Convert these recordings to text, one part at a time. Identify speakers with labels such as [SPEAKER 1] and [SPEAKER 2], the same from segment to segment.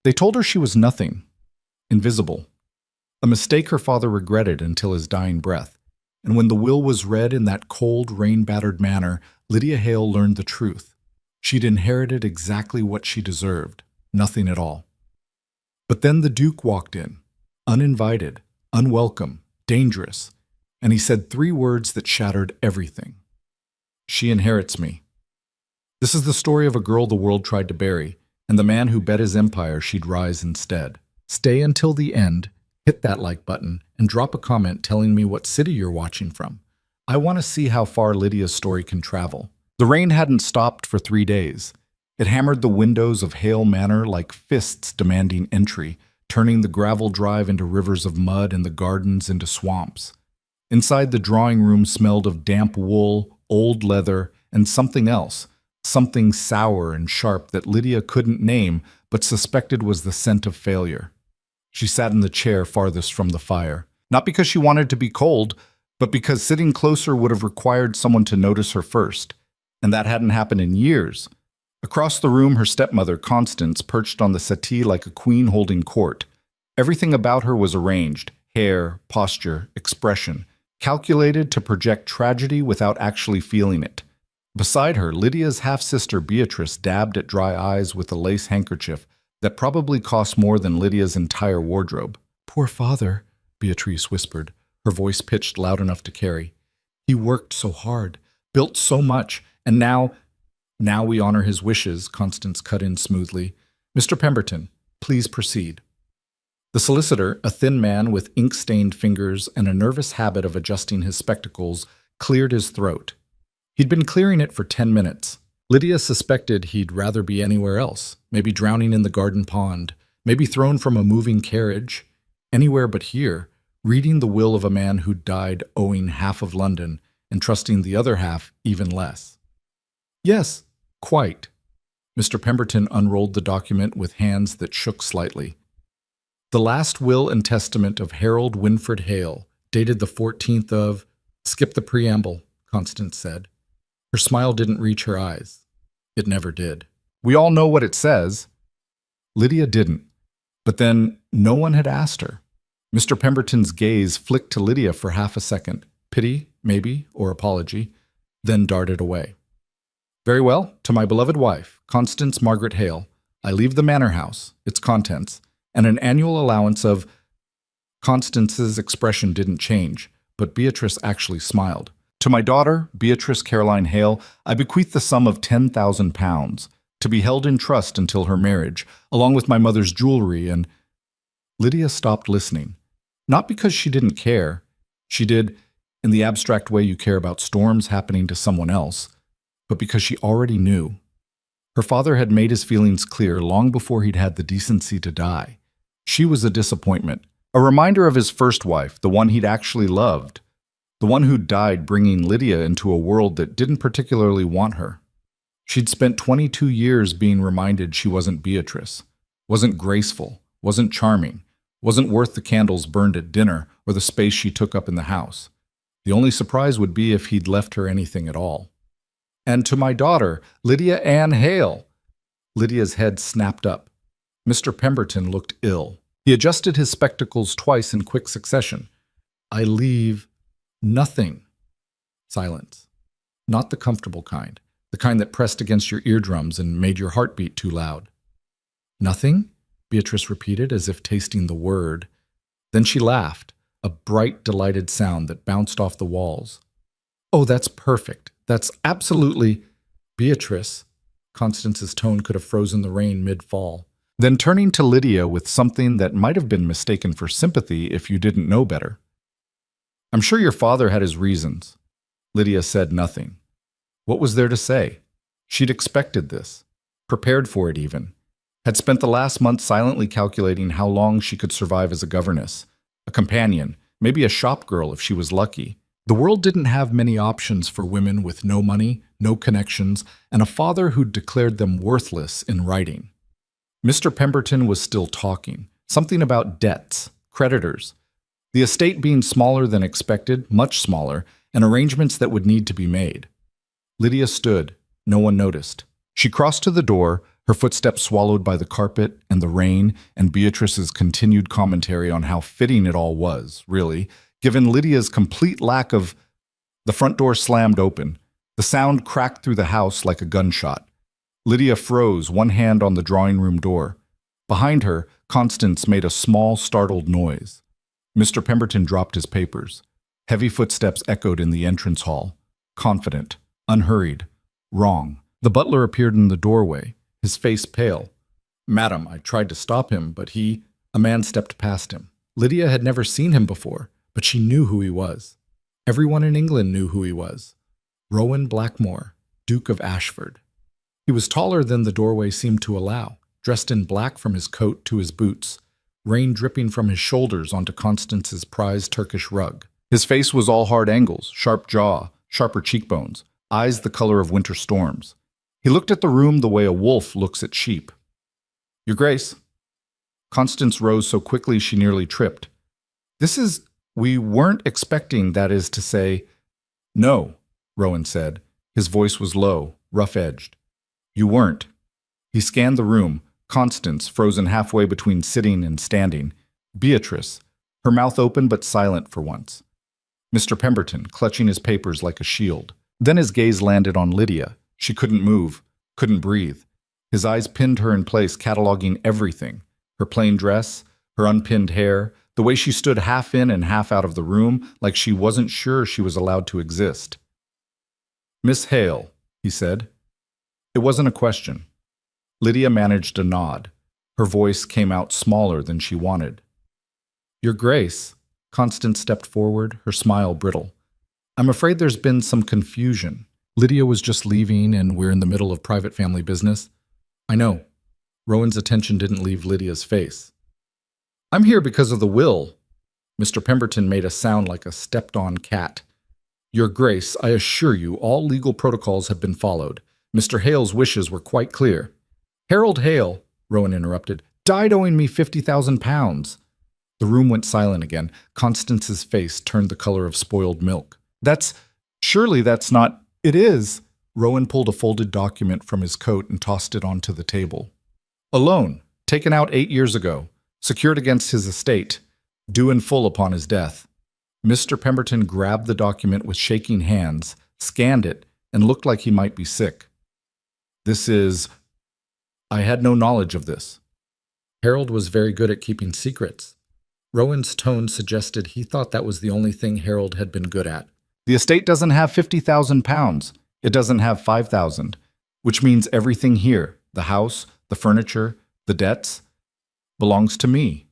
[SPEAKER 1] They told her she was nothing, invisible, a mistake her father regretted until his dying breath. And when the will was read in that cold, rain-battered manner, Lydia Hale learned the truth. She'd inherited exactly what she deserved, nothing at all. But then the Duke walked in, uninvited, unwelcome, dangerous, and he said 3 words that shattered everything. She inherits me. This is the story of a girl the world tried to bury, and the man who bet his empire she'd rise instead. Stay until the end, hit that like button, and drop a comment telling me what city you're watching from. I want to see how far Lydia's story can travel. The rain hadn't stopped for 3 days. It hammered the windows of Hale Manor like fists demanding entry, turning the gravel drive into rivers of mud and the gardens into swamps. Inside, the drawing room smelled of damp wool, old leather, and something else, something sour and sharp that Lydia couldn't name but suspected was the scent of failure. She sat in the chair farthest from the fire, not because she wanted to be cold, but because sitting closer would have required someone to notice her first, and that hadn't happened in years. Across the room, her stepmother, Constance, perched on the settee like a queen holding court. Everything about her was arranged: hair, posture, expression, calculated to project tragedy without actually feeling it. Beside her, Lydia's half-sister Beatrice dabbed at dry eyes with a lace handkerchief that probably cost more than Lydia's entire wardrobe. "Poor father," Beatrice whispered, her voice pitched loud enough to carry. "He worked so hard, built so much, and now we honor his wishes," Constance cut in smoothly. "Mr. Pemberton, please proceed." The solicitor, a thin man with ink-stained fingers and a nervous habit of adjusting his spectacles, cleared his throat. He'd been clearing it for 10 minutes. Lydia suspected he'd rather be anywhere else, maybe drowning in the garden pond, maybe thrown from a moving carriage, anywhere but here, reading the will of a man who died owing half of London and trusting the other half even less. "Yes, quite." Mr. Pemberton unrolled the document with hands that shook slightly. "The last will and testament of Harold Winfred Hale, dated the 14th of—" "Skip the preamble," Constance said. Her smile didn't reach her eyes. It never did. "We all know what it says." Lydia didn't. But then no one had asked her. Mr. Pemberton's gaze flicked to Lydia for half a second. Pity, maybe, or apology, then darted away. "Very well, to my beloved wife, Constance Margaret Hale, I leave the manor house, its contents, and an annual allowance of—" Constance's expression didn't change, but Beatrice actually smiled. "To my daughter, Beatrice Caroline Hale, I bequeath the sum of £10,000, to be held in trust until her marriage, along with my mother's jewelry and—" Lydia stopped listening. Not because she didn't care. She did, in the abstract way you care about storms happening to someone else, but because she already knew. Her father had made his feelings clear long before he'd had the decency to die. She was a disappointment, a reminder of his first wife, the one he'd actually loved. The one who died bringing Lydia into a world that didn't particularly want her. She'd spent 22 years being reminded she wasn't Beatrice, wasn't graceful, wasn't charming, wasn't worth the candles burned at dinner or the space she took up in the house. The only surprise would be if he'd left her anything at all. "And to my daughter, Lydia Ann Hale." Lydia's head snapped up. Mr. Pemberton looked ill. He adjusted his spectacles twice in quick succession. "I leave nothing." Silence. Not the comfortable kind, the kind that pressed against your eardrums and made your heart beat too loud. "Nothing?" Beatrice repeated, as if tasting the word. Then she laughed, a bright, delighted sound that bounced off the walls. "Oh, that's perfect. That's absolutely—" "Beatrice." Constance's tone could have frozen the rain mid-fall. Then turning to Lydia with something that might have been mistaken for sympathy if you didn't know better. "I'm sure your father had his reasons." Lydia said nothing. What was there to say? She'd expected this, prepared for it even, had spent the last month silently calculating how long she could survive as a governess, a companion, maybe a shop girl if she was lucky. The world didn't have many options for women with no money, no connections, and a father who'd declared them worthless in writing. Mr. Pemberton was still talking, something about debts, creditors, the estate being smaller than expected, much smaller, and arrangements that would need to be made. Lydia stood. No one noticed. She crossed to the door, her footsteps swallowed by the carpet and the rain, and Beatrice's continued commentary on how fitting it all was, really, given Lydia's complete lack of... The front door slammed open. The sound cracked through the house like a gunshot. Lydia froze, one hand on the drawing room door. Behind her, Constance made a small, startled noise. Mr. Pemberton dropped his papers. Heavy footsteps echoed in the entrance hall. Confident, unhurried, wrong. The butler appeared in the doorway, his face pale. "Madam, I tried to stop him, but he..." A man stepped past him. Lydia had never seen him before, but she knew who he was. Everyone in England knew who he was. Rowan Blackmore, Duke of Ashford. He was taller than the doorway seemed to allow, dressed in black from his coat to his boots, rain dripping from his shoulders onto Constance's prized Turkish rug. His face was all hard angles, sharp jaw, sharper cheekbones, eyes the color of winter storms. He looked at the room the way a wolf looks at sheep. "Your Grace." Constance rose so quickly she nearly tripped. We weren't expecting, that is to say..." "No," Rowan said. His voice was low, rough-edged. "You weren't." He scanned the room, Constance frozen halfway between sitting and standing, Beatrice, her mouth open but silent for once, Mr. Pemberton clutching his papers like a shield. Then his gaze landed on Lydia. She couldn't move, couldn't breathe. His eyes pinned her in place, cataloging everything: her plain dress, her unpinned hair, the way she stood half in and half out of the room, like she wasn't sure she was allowed to exist. "Miss Hale," he said. It wasn't a question. Lydia managed a nod. Her voice came out smaller than she wanted. "Your Grace." Constance stepped forward, her smile brittle. "I'm afraid there's been some confusion. Lydia was just leaving, and we're in the middle of private family business." "I know." Rowan's attention didn't leave Lydia's face. "I'm here because of the will." Mr. Pemberton made a sound like a stepped-on cat. "Your Grace, I assure you all legal protocols have been followed. Mr. Hale's wishes were quite clear." "Harold Hale," Rowan interrupted, "died owing me £50,000. The room went silent again. Constance's face turned the color of spoiled milk. Surely that's not..." "It is." Rowan pulled a folded document from his coat and tossed it onto the table. "A loan, taken out 8 years ago, secured against his estate, due in full upon his death." Mr. Pemberton grabbed the document with shaking hands, scanned it, and looked like he might be sick. I had no knowledge of this." Harold was very good at keeping secrets. Rowan's tone suggested he thought that was the only thing Harold had been good at. "The estate doesn't have £50,000. It doesn't have 5,000, which means everything here, the house, the furniture, the debts, belongs to me."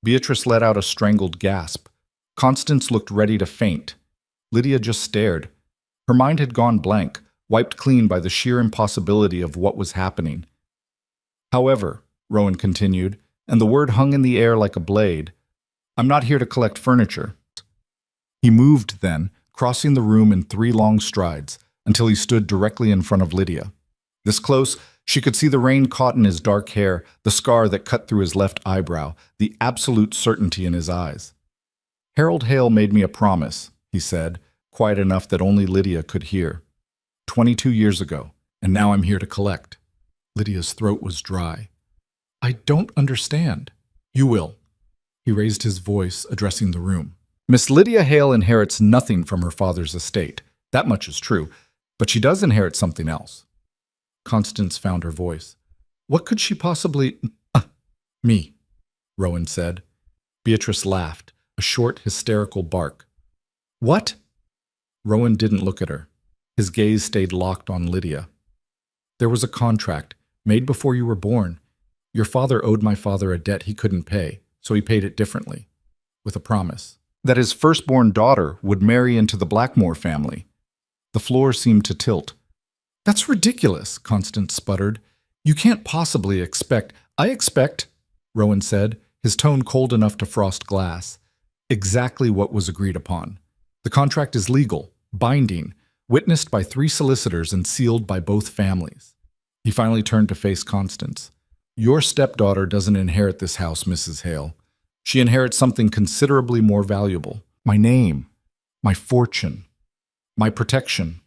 [SPEAKER 1] Beatrice let out a strangled gasp. Constance looked ready to faint. Lydia just stared. Her mind had gone blank, wiped clean by the sheer impossibility of what was happening. "However," Rowan continued, and the word hung in the air like a blade, "I'm not here to collect furniture." He moved then, crossing the room in 3 long strides, until he stood directly in front of Lydia. This close, she could see the rain caught in his dark hair, the scar that cut through his left eyebrow, the absolute certainty in his eyes. "Harold Hale made me a promise," he said, quiet enough that only Lydia could hear. 22 years ago, and now I'm here to collect." Lydia's throat was dry. "I don't understand." "You will." He raised his voice, addressing the room. "Miss Lydia Hale inherits nothing from her father's estate. That much is true, but she does inherit something else." Constance found her voice. "What could she possibly..." "Me," Rowan said. Beatrice laughed, a short, hysterical bark. "What?" Rowan didn't look at her. His gaze stayed locked on Lydia. "There was a contract, made before you were born. Your father owed my father a debt he couldn't pay, so he paid it differently, with a promise that his firstborn daughter would marry into the Blackmore family." The floor seemed to tilt. "That's ridiculous," Constance sputtered. "You can't possibly expect..." "I expect," Rowan said, his tone cold enough to frost glass, "exactly what was agreed upon. The contract is legal, binding, witnessed by 3 solicitors and sealed by both families." He finally turned to face Constance. "Your stepdaughter doesn't inherit this house, Mrs. Hale. She inherits something considerably more valuable. My name, my fortune, my protection."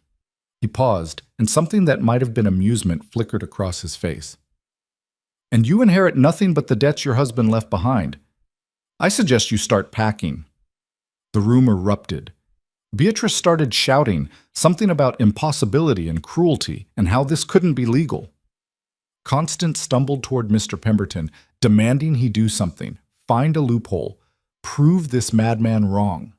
[SPEAKER 1] He paused, and something that might have been amusement flickered across his face. And you inherit nothing but the debts your husband left behind. I suggest you start packing." The room erupted. Beatrice started shouting something about impossibility and cruelty and how this couldn't be legal. Constance stumbled toward Mr. Pemberton, demanding he do something, find a loophole, prove this madman wrong.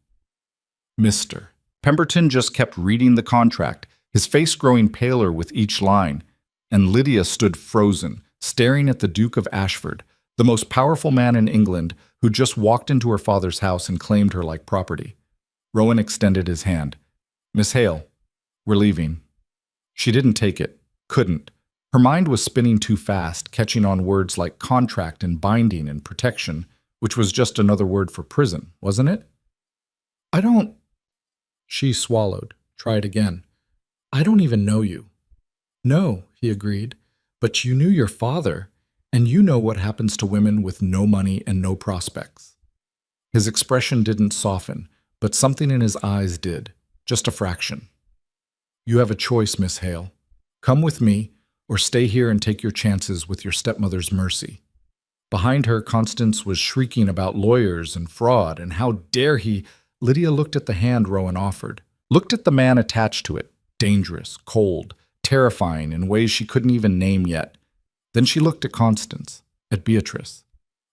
[SPEAKER 1] Mr. Pemberton just kept reading the contract, his face growing paler with each line, and Lydia stood frozen, staring at the Duke of Ashford, the most powerful man in England, who just walked into her father's house and claimed her like property. Rowan extended his hand. "Miss Hale, we're leaving." She didn't take it, couldn't. Her mind was spinning too fast, catching on words like contract and binding and protection, which was just another word for prison, wasn't it? "I don't—" She swallowed, tried again. "I don't even know you." "No," he agreed, "but you knew your father, and you know what happens to women with no money and no prospects." His expression didn't soften, but something in his eyes did, just a fraction. "You have a choice, Miss Hale. Come with me, or stay here and take your chances with your stepmother's mercy." Behind her, Constance was shrieking about lawyers and fraud, and how dare he— Lydia looked at the hand Rowan offered, looked at the man attached to it, dangerous, cold, terrifying in ways she couldn't even name yet. Then she looked at Constance, at Beatrice,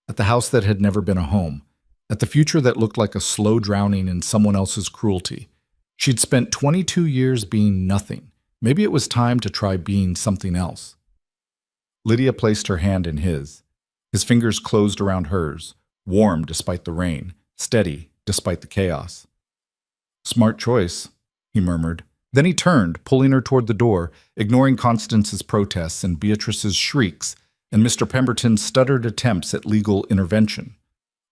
[SPEAKER 1] at the house that had never been a home, at the future that looked like a slow drowning in someone else's cruelty. She'd spent 22 years being nothing. Maybe it was time to try being something else. Lydia placed her hand in his. His fingers closed around hers, warm despite the rain, steady despite the chaos. "Smart choice," he murmured. Then he turned, pulling her toward the door, ignoring Constance's protests and Beatrice's shrieks and Mr. Pemberton's stuttered attempts at legal intervention.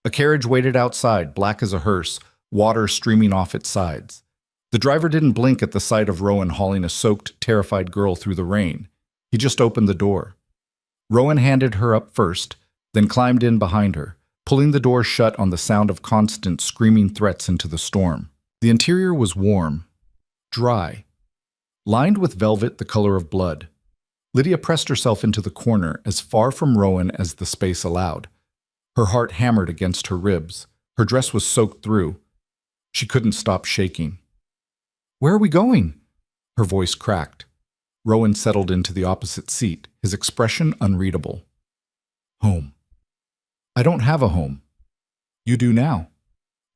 [SPEAKER 1] A carriage waited outside, black as a hearse, water streaming off its sides. The driver didn't blink at the sight of Rowan hauling a soaked, terrified girl through the rain. He just opened the door. Rowan handed her up first, then climbed in behind her, pulling the door shut on the sound of Constance screaming threats into the storm. The interior was warm, dry, lined with velvet the color of blood. Lydia pressed herself into the corner, as far from Rowan as the space allowed. Her heart hammered against her ribs. Her dress was soaked through. She couldn't stop shaking. "Where are we going?" Her voice cracked. Rowan settled into the opposite seat, his expression unreadable. "Home." "I don't have a home." "You do now."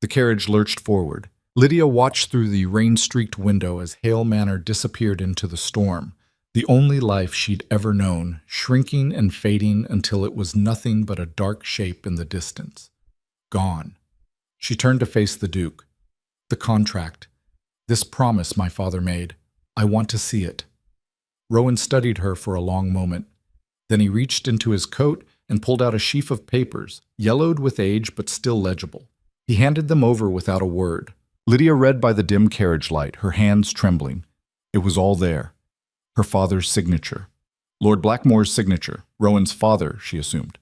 [SPEAKER 1] The carriage lurched forward. Lydia watched through the rain-streaked window as Hale Manor disappeared into the storm, the only life she'd ever known, shrinking and fading until it was nothing but a dark shape in the distance. Gone. She turned to face the Duke. "The contract. This promise my father made. I want to see it." Rowan studied her for a long moment. Then he reached into his coat and pulled out a sheaf of papers, yellowed with age but still legible. He handed them over without a word. Lydia read by the dim carriage light, her hands trembling. It was all there. Her father's signature. Lord Blackmore's signature. Rowan's father, she assumed.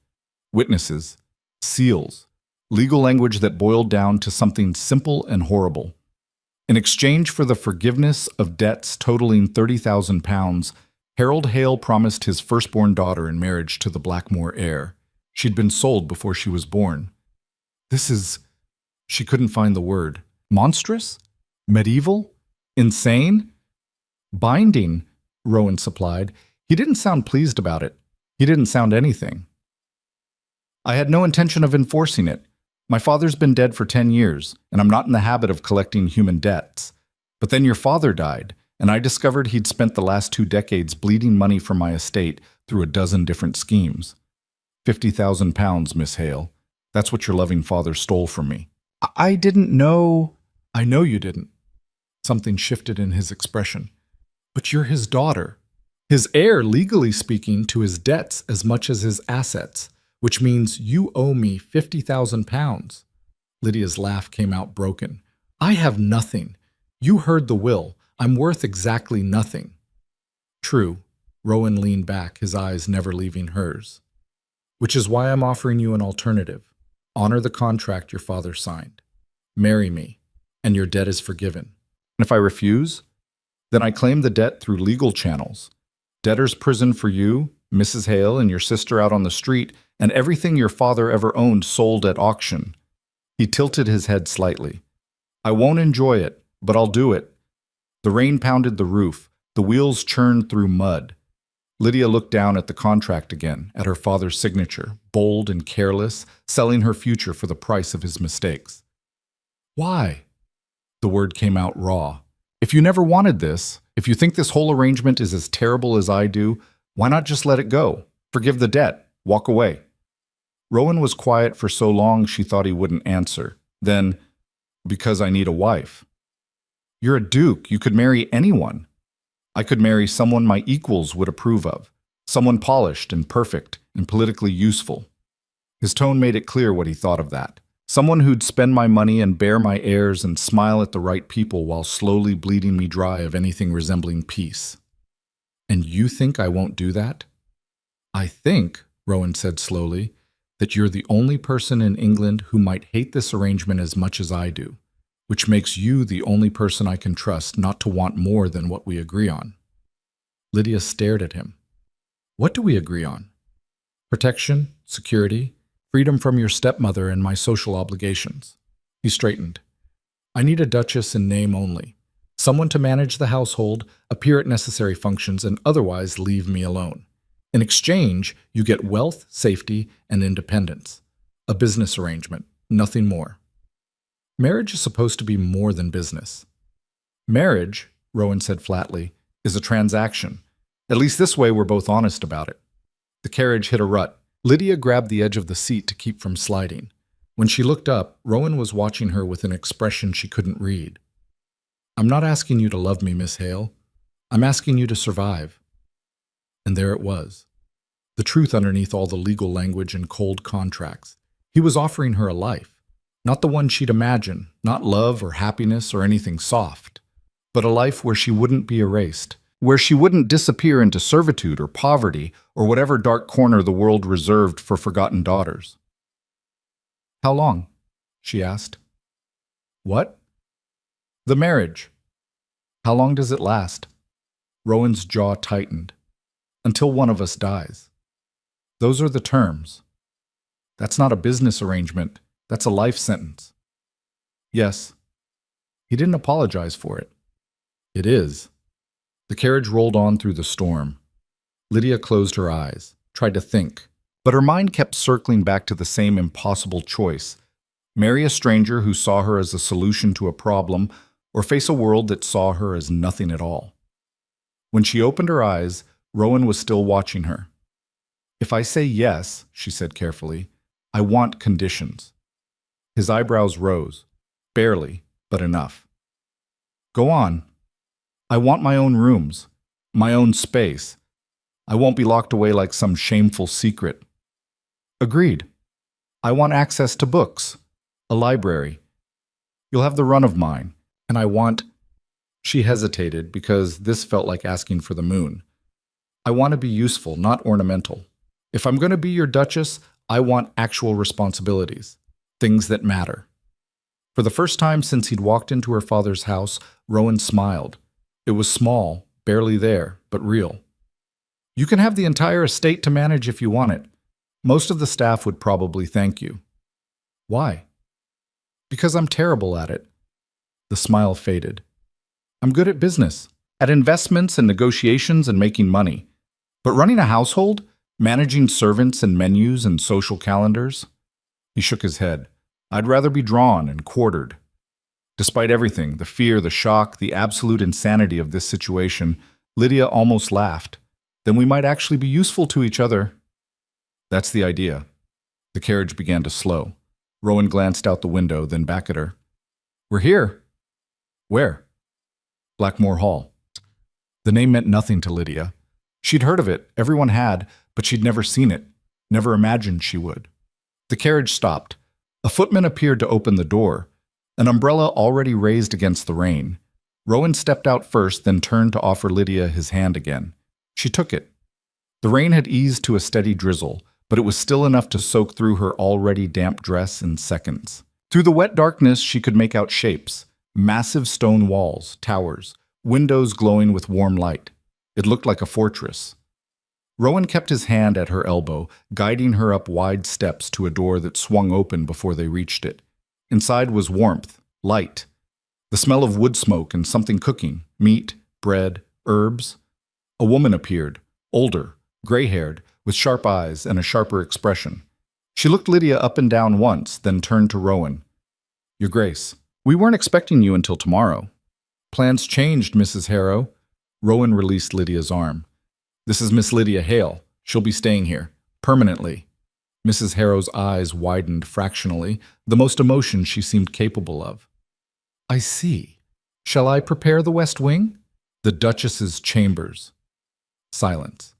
[SPEAKER 1] Witnesses. Seals. Legal language that boiled down to something simple and horrible. In exchange for the forgiveness of debts totaling £30,000, Harold Hale promised his firstborn daughter in marriage to the Blackmore heir. She'd been sold before she was born. This is— She couldn't find the word. Monstrous? Medieval? Insane? Binding, Rowan supplied. He didn't sound pleased about it. He didn't sound anything. "I had no intention of enforcing it. My father's been dead for 10 years, and I'm not in the habit of collecting human debts. But then your father died, and I discovered he'd spent the last 2 decades bleeding money from my estate through a dozen different schemes. £50,000, Miss Hale. That's what your loving father stole from me." I didn't know." "I know you didn't." Something shifted in his expression. "But you're his daughter. His heir, legally speaking, to his debts as much as his assets, which means you owe me £50,000. Lydia's laugh came out broken. "I have nothing. You heard the will. I'm worth exactly nothing." "True." Rowan leaned back, his eyes never leaving hers. "Which is why I'm offering you an alternative. Honor the contract your father signed. Marry me, and your debt is forgiven. And if I refuse, then I claim the debt through legal channels. Debtor's prison for you, Mrs. Hale and your sister out on the street, and everything your father ever owned sold at auction. He tilted his head slightly. I won't enjoy it, but I'll do it. The rain pounded the roof. The wheels churned through mud. Lydia looked down at the contract again, at her father's signature, bold and careless, selling her future for the price of his mistakes. Why? The word came out raw. If you never wanted this, if you think this whole arrangement is as terrible as I do, why not just let it go? Forgive the debt. Walk away. Rowan was quiet for so long she thought he wouldn't answer. Then, because I need a wife. You're a duke. You could marry anyone. I could marry someone my equals would approve of. Someone polished and perfect and politically useful. His tone made it clear what he thought of that. Someone who'd spend my money and bear my heirs and smile at the right people while slowly bleeding me dry of anything resembling peace. And you think I won't do that? I think, Rowan said slowly, that you're the only person in England who might hate this arrangement as much as I do, which makes you the only person I can trust not to want more than what we agree on. Lydia stared at him. What do we agree on? Protection, security, freedom from your stepmother and my social obligations. He straightened. I need a duchess in name only. Someone to manage the household, appear at necessary functions, and otherwise leave me alone. In exchange, you get wealth, safety, and independence. A business arrangement, nothing more. Marriage is supposed to be more than business. Marriage, Rowan said flatly, is a transaction. At least this way we're both honest about it. The carriage hit a rut. Lydia grabbed the edge of the seat to keep from sliding. When she looked up, Rowan was watching her with an expression she couldn't read. I'm not asking you to love me, Miss Hale. I'm asking you to survive. And there it was. The truth underneath all the legal language and cold contracts. He was offering her a life. Not the one she'd imagine, not love or happiness or anything soft, but a life where she wouldn't be erased, where she wouldn't disappear into servitude or poverty or whatever dark corner the world reserved for forgotten daughters. How long? She asked. What? The marriage. How long does it last? Rowan's jaw tightened. Until one of us dies. Those are the terms. That's not a business arrangement. That's a life sentence. Yes. He didn't apologize for it. It is. The carriage rolled on through the storm. Lydia closed her eyes, tried to think, but her mind kept circling back to the same impossible choice. Marry a stranger who saw her as a solution to a problem, or face a world that saw her as nothing at all. When she opened her eyes, Rowan was still watching her. If I say yes, she said carefully, I want conditions. His eyebrows rose. Barely, but enough. Go on. I want my own rooms, my own space. I won't be locked away like some shameful secret. Agreed. I want access to books, a library. You'll have the run of mine, and I want... She hesitated because this felt like asking for the moon. I want to be useful, not ornamental. If I'm going to be your duchess, I want actual responsibilities. Things that matter. For the first time since he'd walked into her father's house, Rowan smiled. It was small, barely there, but real. You can have the entire estate to manage if you want it. Most of the staff would probably thank you. Why? Because I'm terrible at it. The smile faded. I'm good at business, at investments and negotiations and making money. But running a household, managing servants and menus and social calendars? He shook his head. I'd rather be drawn and quartered. Despite everything, the fear, the shock, the absolute insanity of this situation, Lydia almost laughed. Then we might actually be useful to each other. That's the idea. The carriage began to slow. Rowan glanced out the window, then back at her. We're here. Where? Blackmore Hall. The name meant nothing to Lydia. She'd heard of it, everyone had, but she'd never seen it, never imagined she would. The carriage stopped. A footman appeared to open the door, an umbrella already raised against the rain. Rowan stepped out first, then turned to offer Lydia his hand again. She took it. The rain had eased to a steady drizzle, but it was still enough to soak through her already damp dress in seconds. Through the wet darkness, she could make out shapes, massive stone walls, towers, windows glowing with warm light. It looked like a fortress. Rowan kept his hand at her elbow, guiding her up wide steps to a door that swung open before they reached it. Inside was warmth, light, the smell of wood smoke and something cooking, meat, bread, herbs. A woman appeared, older, gray-haired, with sharp eyes and a sharper expression. She looked Lydia up and down once, then turned to Rowan. "Your Grace, we weren't expecting you until tomorrow." "Plans changed, Mrs. Harrow." Rowan released Lydia's arm. "This is Miss Lydia Hale. She'll be staying here, permanently." Mrs. Harrow's eyes widened fractionally, the most emotion she seemed capable of. "I see. Shall I prepare the West Wing?" "The Duchess's chambers." Silence.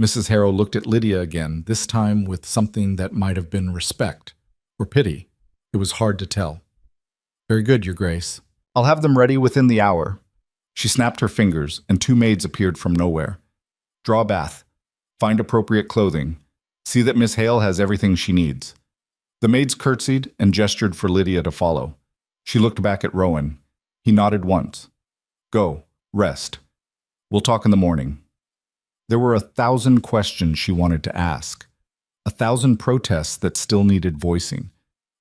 [SPEAKER 1] Mrs. Harrow looked at Lydia again, this time with something that might have been respect or pity. It was hard to tell. "Very good, Your Grace. I'll have them ready within the hour." She snapped her fingers, and two maids appeared from nowhere. "Draw a bath. Find appropriate clothing. See that Miss Hale has everything she needs." The maids curtsied and gestured for Lydia to follow. She looked back at Rowan. He nodded once. "Go. Rest. We'll talk in the morning." There were 1,000 questions she wanted to ask, 1,000 protests that still needed voicing.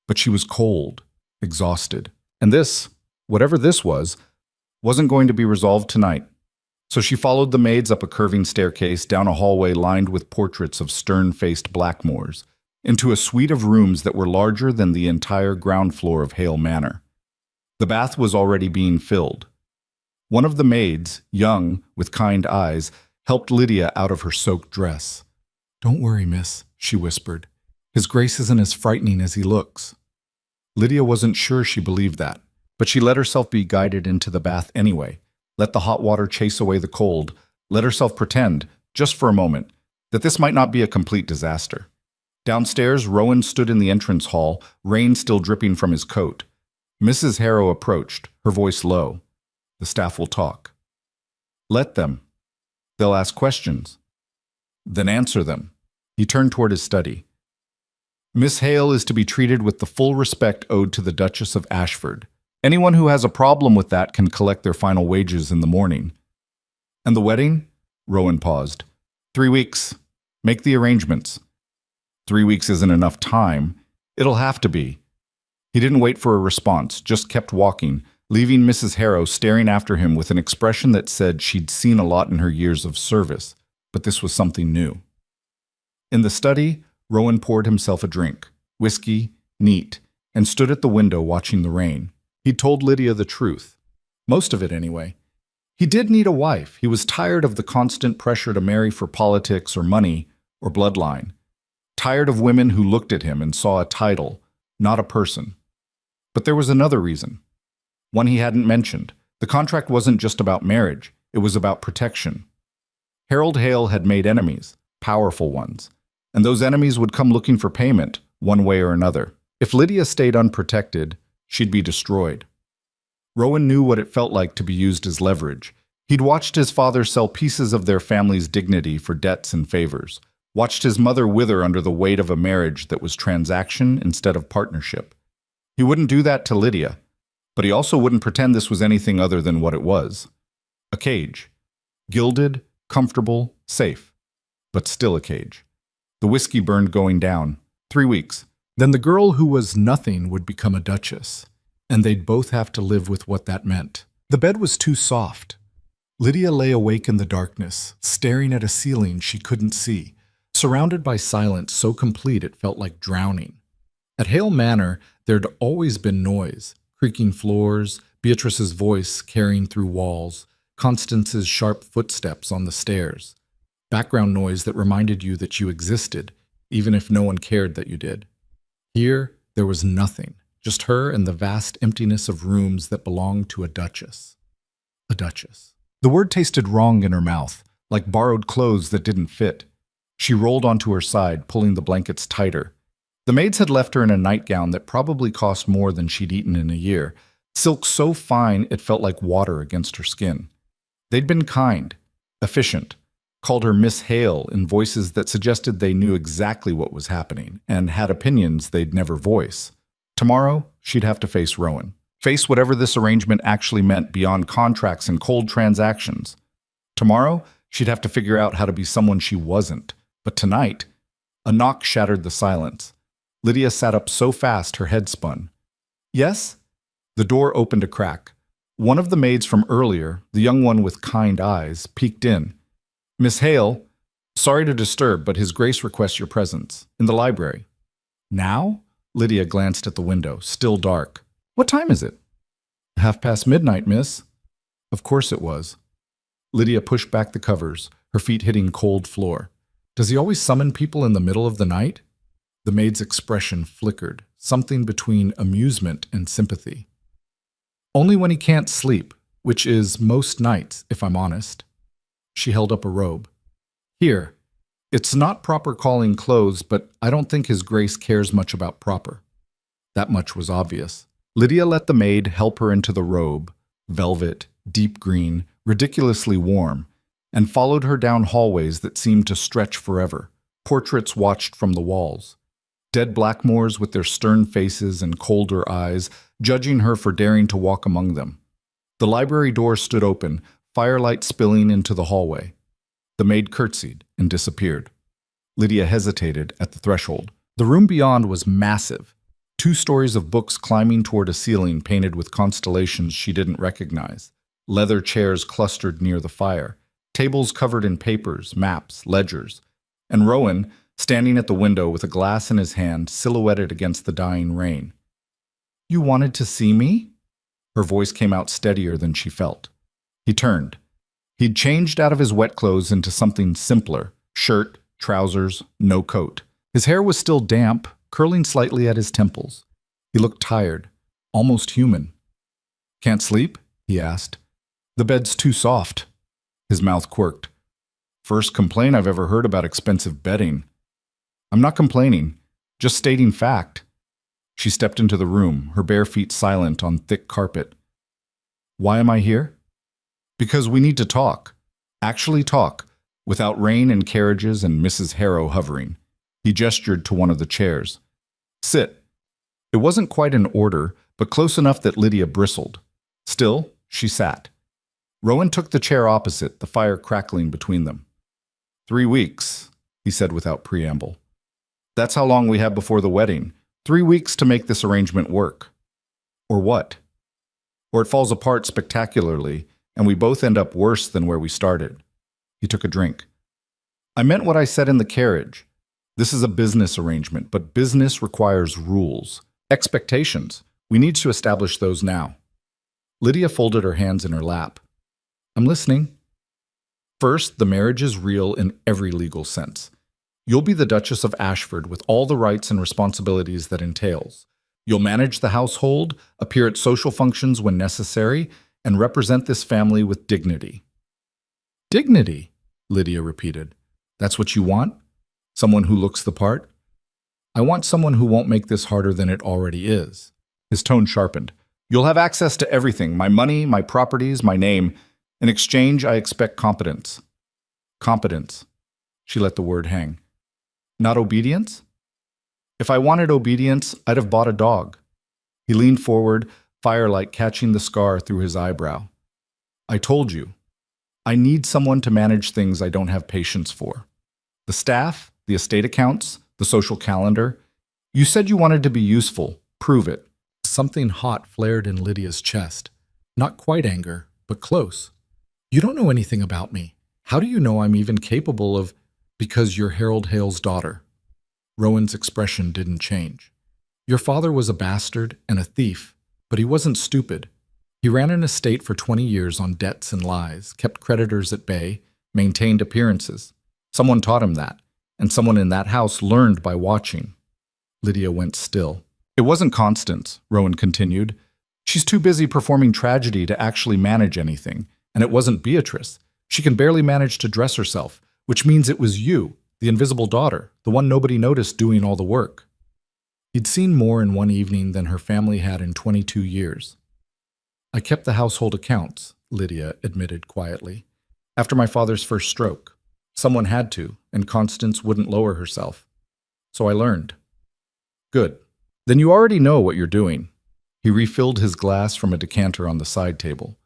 [SPEAKER 1] But she was cold, exhausted. And this, whatever this was, wasn't going to be resolved tonight. So she followed the maids up a curving staircase, down a hallway lined with portraits of stern-faced Blackmores, into a suite of rooms that were larger than the entire ground floor of Hale Manor. The bath was already being filled. One of the maids, young, with kind eyes, helped Lydia out of her soaked dress. "Don't worry, miss," she whispered. "His Grace isn't as frightening as he looks." Lydia wasn't sure she believed that, but she let herself be guided into the bath anyway. Let the hot water chase away the cold. Let herself pretend, just for a moment, that this might not be a complete disaster. Downstairs, Rowan stood in the entrance hall, rain still dripping from his coat. Mrs. Harrow approached, her voice low. "The staff will talk." "Let them. They'll ask questions. Then answer them." He turned toward his study. "Miss Hale is to be treated with the full respect owed to the Duchess of Ashford. Anyone who has a problem with that can collect their final wages in the morning." "And the wedding?" Rowan paused. 3 weeks. Make the arrangements." 3 weeks isn't enough time. It'll have to be." He didn't wait for a response, just kept walking, leaving Mrs. Harrow staring after him with an expression that said she'd seen a lot in her years of service, but this was something new. In the study, Rowan poured himself a drink, whiskey, neat, and stood at the window watching the rain. He'd told Lydia the truth. Most of it, anyway. He did need a wife. He was tired of the constant pressure to marry for politics or money or bloodline. Tired of women who looked at him and saw a title, not a person. But there was another reason. One he hadn't mentioned. The contract wasn't just about marriage. It was about protection. Harold Hale had made enemies, powerful ones. And those enemies would come looking for payment, one way or another. If Lydia stayed unprotected, she'd be destroyed. Rowan knew what it felt like to be used as leverage. He'd watched his father sell pieces of their family's dignity for debts and favors, watched his mother wither under the weight of a marriage that was transaction instead of partnership. He wouldn't do that to Lydia, but he also wouldn't pretend this was anything other than what it was. A cage. Gilded, comfortable, safe. But still a cage. The whiskey burned going down. 3 weeks. Then the girl who was nothing would become a duchess, and they'd both have to live with what that meant. The bed was too soft. Lydia lay awake in the darkness, staring at a ceiling she couldn't see, surrounded by silence so complete it felt like drowning. At Hale Manor, there'd always been noise, creaking floors, Beatrice's voice carrying through walls, Constance's sharp footsteps on the stairs. Background noise that reminded you that you existed, even if no one cared that you did. Here, there was nothing, just her and the vast emptiness of rooms that belonged to a duchess. A duchess. The word tasted wrong in her mouth, like borrowed clothes that didn't fit. She rolled onto her side, pulling the blankets tighter. The maids had left her in a nightgown that probably cost more than she'd eaten in a year, silk so fine it felt like water against her skin. They'd been kind, efficient, called her Miss Hale in voices that suggested they knew exactly what was happening and had opinions they'd never voice. Tomorrow, she'd have to face Rowan. Face whatever this arrangement actually meant beyond contracts and cold transactions. Tomorrow, She'd have to figure out how to be someone she wasn't. But tonight, a knock shattered the silence. Lydia sat up so fast her head spun. Yes? The door opened a crack. One of the maids from earlier, the young one with kind eyes, peeked in. Miss Hale, sorry to disturb, but His Grace requests your presence. In the library. Now? Lydia glanced at the window, still dark. What time is it? midnight, miss. Of course it was. Lydia pushed back the covers, her feet hitting cold floor. Does he always summon people in the middle of the night? The maid's expression flickered, something between amusement and sympathy. Only when he can't sleep, which is most nights, if I'm honest. She held up a robe. Here. It's not proper calling clothes, but I don't think His Grace cares much about proper. That much was obvious. Lydia let the maid help her into the robe, velvet, deep green, ridiculously warm, and followed her down hallways that seemed to stretch forever. Portraits watched from the walls. Dead Blackmores with their stern faces and colder eyes, judging her for daring to walk among them. The library door stood open, firelight spilling into the hallway. The maid curtsied and disappeared. Lydia hesitated at the threshold. The room beyond was massive. 2 stories of books climbing toward a ceiling painted with constellations she didn't recognize. Leather chairs clustered near the fire. Tables covered in papers, maps, ledgers. And Rowan, standing at the window with a glass in his hand, silhouetted against the dying rain. You wanted to see me? Her voice came out steadier than she felt. He turned. He'd changed out of his wet clothes into something simpler. Shirt, trousers, no coat. His hair was still damp, curling slightly at his temples. He looked tired, almost human. Can't sleep? He asked. The bed's too soft. His mouth quirked. First complaint I've ever heard about expensive bedding. I'm not complaining, just stating fact. She stepped into the room, her bare feet silent on thick carpet. Why am I here? Because we need to talk. Actually talk, without rain and carriages and Mrs. Harrow hovering. He gestured to one of the chairs. Sit. It wasn't quite an order, but close enough that Lydia bristled. Still, she sat. Rowan took the chair opposite, the fire crackling between them. 3 weeks, he said without preamble. That's how long we have before the wedding. 3 weeks to make this arrangement work. Or what? Or it falls apart spectacularly, and we both end up worse than where we started. He took a drink. I meant what I said in the carriage. This is a business arrangement, but business requires rules, expectations. We need to establish those now. Lydia folded her hands in her lap. I'm listening. First, the marriage is real in every legal sense. You'll be the Duchess of Ashford with all the rights and responsibilities that entails. You'll manage the household, appear at social functions when necessary, and represent this family with dignity. Dignity, Lydia repeated. That's what you want? Someone who looks the part? I want someone who won't make this harder than it already is. His tone sharpened. You'll have access to everything, my money, my properties, my name. In exchange, I expect competence. Competence. She let the word hang. Not obedience? If I wanted obedience, I'd have bought a dog. He leaned forward, firelight catching the scar through his eyebrow. I told you. I need someone to manage things I don't have patience for. The staff, the estate accounts, the social calendar. You said you wanted to be useful. Prove it. Something hot flared in Lydia's chest. Not quite anger, but close. You don't know anything about me. How do you know I'm even capable of... Because you're Harold Hale's daughter. Rowan's expression didn't change. Your father was a bastard and a thief, but he wasn't stupid. He ran an estate for 20 years on debts and lies, kept creditors at bay, maintained appearances. Someone taught him that, and someone in that house learned by watching. Lydia went still. It wasn't Constance, Rowan continued. She's too busy performing tragedy to actually manage anything, and it wasn't Beatrice. She can barely manage to dress herself, which means it was you, the invisible daughter, the one nobody noticed doing all the work. He'd seen more in one evening than her family had in 22 years. I kept the household accounts, Lydia admitted quietly. After my father's first stroke. Someone had to, and Constance wouldn't lower herself. So I learned. Good. Then you already know what you're doing. He refilled his glass from a decanter on the side table.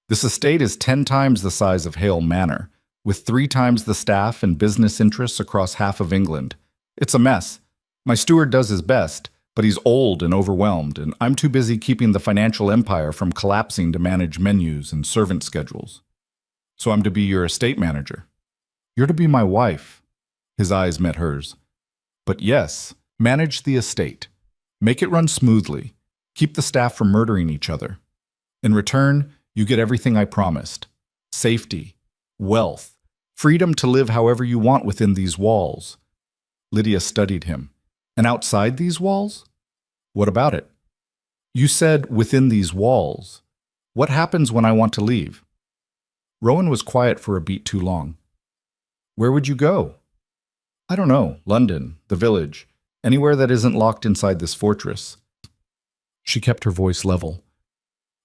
[SPEAKER 1] This estate is 10 times the size of Hale Manor. with 3 times the staff and business interests across half of England. It's a mess. My steward does his best, but he's old and overwhelmed, and I'm too busy keeping the financial empire from collapsing to manage menus and servant schedules. So I'm to be your estate manager. You're to be my wife. His eyes met hers. But yes, manage the estate. Make it run smoothly. Keep the staff from murdering each other. In return, you get everything I promised. Safety, wealth, freedom to live however you want within these walls. Lydia studied him. And outside these walls? What about it? You said within these walls. What happens when I want to leave? Rowan was quiet for a beat too long. Where would you go? I don't know. London, the village, anywhere that isn't locked inside this fortress. She kept her voice level.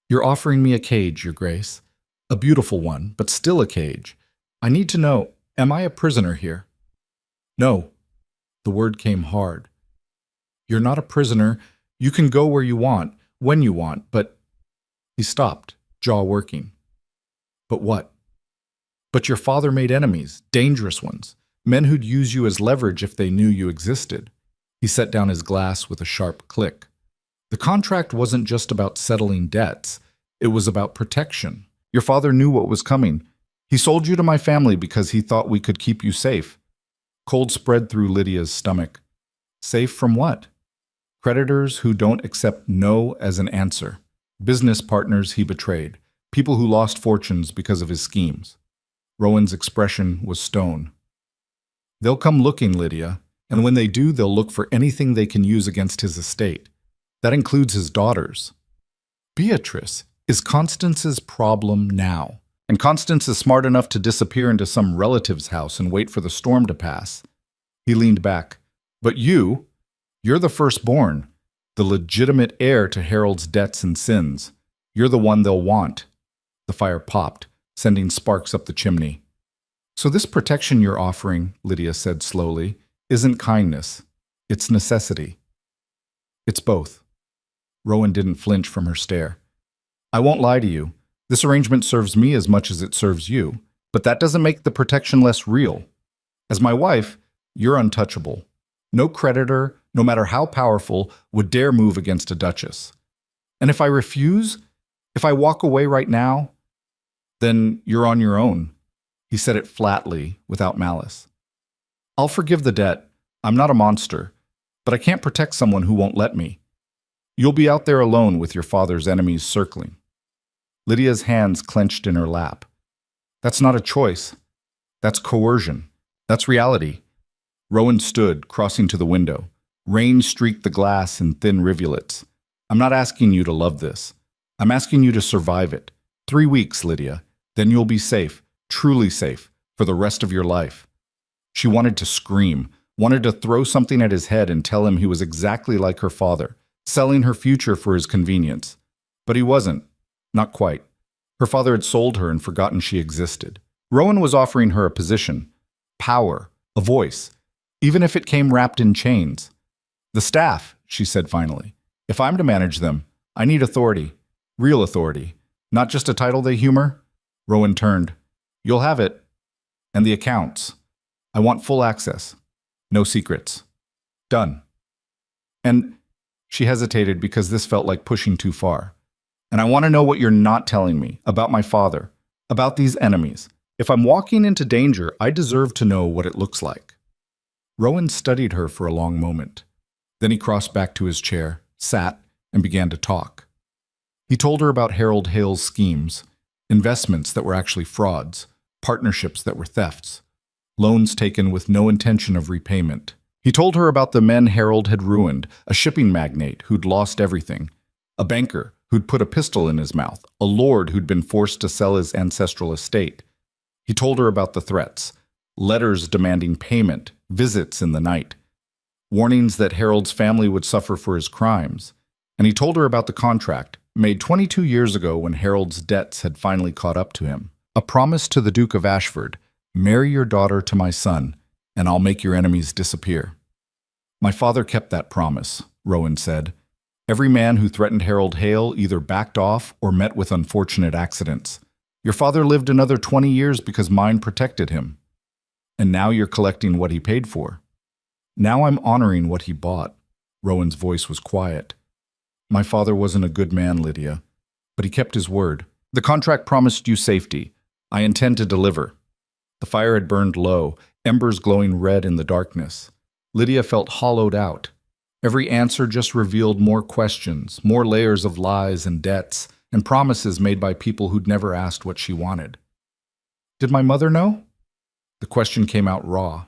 [SPEAKER 1] You're offering me a cage, Your Grace. A beautiful one, but still a cage. I need to know, am I a prisoner here? No. The word came hard. You're not a prisoner. You can go where you want, when you want, but... He stopped, jaw working. But what? But your father made enemies, dangerous ones, men who'd use you as leverage if they knew you existed. He set down his glass with a sharp click. The contract wasn't just about settling debts. It was about protection. Your father knew what was coming. He sold you to my family because he thought we could keep you safe. Cold spread through Lydia's stomach. Safe from what? Creditors who don't accept no as an answer. Business partners he betrayed. People who lost fortunes because of his schemes. Rowan's expression was stone. They'll come looking, Lydia, and when they do, they'll look for anything they can use against his estate. That includes his daughters. Beatrice is Constance's problem now, and Constance is smart enough to disappear into some relative's house and wait for the storm to pass. He leaned back. But you're the firstborn, the legitimate heir to Harold's debts and sins. You're the one they'll want. The fire popped, sending sparks up the chimney. So this protection you're offering, Lydia said slowly, isn't kindness. It's necessity. It's both. Rowan didn't flinch from her stare. I won't lie to you. This arrangement serves me as much as it serves you, but that doesn't make the protection less real. As my wife, you're untouchable. No creditor, no matter how powerful, would dare move against a duchess. And if I refuse, if I walk away right now, then you're on your own. He said it flatly, without malice. I'll forgive the debt. I'm not a monster, but I can't protect someone who won't let me. You'll be out there alone with your father's enemies circling. Lydia's hands clenched in her lap. That's not a choice. That's coercion. That's reality. Rowan stood, crossing to the window. Rain streaked the glass in thin rivulets. I'm not asking you to love this. I'm asking you to survive it. 3 weeks, Lydia. Then you'll be safe, truly safe, for the rest of your life. She wanted to scream, wanted to throw something at his head and tell him he was exactly like her father, selling her future for his convenience. But he wasn't. Not quite. Her father had sold her and forgotten she existed. Rowan was offering her a position, power, a voice, even if it came wrapped in chains. The staff, she said finally. If I'm to manage them, I need authority, real authority, not just a title they humor. Rowan turned. You'll have it. And the accounts. I want full access. No secrets. Done. And she hesitated because this felt like pushing too far. And I want to know what you're not telling me about my father, about these enemies. If I'm walking into danger, I deserve to know what it looks like. Rowan studied her for a long moment. Then he crossed back to his chair, sat, and began to talk. He told her about Harold Hale's schemes, investments that were actually frauds, partnerships that were thefts, loans taken with no intention of repayment. He told her about the men Harold had ruined, a shipping magnate who'd lost everything, a banker who'd put a pistol in his mouth, a lord who'd been forced to sell his ancestral estate. He told her about the threats, letters demanding payment, visits in the night, warnings that Harold's family would suffer for his crimes. And he told her about the contract, made 22 years ago when Harold's debts had finally caught up to him. A promise to the Duke of Ashford, marry your daughter to my son, and I'll make your enemies disappear. My father kept that promise, Rowan said. Every man who threatened Harold Hale either backed off or met with unfortunate accidents. Your father lived another 20 years because mine protected him. And now you're collecting what he paid for. Now I'm honoring what he bought. Rowan's voice was quiet. My father wasn't a good man, Lydia, but he kept his word. The contract promised you safety. I intend to deliver. The fire had burned low, embers glowing red in the darkness. Lydia felt hollowed out. Every answer just revealed more questions, more layers of lies and debts, and promises made by people who'd never asked what she wanted. Did my mother know? The question came out raw.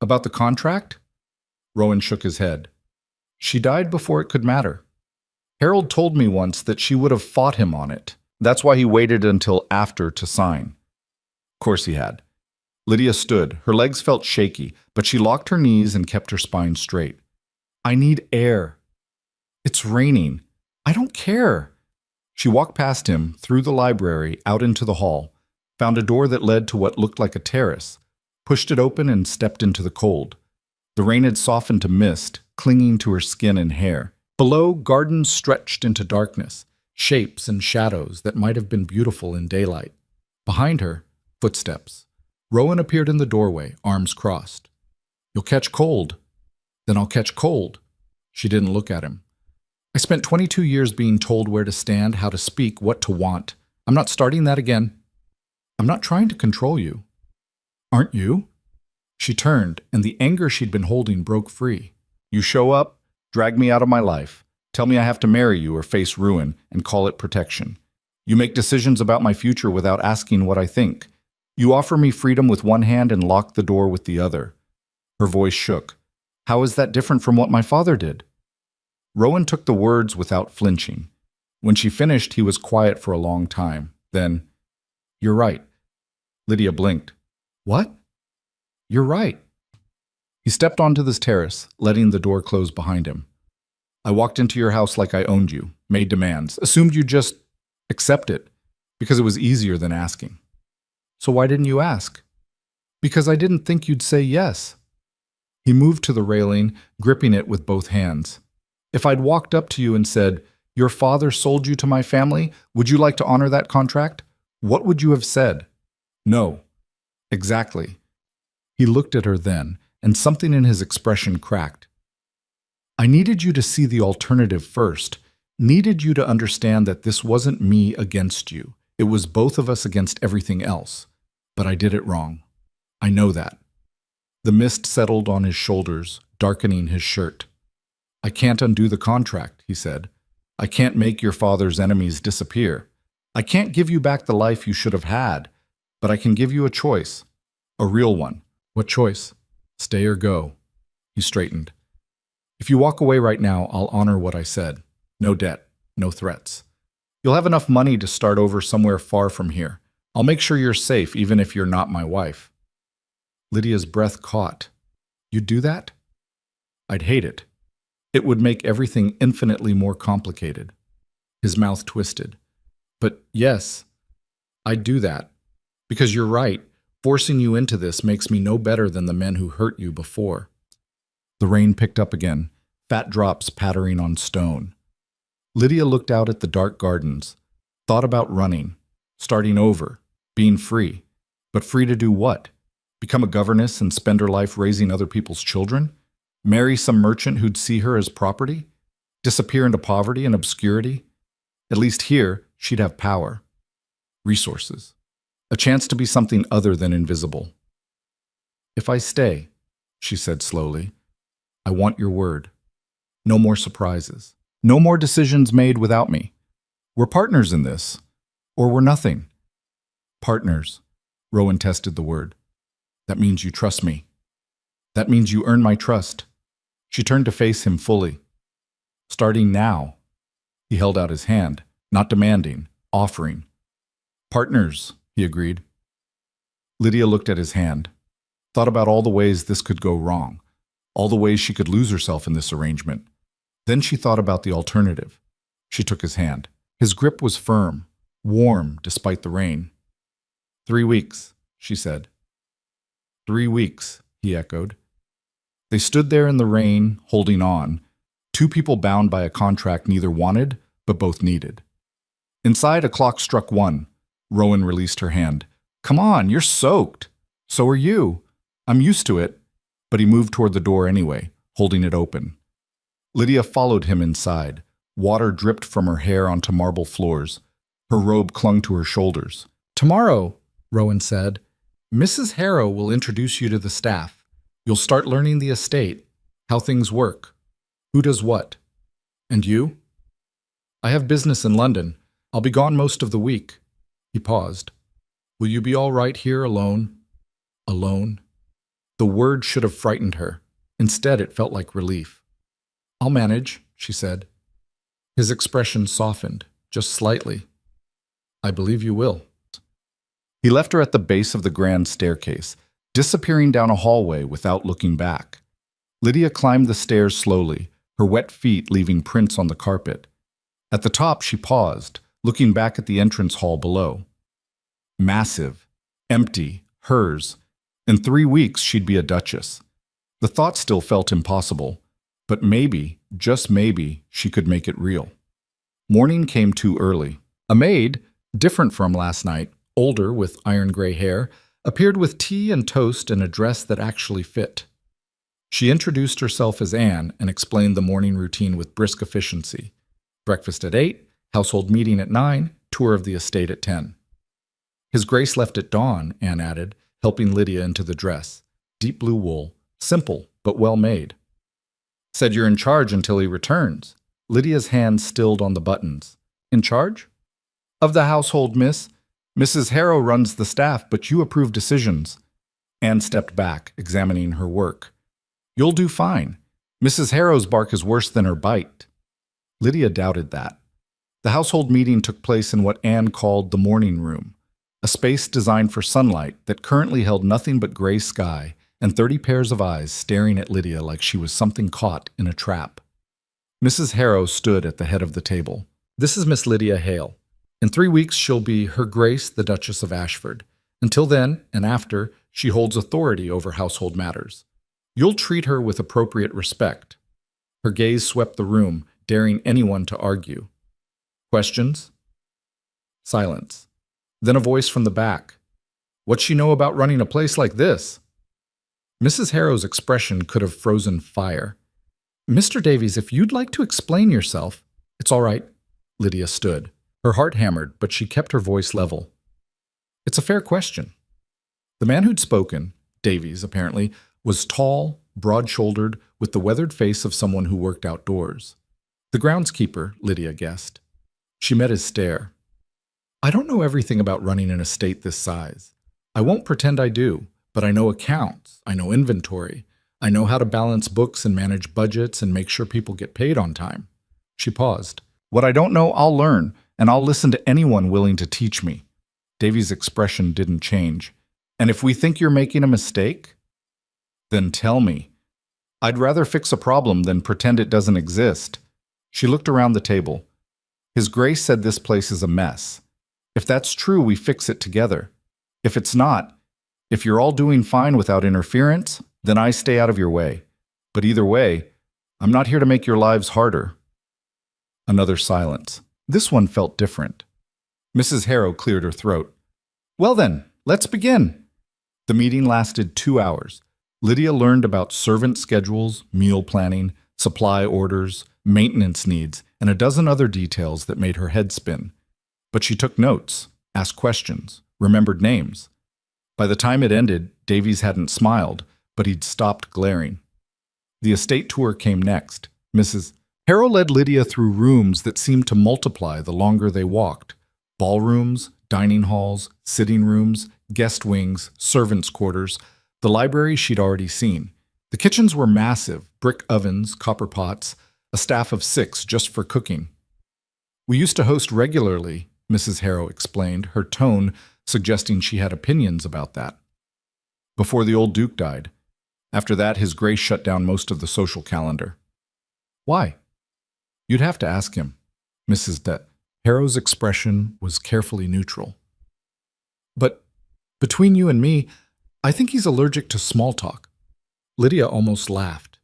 [SPEAKER 1] About the contract? Rowan shook his head. She died before it could matter. Harold told me once that she would have fought him on it. That's why he waited until after to sign. Of course he had. Lydia stood. Her legs felt shaky, but she locked her knees and kept her spine straight. I need air. It's raining. I don't care. She walked past him, through the library, out into the hall, found a door that led to what looked like a terrace, pushed it open and stepped into the cold. The rain had softened to mist, clinging to her skin and hair. Below, gardens stretched into darkness, shapes and shadows that might have been beautiful in daylight. Behind her, footsteps. Rowan appeared in the doorway, arms crossed. You'll catch cold. Then I'll catch cold. She didn't look at him. I spent 22 years being told where to stand, how to speak, what to want. I'm not starting that again. I'm not trying to control you. Aren't you? She turned, and the anger she'd been holding broke free. You show up, drag me out of my life, tell me I have to marry you or face ruin, and call it protection. You make decisions about my future without asking what I think. You offer me freedom with one hand and lock the door with the other. Her voice shook. How is that different from what my father did? Rowan took the words without flinching. When she finished, he was quiet for a long time. Then, you're right. Lydia blinked. What? You're right. He stepped onto this terrace, letting the door close behind him. I walked into your house like I owned you, made demands, assumed you'd just accept it, because it was easier than asking. So why didn't you ask? Because I didn't think you'd say yes. He moved to the railing, gripping it with both hands. If I'd walked up to you and said, your father sold you to my family, would you like to honor that contract? What would you have said? No. Exactly. He looked at her then, and something in his expression cracked. I needed you to see the alternative first, needed you to understand that this wasn't me against you. It was both of us against everything else. But I did it wrong. I know that. The mist settled on his shoulders, darkening his shirt. I can't undo the contract, he said. I can't make your father's enemies disappear. I can't give you back the life you should have had, but I can give you a choice. A real one. What choice? Stay or go. He straightened. If you walk away right now, I'll honor what I said. No debt, no threats. You'll have enough money to start over somewhere far from here. I'll make sure you're safe even if you're not my wife. Lydia's breath caught. You'd do that? I'd hate it. It would make everything infinitely more complicated. His mouth twisted. But yes, I'd do that. Because you're right, forcing you into this makes me no better than the men who hurt you before. The rain picked up again, fat drops pattering on stone. Lydia looked out at the dark gardens, thought about running, starting over, being free. But free to do what? Become a governess and spend her life raising other people's children? Marry some merchant who'd see her as property? Disappear into poverty and obscurity? At least here, she'd have power, resources, a chance to be something other than invisible. If I stay, she said slowly, I want your word. No more surprises. No more decisions made without me. We're partners in this, or we're nothing. Partners, Rowan tested the word. That means you trust me. That means you earn my trust. She turned to face him fully. Starting now. He held out his hand, not demanding, offering. Partners, he agreed. Lydia looked at his hand, thought about all the ways this could go wrong, all the ways she could lose herself in this arrangement. Then she thought about the alternative. She took his hand. His grip was firm, warm despite the rain. 3 weeks, she said. 3 weeks, he echoed. They stood there in the rain, holding on, two people bound by a contract neither wanted, but both needed. Inside, a clock struck 1. Rowan released her hand. Come on, you're soaked. So are you. I'm used to it. But he moved toward the door anyway, holding it open. Lydia followed him inside. Water dripped from her hair onto marble floors. Her robe clung to her shoulders. Tomorrow, Rowan said, Mrs. Harrow will introduce you to the staff. You'll start learning the estate, how things work, who does what. And you? I have business in London. I'll be gone most of the week. He paused. Will you be all right here alone? Alone? The word should have frightened her. Instead, it felt like relief. I'll manage, she said. His expression softened, just slightly. I believe you will. He left her at the base of the grand staircase, disappearing down a hallway without looking back. Lydia climbed the stairs slowly, her wet feet leaving prints on the carpet. At the top, she paused, looking back at the entrance hall below. Massive, empty, hers. In 3 weeks, she'd be a duchess. The thought still felt impossible, but maybe, just maybe, she could make it real. Morning came too early. A maid, different from last night, older with iron gray hair, appeared with tea and toast and a dress that actually fit. She introduced herself as Anne and explained the morning routine with brisk efficiency. Breakfast at 8, household meeting at 9, tour of the estate at 10. His Grace left at dawn, Anne added, helping Lydia into the dress. Deep blue wool, simple but well made. Said you're in charge until he returns. Lydia's hand stilled on the buttons. In charge? Of the household, miss. Mrs. Harrow runs the staff, but you approve decisions. Anne stepped back, examining her work. You'll do fine. Mrs. Harrow's bark is worse than her bite. Lydia doubted that. The household meeting took place in what Anne called the morning room, a space designed for sunlight that currently held nothing but gray sky and 30 pairs of eyes staring at Lydia like she was something caught in a trap. Mrs. Harrow stood at the head of the table. This is Miss Lydia Hale. In 3 weeks, she'll be Her Grace the Duchess of Ashford. Until then, and after, she holds authority over household matters. You'll treat her with appropriate respect. Her gaze swept the room, daring anyone to argue. Questions? Silence. Then a voice from the back. What's she know about running a place like this? Mrs. Harrow's expression could have frozen fire. Mr. Davies, if you'd like to explain yourself. It's all right. Lydia stood. Her heart hammered, but she kept her voice level. It's a fair question. The man who'd spoken, Davies apparently, was tall, broad-shouldered, with the weathered face of someone who worked outdoors. The groundskeeper, Lydia guessed. She met his stare. I don't know everything about running an estate this size. I won't pretend I do, but I know accounts, I know inventory, I know how to balance books and manage budgets and make sure people get paid on time. She paused. What I don't know, I'll learn, and I'll listen to anyone willing to teach me. Davy's expression didn't change. And if we think you're making a mistake, then tell me. I'd rather fix a problem than pretend it doesn't exist. She looked around the table. His Grace said this place is a mess. If that's true, we fix it together. If it's not, if you're all doing fine without interference, then I stay out of your way. But either way, I'm not here to make your lives harder. Another silence. This one felt different. Mrs. Harrow cleared her throat. Well then, let's begin. The meeting lasted 2 hours. Lydia learned about servant schedules, meal planning, supply orders, maintenance needs, and a dozen other details that made her head spin. But she took notes, asked questions, remembered names. By the time it ended, Davies hadn't smiled, but he'd stopped glaring. The estate tour came next. Mrs. Harrow led Lydia through rooms that seemed to multiply the longer they walked. Ballrooms, dining halls, sitting rooms, guest wings, servants' quarters, the library she'd already seen. The kitchens were massive, brick ovens, copper pots, a staff of 6 just for cooking. We used to host regularly, Mrs. Harrow explained, her tone suggesting she had opinions about that. Before the old Duke died. After that, His Grace shut down most of the social calendar. Why? You'd have to ask him. Mrs. Harrow's expression was carefully neutral. But between you and me, I think he's allergic to small talk. Lydia almost laughed.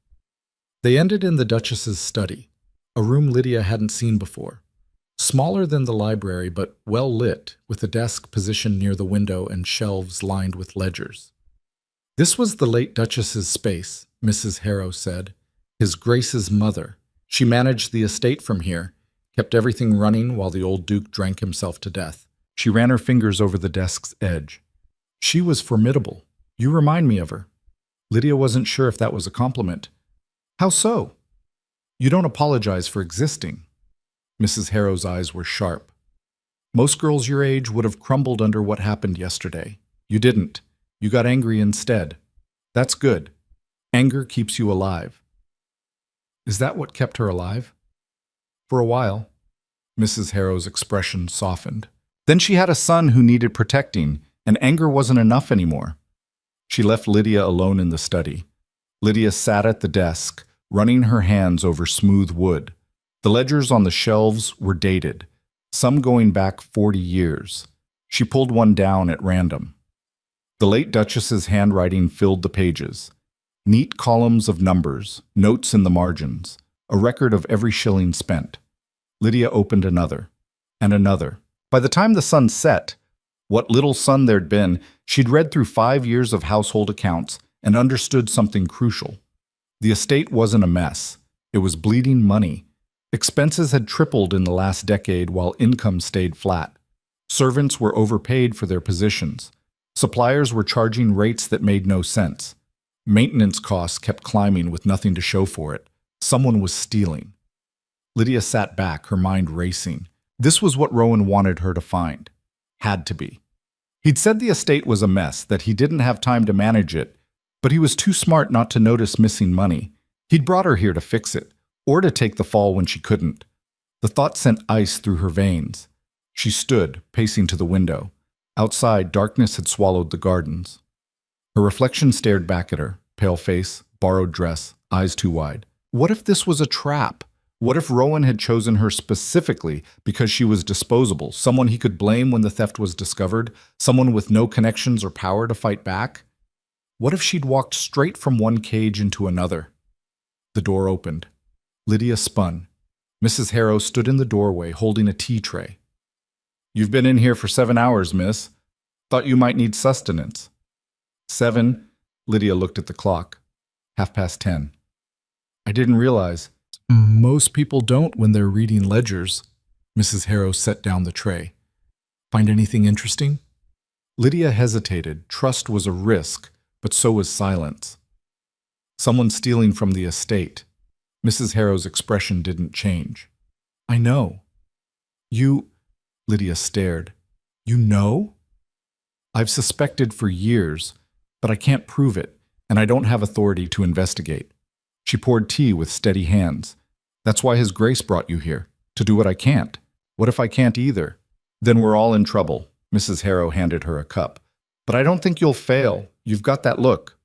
[SPEAKER 1] They ended in the Duchess's study, a room Lydia hadn't seen before. Smaller than the library, but well lit, with a desk positioned near the window and shelves lined with ledgers. This was the late Duchess's space, Mrs. Harrow said. His Grace's mother. She managed the estate from here, kept everything running while the old Duke drank himself to death. She ran her fingers over the desk's edge. She was formidable. You remind me of her. Lydia wasn't sure if that was a compliment. How so? You don't apologize for existing. Mrs. Harrow's eyes were sharp. Most girls your age would have crumbled under what happened yesterday. You didn't. You got angry instead. That's good. Anger keeps you alive. Is that what kept her alive? For a while. Mrs. Harrow's expression softened. Then she had a son who needed protecting, and anger wasn't enough anymore. She left Lydia alone in the study. Lydia sat at the desk, running her hands over smooth wood. The ledgers on the shelves were dated, some going back 40 years. She pulled one down at random. The late Duchess's handwriting filled the pages. Neat columns of numbers, notes in the margins, a record of every shilling spent. Lydia opened another, and another. By the time the sun set, what little sun there'd been, she'd read through 5 years of household accounts and understood something crucial. The estate wasn't a mess. It was bleeding money. Expenses had tripled in the last decade while income stayed flat. Servants were overpaid for their positions. Suppliers were charging rates that made no sense. Maintenance costs kept climbing with nothing to show for it. Someone was stealing. Lydia sat back, her mind racing. This was what Rowan wanted her to find. Had to be. He'd said the estate was a mess, that he didn't have time to manage it, but he was too smart not to notice missing money. He'd brought her here to fix it, or to take the fall when she couldn't. The thought sent ice through her veins. She stood, pacing to the window. Outside, darkness had swallowed the gardens. Her reflection stared back at her, pale face, borrowed dress, eyes too wide. What if this was a trap? What if Rowan had chosen her specifically because she was disposable, someone he could blame when the theft was discovered, someone with no connections or power to fight back? What if she'd walked straight from one cage into another? The door opened. Lydia spun. Mrs. Harrow stood in the doorway holding a tea tray. You've been in here for 7 hours, miss. Thought you might need sustenance. 7? Lydia looked at the clock. 10:30. I didn't realize. Most people don't when they're reading ledgers. Mrs. Harrow set down the tray. Find anything interesting? Lydia hesitated. Trust was a risk, but so was silence. Someone stealing from the estate. Mrs. Harrow's expression didn't change. I know. You... Lydia stared. You know? I've suspected for years, but I can't prove it, and I don't have authority to investigate. She poured tea with steady hands. That's why His Grace brought you here, to do what I can't. What if I can't either? Then we're all in trouble. Mrs. Harrow handed her a cup. But I don't think you'll fail. You've got that look.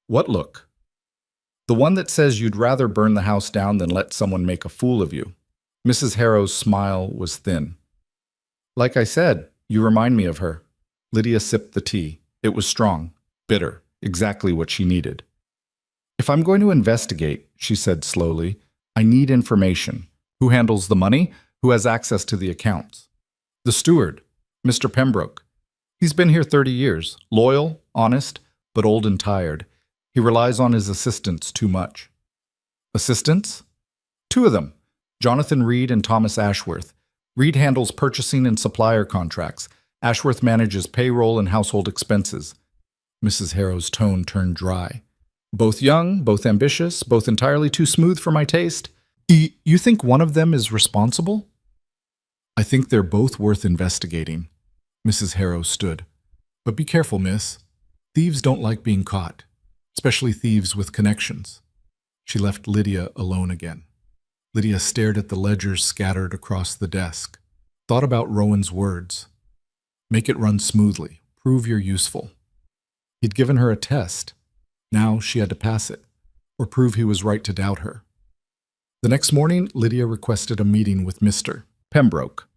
[SPEAKER 1] What look? The one that says you'd rather burn the house down than let someone make a fool of you. Mrs. Harrow's smile was thin. Like I said, you remind me of her. Lydia sipped the tea. It was strong, bitter, exactly what she needed. If I'm going to investigate, she said slowly, I need information. Who handles the money? Who has access to the accounts? The steward, Mr. Pembroke. He's been here 30 years, loyal, honest, but old and tired. He relies on his assistants too much. Assistants? 2 of them, Jonathan Reed and Thomas Ashworth. Reed handles purchasing and supplier contracts. Ashworth manages payroll and household expenses. Mrs. Harrow's tone turned dry. Both young, both ambitious, both entirely too smooth for my taste. You think one of them is responsible? I think they're both worth investigating. Mrs. Harrow stood. But be careful, miss. Thieves don't like being caught, especially thieves with connections. She left Lydia alone again. Lydia stared at the ledgers scattered across the desk, thought about Rowan's words. Make it run smoothly. Prove you're useful. He'd given her a test. Now she had to pass it, or prove he was right to doubt her. The next morning, Lydia requested a meeting with Mr. Pembroke.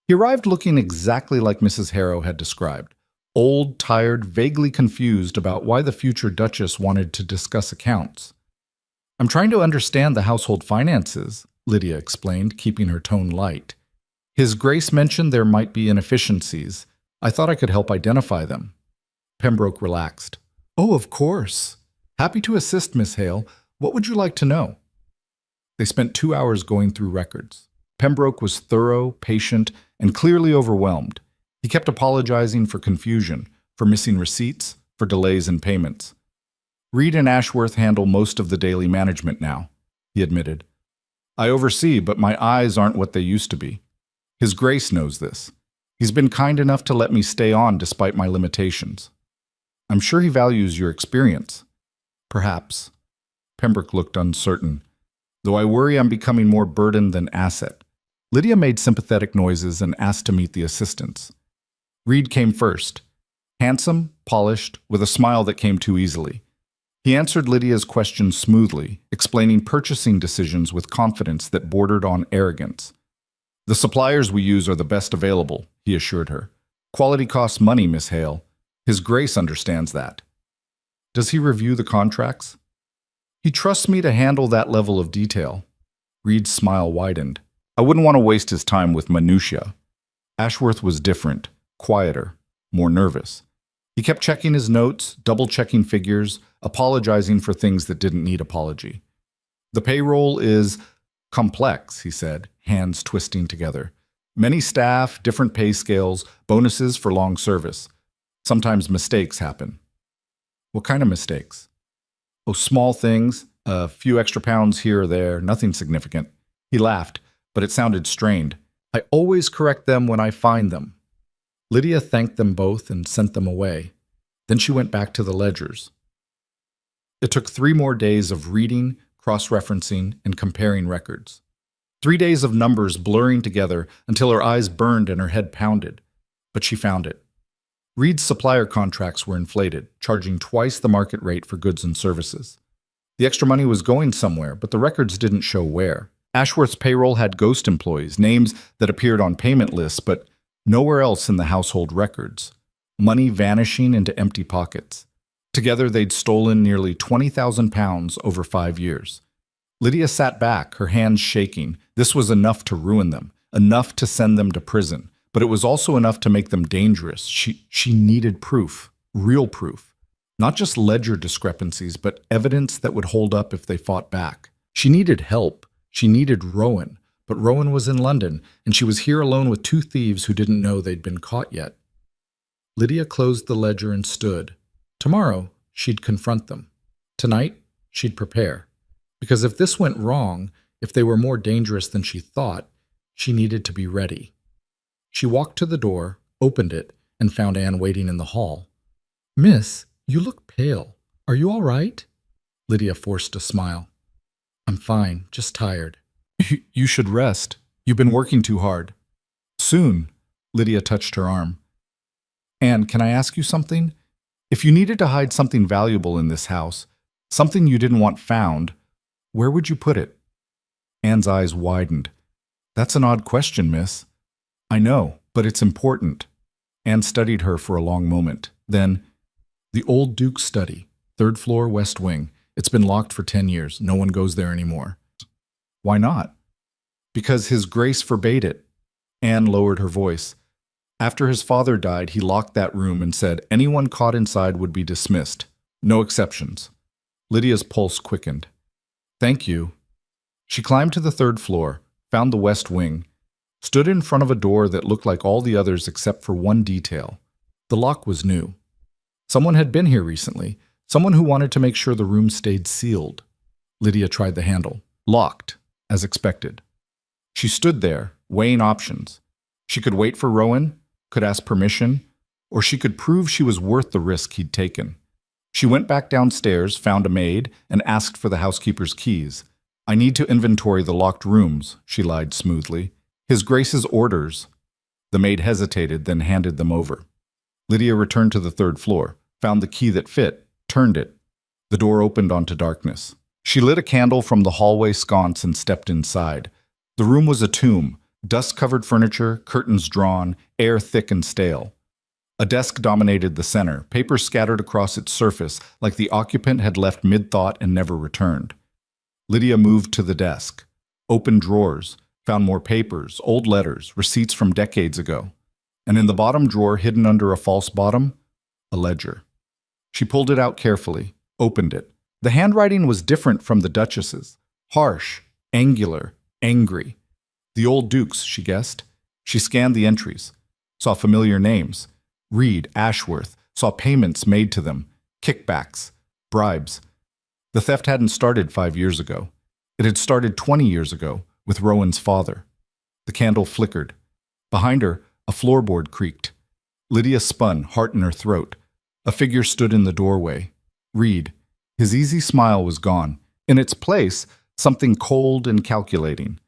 [SPEAKER 1] He arrived looking exactly like Mrs. Harrow had described. Old, tired, vaguely confused about why the future Duchess wanted to discuss accounts. I'm trying to understand the household finances, Lydia explained, keeping her tone light. His Grace mentioned there might be inefficiencies. I thought I could help identify them. Pembroke relaxed. Oh, of course. Happy to assist, Miss Hale. What would you like to know? They spent 2 hours going through records. Pembroke was thorough, patient, and clearly overwhelmed. He kept apologizing for confusion, for missing receipts, for delays in payments. Reed and Ashworth handle most of the daily management now, he admitted. I oversee, but my eyes aren't what they used to be. His Grace knows this. He's been kind enough to let me stay on despite my limitations. I'm sure he values your experience. Perhaps. Pembroke looked uncertain, though I worry I'm becoming more burden than asset. Lydia made sympathetic noises and asked to meet the assistants. Reed came first, handsome, polished, with a smile that came too easily. He answered Lydia's questions smoothly, explaining purchasing decisions with confidence that bordered on arrogance. The suppliers we use are the best available, he assured her. Quality costs money, Miss Hale. His Grace understands that. Does he review the contracts? He trusts me to handle that level of detail. Reed's smile widened. I wouldn't want to waste his time with minutiae. Ashworth was different, quieter, more nervous. He kept checking his notes, double-checking figures, apologizing for things that didn't need apology. The payroll is complex, he said, hands twisting together. Many staff, different pay scales, bonuses for long service. Sometimes mistakes happen. What kind of mistakes? Oh, small things, a few extra pounds here or there, nothing significant. He laughed, but it sounded strained. I always correct them when I find them. Lydia thanked them both and sent them away. Then she went back to the ledgers. It took 3 more days of reading, cross-referencing, and comparing records. 3 days of numbers blurring together until her eyes burned and her head pounded. But she found it. Reed's supplier contracts were inflated, charging twice the market rate for goods and services. The extra money was going somewhere, but the records didn't show where. Ashworth's payroll had ghost employees, names that appeared on payment lists, but nowhere else in the household records. Money vanishing into empty pockets. Together, they'd stolen nearly 20,000 pounds over 5 years. Lydia sat back, her hands shaking. This was enough to ruin them, enough to send them to prison. But it was also enough to make them dangerous. She needed proof, real proof. Not just ledger discrepancies, but evidence that would hold up if they fought back. She needed help. She needed Rowan. But Rowan was in London, and she was here alone with 2 thieves who didn't know they'd been caught yet. Lydia closed the ledger and stood. Tomorrow, she'd confront them. Tonight, she'd prepare. Because if this went wrong, if they were more dangerous than she thought, she needed to be ready. She walked to the door, opened it, and found Anne waiting in the hall. Miss, you look pale. Are you all right? Lydia forced a smile. I'm fine, just tired. You should rest. You've been working too hard. Soon, Lydia touched her arm. Anne, can I ask you something? If you needed to hide something valuable in this house, something you didn't want found, where would you put it? Anne's eyes widened. That's an odd question, miss. I know, but it's important. Anne studied her for a long moment. Then, the old Duke's study, 3rd floor, west wing. It's been locked for 10 years. No one goes there anymore. Why not? Because His Grace forbade it. Anne lowered her voice. After his father died, he locked that room and said anyone caught inside would be dismissed. No exceptions. Lydia's pulse quickened. Thank you. She climbed to the 3rd floor, found the west wing, stood in front of a door that looked like all the others except for one detail. The lock was new. Someone had been here recently, someone who wanted to make sure the room stayed sealed. Lydia tried the handle. Locked, as expected. She stood there, weighing options. She could wait for Rowan, could ask permission, or she could prove she was worth the risk he'd taken. She went back downstairs, found a maid, and asked for the housekeeper's keys. I need to inventory the locked rooms, she lied smoothly. His Grace's orders. The maid hesitated, then handed them over. Lydia returned to the 3rd floor, found the key that fit, turned it. The door opened onto darkness. She lit a candle from the hallway sconce and stepped inside. The room was a tomb, dust-covered furniture, curtains drawn, air thick and stale. A desk dominated the center, papers scattered across its surface like the occupant had left mid-thought and never returned. Lydia moved to the desk. Open drawers, Found more papers, old letters, receipts from decades ago. And in the bottom drawer, hidden under a false bottom, a ledger. She pulled it out carefully, opened it. The handwriting was different from the Duchess's. Harsh, angular, angry. The old Duke's, she guessed. She scanned the entries, saw familiar names. Reed, Ashworth, saw payments made to them, kickbacks, bribes. The theft hadn't started 5 years ago. It had started 20 years ago with Rowan's father. The candle flickered. Behind her, a floorboard creaked. Lydia spun, heart in her throat. A figure stood in the doorway. Reed. His easy smile was gone. In its place, something cold and calculating.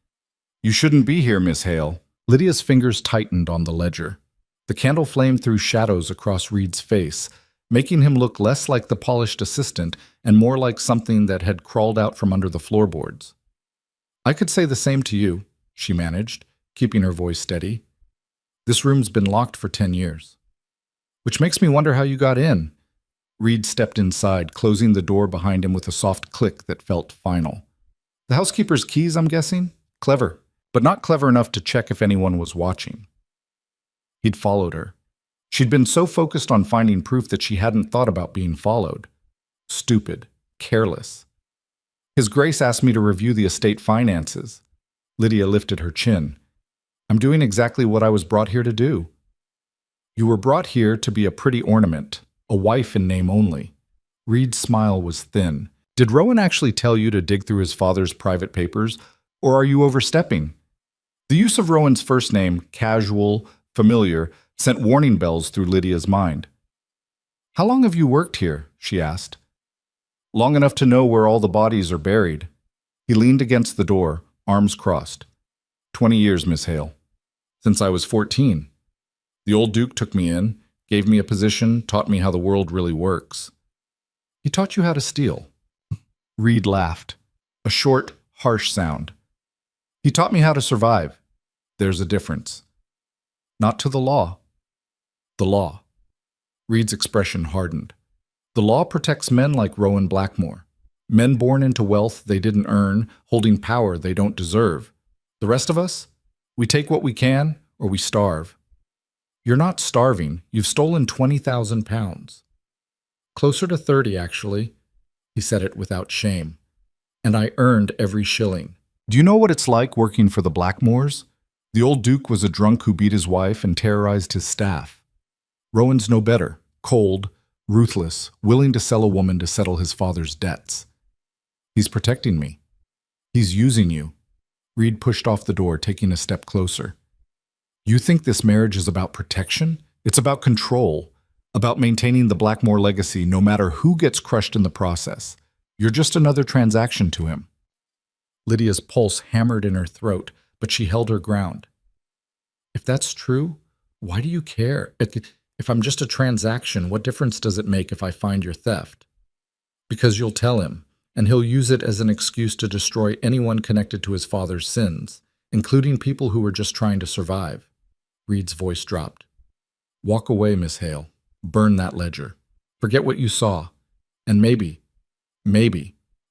[SPEAKER 1] "You shouldn't be here, Miss Hale." Lydia's fingers tightened on the ledger. The candle flame threw shadows across Reed's face, making him look less like the polished assistant and more like something that had crawled out from under the floorboards. "I could say the same to you," she managed, keeping her voice steady. "This room's been locked for 10 years. Which makes me wonder how you got in." Reed stepped inside, closing the door behind him with a soft click that felt final. "The housekeeper's keys, I'm guessing? Clever, but not clever enough to check if anyone was watching." He'd followed her. She'd been so focused on finding proof that she hadn't thought about being followed. Stupid, careless. "His Grace asked me to review the estate finances." Lydia lifted her chin. "I'm doing exactly what I was brought here to do." "You were brought here to be a pretty ornament, a wife in name only." Reed's smile was thin. "Did Rowan actually tell you to dig through his father's private papers, or are you overstepping?" The use of Rowan's first name, casual, familiar, sent warning bells through Lydia's mind. "How long have you worked here?" she asked. "Long enough to know where all the bodies are buried." He leaned against the door, arms crossed. 20 years, Miss Hale. Since I was 14. The old Duke took me in, gave me a position, taught me how the world really works." "He taught you how to steal." Reed laughed. A short, harsh sound. "He taught me how to survive. There's a difference. Not to the law. The law." Reed's expression hardened. "The law protects men like Rowan Blackmore. Men born into wealth they didn't earn, holding power they don't deserve. The rest of us? We take what we can, or we starve." "You're not starving. You've stolen 20,000 pounds. Closer to 30, actually." He said it without shame. "And I earned every shilling." "Do you know what it's like working for the Blackmores? The old Duke was a drunk who beat his wife and terrorized his staff. Rowan's no better, cold, ruthless, willing to sell a woman to settle his father's debts. He's protecting me. He's using you." Reed pushed off the door, taking a step closer. "You think this marriage is about protection? It's about control, about maintaining the Blackmore legacy no matter who gets crushed in the process. You're just another transaction to him." Lydia's pulse hammered in her throat, but she held her ground. "If that's true, why do you care? If I'm just a transaction, what difference does it make if I find your theft?" "Because you'll tell him, and he'll use it as an excuse to destroy anyone connected to his father's sins, including people who were just trying to survive." Reed's voice dropped. "Walk away, Miss Hale. Burn that ledger. Forget what you saw. And maybe,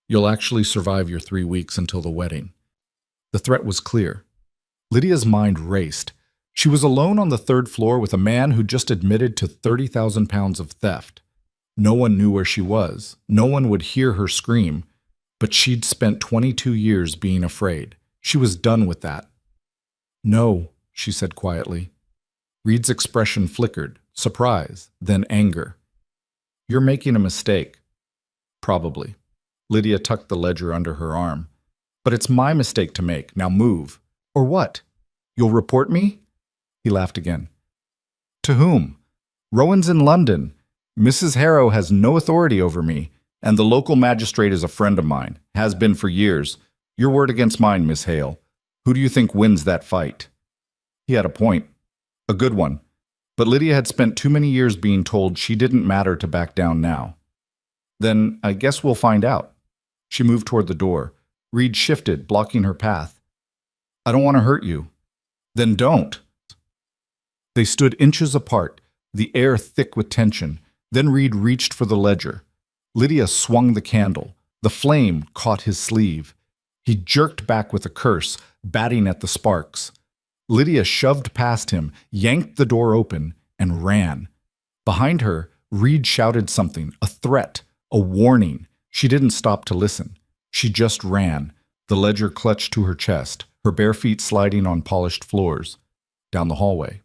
[SPEAKER 1] you'll actually survive your 3 weeks until the wedding." The threat was clear. Lydia's mind raced. She was alone on the 3rd floor with a man who just admitted to 30,000 pounds of theft. No one knew where she was. No one would hear her scream. But she'd spent 22 years being afraid. She was done with that. "No," she said quietly. Reed's expression flickered, surprise, then anger. "You're making a mistake." "Probably." Lydia tucked the ledger under her arm. "But it's my mistake to make. Now move." "Or what? You'll report me?" He laughed again. "To whom? Rowan's in London. Mrs. Harrow has no authority over me, and the local magistrate is a friend of mine, has been for years. Your word against mine, Miss Hale. Who do you think wins that fight?" He had a point. A good one. But Lydia had spent too many years being told she didn't matter to back down now. "Then I guess we'll find out." She moved toward the door. Reed shifted, blocking her path. "I don't want to hurt you." "Then don't." They stood inches apart, the air thick with tension. Then Reed reached for the ledger. Lydia swung the candle. The flame caught his sleeve. He jerked back with a curse, batting at the sparks. Lydia shoved past him, yanked the door open, and ran. Behind her, Reed shouted something, a threat, a warning. She didn't stop to listen. She just ran, the ledger clutched to her chest, her bare feet sliding on polished floors. Down the hallway,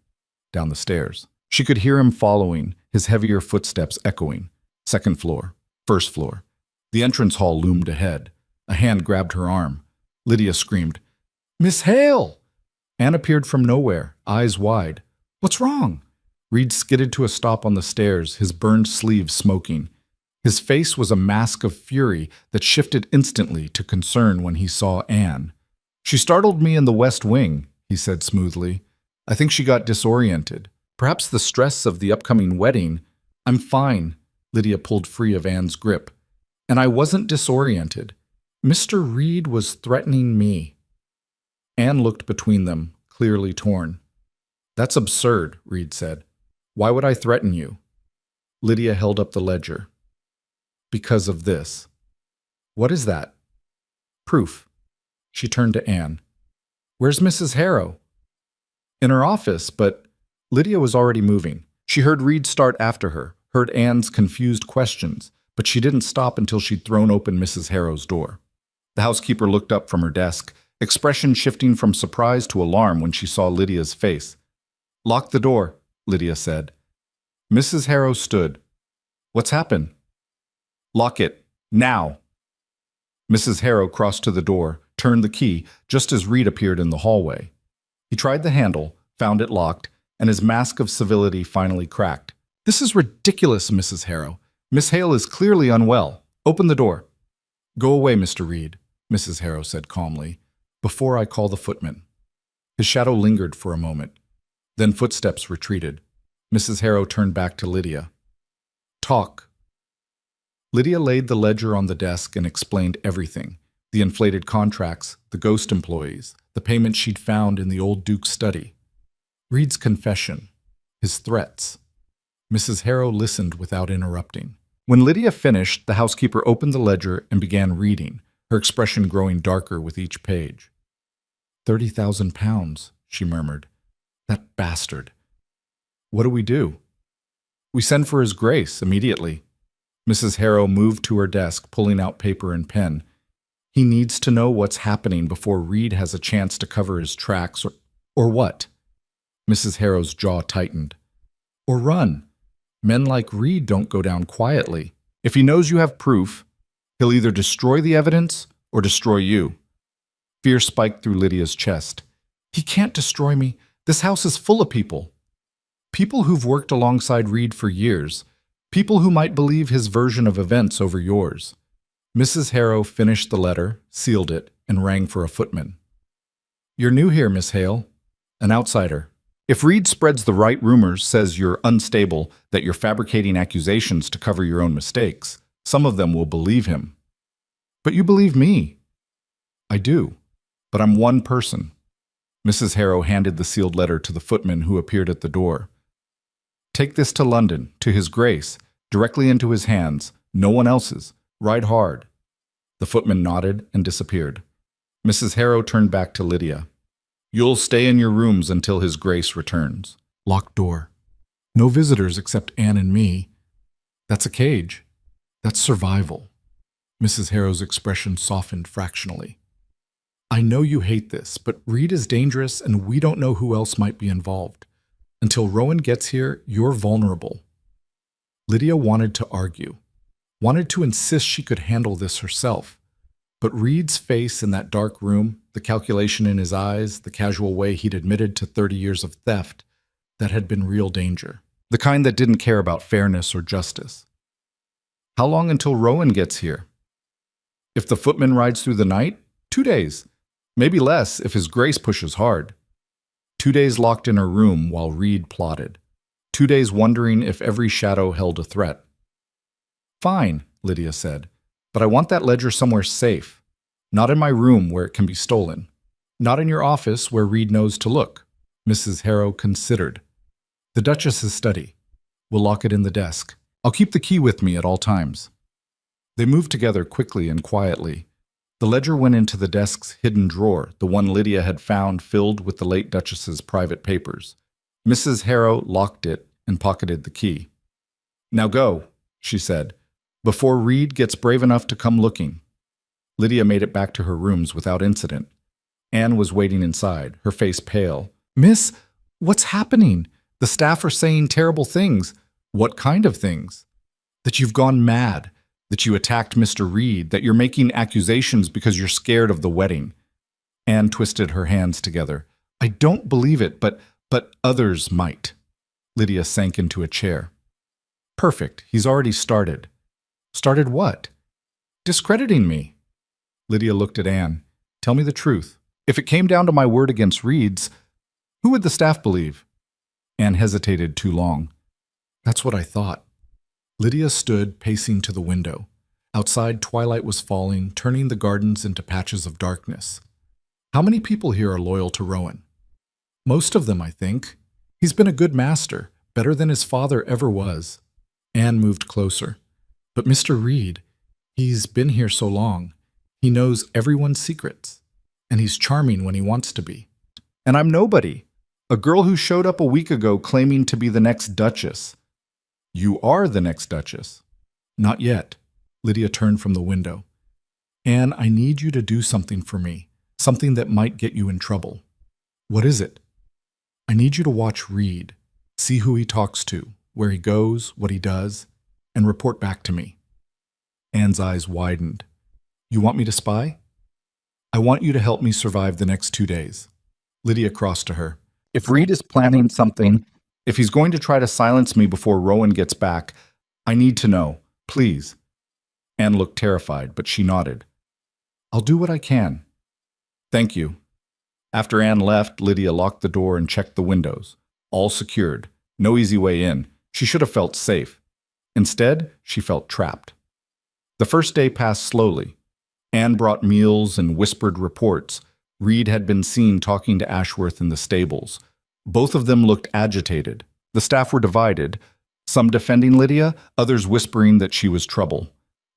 [SPEAKER 1] down the stairs. She could hear him following, his heavier footsteps echoing. Second floor, first floor. The entrance hall loomed ahead. A hand grabbed her arm. Lydia screamed, "Miss Hale!" Anne appeared from nowhere, eyes wide. "What's wrong?" Reed skidded to a stop on the stairs, his burned sleeve smoking. His face was a mask of fury that shifted instantly to concern when he saw Anne. "She startled me in the West Wing," he said smoothly. "I think she got disoriented. Perhaps the stress of the upcoming wedding." "I'm fine," Lydia pulled free of Anne's grip. "And I wasn't disoriented. Mr. Reed was threatening me." Anne looked between them, clearly torn. "That's absurd," Reed said. "Why would I threaten you?" Lydia held up the ledger. "Because of this." "What is that?" "Proof." She turned to Anne. "Where's Mrs. Harrow?" "In her office, but—" Lydia was already moving. She heard Reed start after her, heard Anne's confused questions, but she didn't stop until she'd thrown open Mrs. Harrow's door. The housekeeper looked up from her desk, expression shifting from surprise to alarm when she saw Lydia's face. "Lock the door," Lydia said. Mrs. Harrow stood. "What's happened?" "Lock it. Now." Mrs. Harrow crossed to the door, turned the key, just as Reed appeared in the hallway. He tried the handle, found it locked, and his mask of civility finally cracked. "This is ridiculous, Mrs. Harrow. Miss Hale is clearly unwell. Open the door." "Go away, Mr. Reed," Mrs. Harrow said calmly, "before I call the footman." His shadow lingered for a moment. Then footsteps retreated. Mrs. Harrow turned back to Lydia. "Talk." Lydia laid the ledger on the desk and explained everything. The inflated contracts, the ghost employees, the payment she'd found in the old Duke's study. Reed's confession, his threats. Mrs. Harrow listened without interrupting. When Lydia finished, the housekeeper opened the ledger and began reading, her expression growing darker with each page. £30,000, she murmured. "That bastard. What do we do?" "We send for his grace immediately." Mrs. Harrow moved to her desk, pulling out paper and pen. "He needs to know what's happening before Reed has a chance to cover his tracks, or what?" Mrs. Harrow's jaw tightened. "Or run. Men like Reed don't go down quietly. If he knows you have proof, he'll either destroy the evidence or destroy you." Fear spiked through Lydia's chest. "He can't destroy me. This house is full of people. People who've worked alongside Reed for years. People who might believe his version of events over yours." Mrs. Harrow finished the letter, sealed it, and rang for a footman. "You're new here, Miss Hale. An outsider. If Reed spreads the right rumors, says you're unstable, that you're fabricating accusations to cover your own mistakes, some of them will believe him." "But you believe me." "I do. But I'm one person." Mrs. Harrow handed the sealed letter to the footman who appeared at the door. "Take this to London, to His Grace, directly into his hands, no one else's. Ride hard." The footman nodded and disappeared. Mrs. Harrow turned back to Lydia. "You'll stay in your rooms until His Grace returns." Locked door. No visitors except Anne and me. That's a cage. That's survival. Mrs. Harrow's expression softened fractionally. "I know you hate this, but Reed is dangerous and we don't know who else might be involved. Until Rowan gets here, you're vulnerable." Lydia wanted to argue, wanted to insist she could handle this herself. But Reed's face in that dark room, the calculation in his eyes, the casual way he'd admitted to 30 years of theft, that had been real danger. The kind that didn't care about fairness or justice. "How long until Rowan gets here?" "If the footman rides through the night, 2 days. Maybe less if His Grace pushes hard." 2 days locked in her room while Reed plotted. 2 days wondering if every shadow held a threat. "Fine," Lydia said, "but I want that ledger somewhere safe. Not in my room where it can be stolen. Not in your office where Reed knows to look." Mrs. Harrow considered. "The Duchess's study. We'll lock it in the desk. I'll keep the key with me at all times." They moved together quickly and quietly. The ledger went into the desk's hidden drawer, the one Lydia had found filled with the late Duchess's private papers. Mrs. Harrow locked it and pocketed the key. "Now go," she said, "before Reed gets brave enough to come looking." Lydia made it back to her rooms without incident. Anne was waiting inside, her face pale. "Miss, what's happening? The staff are saying terrible things." "What kind of things?" "That you've gone mad, that you attacked Mr. Reed, that you're making accusations because you're scared of the wedding." Anne twisted her hands together. "I don't believe it, but others might." Lydia sank into a chair. "Perfect. He's already started." "Started what?" "Discrediting me." Lydia looked at Anne. "Tell me the truth. If it came down to my word against Reed's, who would the staff believe?" Anne hesitated too long. "That's what I thought." Lydia stood, pacing to the window. Outside, twilight was falling, turning the gardens into patches of darkness. "How many people here are loyal to Rowan?" "Most of them, I think. He's been a good master, better than his father ever was." Anne moved closer. "But Mr. Reed, he's been here so long. He knows everyone's secrets. And he's charming when he wants to be." "And I'm nobody. A girl who showed up a week ago claiming to be the next Duchess." "You are the next Duchess." "Not yet." Lydia turned from the window. "Anne, I need you to do something for me, something that might get you in trouble." "What is it?" "I need you to watch Reed, see who he talks to, where he goes, what he does, and report back to me." Anne's eyes widened. "You want me to spy?" "I want you to help me survive the next 2 days." Lydia crossed to her. "If Reed is planning something, if he's going to try to silence me before Rowan gets back, I need to know, please." Anne looked terrified, but she nodded. "I'll do what I can." "Thank you." After Anne left, Lydia locked the door and checked the windows. All secured. No easy way in. She should have felt safe. Instead, she felt trapped. The first day passed slowly. Anne brought meals and whispered reports. Reed had been seen talking to Ashworth in the stables. Both of them looked agitated. The staff were divided, some defending Lydia, others whispering that she was trouble.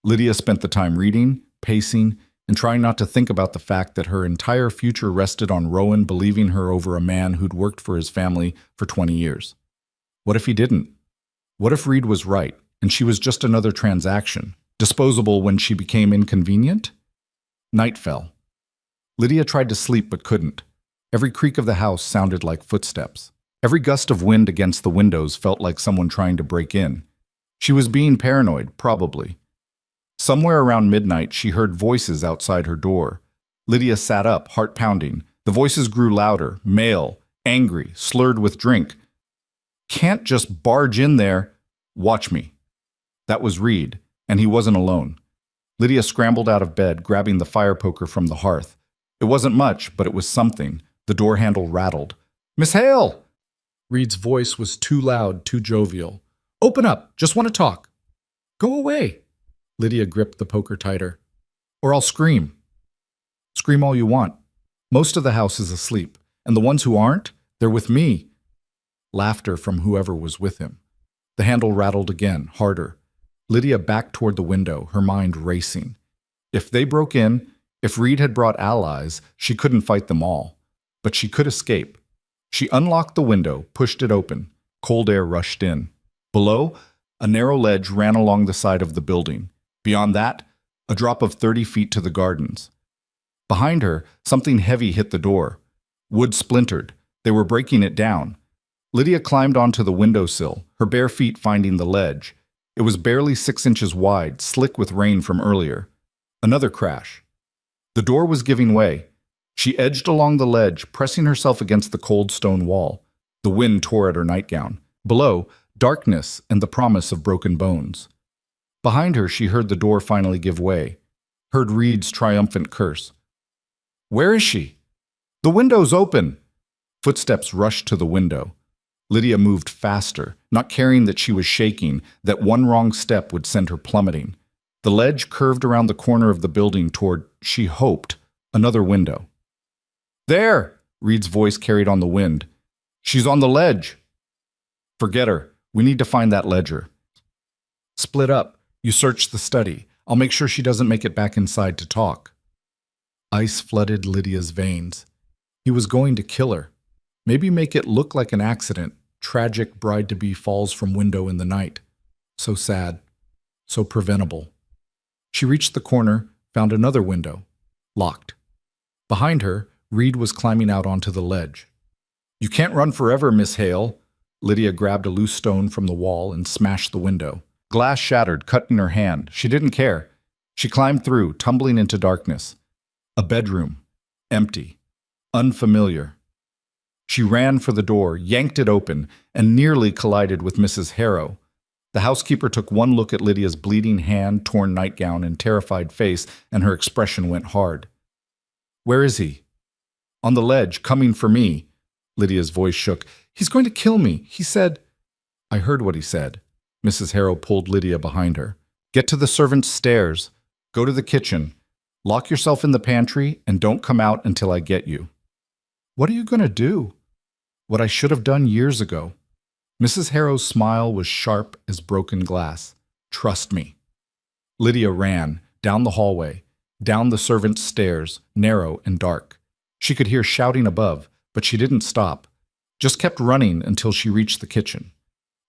[SPEAKER 1] Lydia spent the time reading, pacing, and trying not to think about the fact that her entire future rested on Rowan believing her over a man who'd worked for his family for 20 years. What if he didn't? What if Reed was right, and she was just another transaction, disposable when she became inconvenient? Night fell. Lydia tried to sleep but couldn't. Every creak of the house sounded like footsteps. Every gust of wind against the windows felt like someone trying to break in. She was being paranoid, probably. Somewhere around midnight, she heard voices outside her door. Lydia sat up, heart pounding. The voices grew louder, male, angry, slurred with drink. "Can't just barge in there. Watch me." That was Reed, and he wasn't alone. Lydia scrambled out of bed, grabbing the fire poker from the hearth. It wasn't much, but it was something. The door handle rattled. "Miss Hale!" Reed's voice was too loud, too jovial. "Open up. Just want to talk." "Go away." Lydia gripped the poker tighter. "Or I'll scream." "Scream all you want. Most of the house is asleep, and the ones who aren't, they're with me." Laughter from whoever was with him. The handle rattled again, harder. Lydia backed toward the window, her mind racing. If they broke in, if Reed had brought allies, she couldn't fight them all. But she could escape. She unlocked the window, pushed it open. Cold air rushed in. Below, a narrow ledge ran along the side of the building. Beyond that, a drop of 30 feet to the gardens. Behind her, something heavy hit the door. Wood splintered. They were breaking it down. Lydia climbed onto the windowsill, her bare feet finding the ledge. It was barely 6 inches wide, slick with rain from earlier. Another crash. The door was giving way. She edged along the ledge, pressing herself against the cold stone wall. The wind tore at her nightgown. Below, darkness and the promise of broken bones. Behind her, she heard the door finally give way. Heard Reed's triumphant curse. "Where is she?" "The window's open." Footsteps rushed to the window. Lydia moved faster, not caring that she was shaking, that one wrong step would send her plummeting. The ledge curved around the corner of the building toward, she hoped, another window. "There!" Reed's voice carried on the wind. "She's on the ledge." "Forget her. We need to find that ledger." "Split up. You search the study. I'll make sure she doesn't make it back inside to talk." Ice flooded Lydia's veins. He was going to kill her. Maybe make it look like an accident. Tragic bride-to-be falls from window in the night. So sad. So preventable. She reached the corner, found another window. Locked. Behind her, Reed was climbing out onto the ledge. "You can't run forever, Miss Hale." Lydia grabbed a loose stone from the wall and smashed the window. Glass shattered, cut in her hand. She didn't care. She climbed through, tumbling into darkness. A bedroom. Empty. Unfamiliar. She ran for the door, yanked it open, and nearly collided with Mrs. Harrow. The housekeeper took one look at Lydia's bleeding hand, torn nightgown, and terrified face, and her expression went hard. "Where is he?" "On the ledge, coming for me." Lydia's voice shook. "He's going to kill me. He said—" "I heard what he said." Mrs. Harrow pulled Lydia behind her. "Get to the servants' stairs. Go to the kitchen. Lock yourself in the pantry, and don't come out until I get you." "What are you going to do?" "What I should have done years ago." Mrs. Harrow's smile was sharp as broken glass. "Trust me." Lydia ran, down the hallway, down the servants' stairs, narrow and dark. She could hear shouting above, but she didn't stop, just kept running until she reached the kitchen.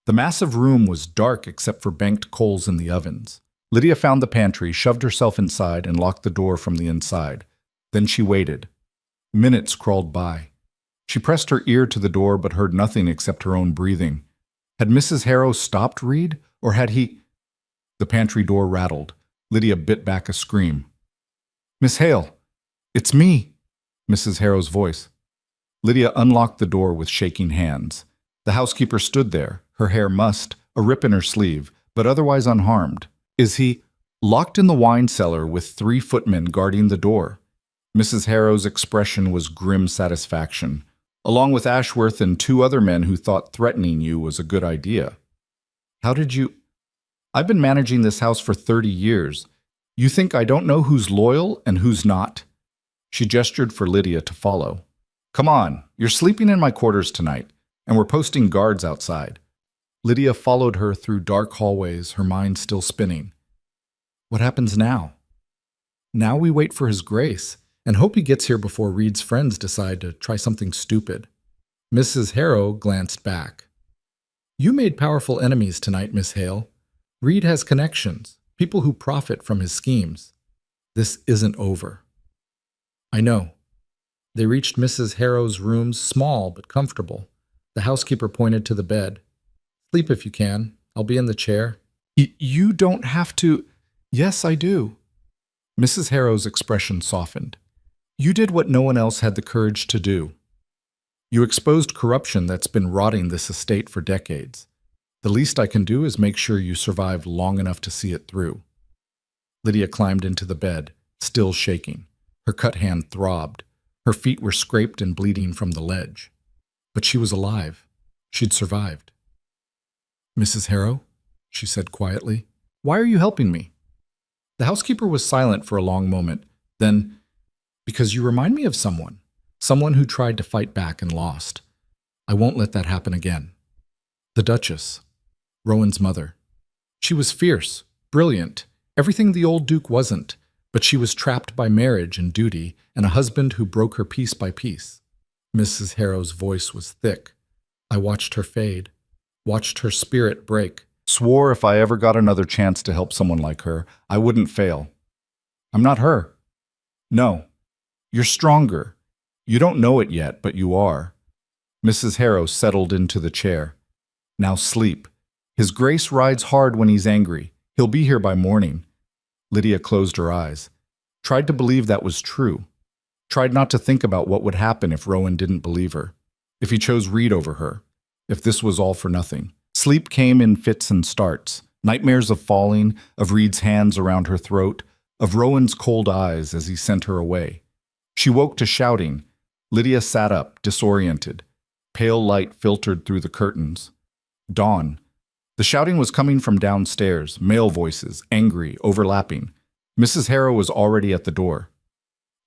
[SPEAKER 1] The massive room was dark except for banked coals in the ovens. Lydia found the pantry, shoved herself inside, and locked the door from the inside. Then she waited. Minutes crawled by. She pressed her ear to the door but heard nothing except her own breathing. Had Mrs. Harrow stopped Reed, or had he— The pantry door rattled. Lydia bit back a scream. "Miss Hale, it's me," Mrs. Harrow's voice. Lydia unlocked the door with shaking hands. The housekeeper stood there, her hair mussed, a rip in her sleeve, but otherwise unharmed. "Is he—" "Locked in the wine cellar with 3 footmen guarding the door." Mrs. Harrow's expression was grim satisfaction. "Along with Ashworth and 2 other men who thought threatening you was a good idea." "How did you—" "I've been managing this house for 30 years. You think I don't know who's loyal and who's not?" She gestured for Lydia to follow. "Come on, you're sleeping in my quarters tonight, and we're posting guards outside." Lydia followed her through dark hallways, her mind still spinning. What happens now? Now we wait for his grace, and hope he gets here before Reed's friends decide to try something stupid. Mrs. Harrow glanced back. "You made powerful enemies tonight, Miss Hale. Reed has connections, people who profit from his schemes. This isn't over." "I know." They reached Mrs. Harrow's rooms, small but comfortable. The housekeeper pointed to the bed. "Sleep if you can. I'll be in the chair." You don't have to—" "Yes, I do." Mrs. Harrow's expression softened. "You did what no one else had the courage to do. You exposed corruption that's been rotting this estate for decades. The least I can do is make sure you survive long enough to see it through." Lydia climbed into the bed, still shaking. Her cut hand throbbed. Her feet were scraped and bleeding from the ledge. But she was alive. She'd survived. "Mrs. Harrow," she said quietly, "why are you helping me?" The housekeeper was silent for a long moment. Then, "Because you remind me of someone. Someone who tried to fight back and lost. I won't let that happen again." The Duchess, Rowan's mother. She was fierce, brilliant, everything the old Duke wasn't, but she was trapped by marriage and duty and a husband who broke her piece by piece. Mrs. Harrow's voice was thick. I watched her fade, watched her spirit break. Swore if I ever got another chance to help someone like her, I wouldn't fail. I'm not her. No. You're stronger. You don't know it yet, but you are. Mrs. Harrow settled into the chair. Now sleep. His Grace rides hard when he's angry. He'll be here by morning. Lydia closed her eyes. Tried to believe that was true. Tried not to think about what would happen if Rowan didn't believe her. If he chose Reed over her. If this was all for nothing. Sleep came in fits and starts. Nightmares of falling, of Reed's hands around her throat, of Rowan's cold eyes as he sent her away. She woke to shouting. Lydia sat up, disoriented. Pale light filtered through the curtains. Dawn. The shouting was coming from downstairs, male voices, angry, overlapping. Mrs. Harrow was already at the door.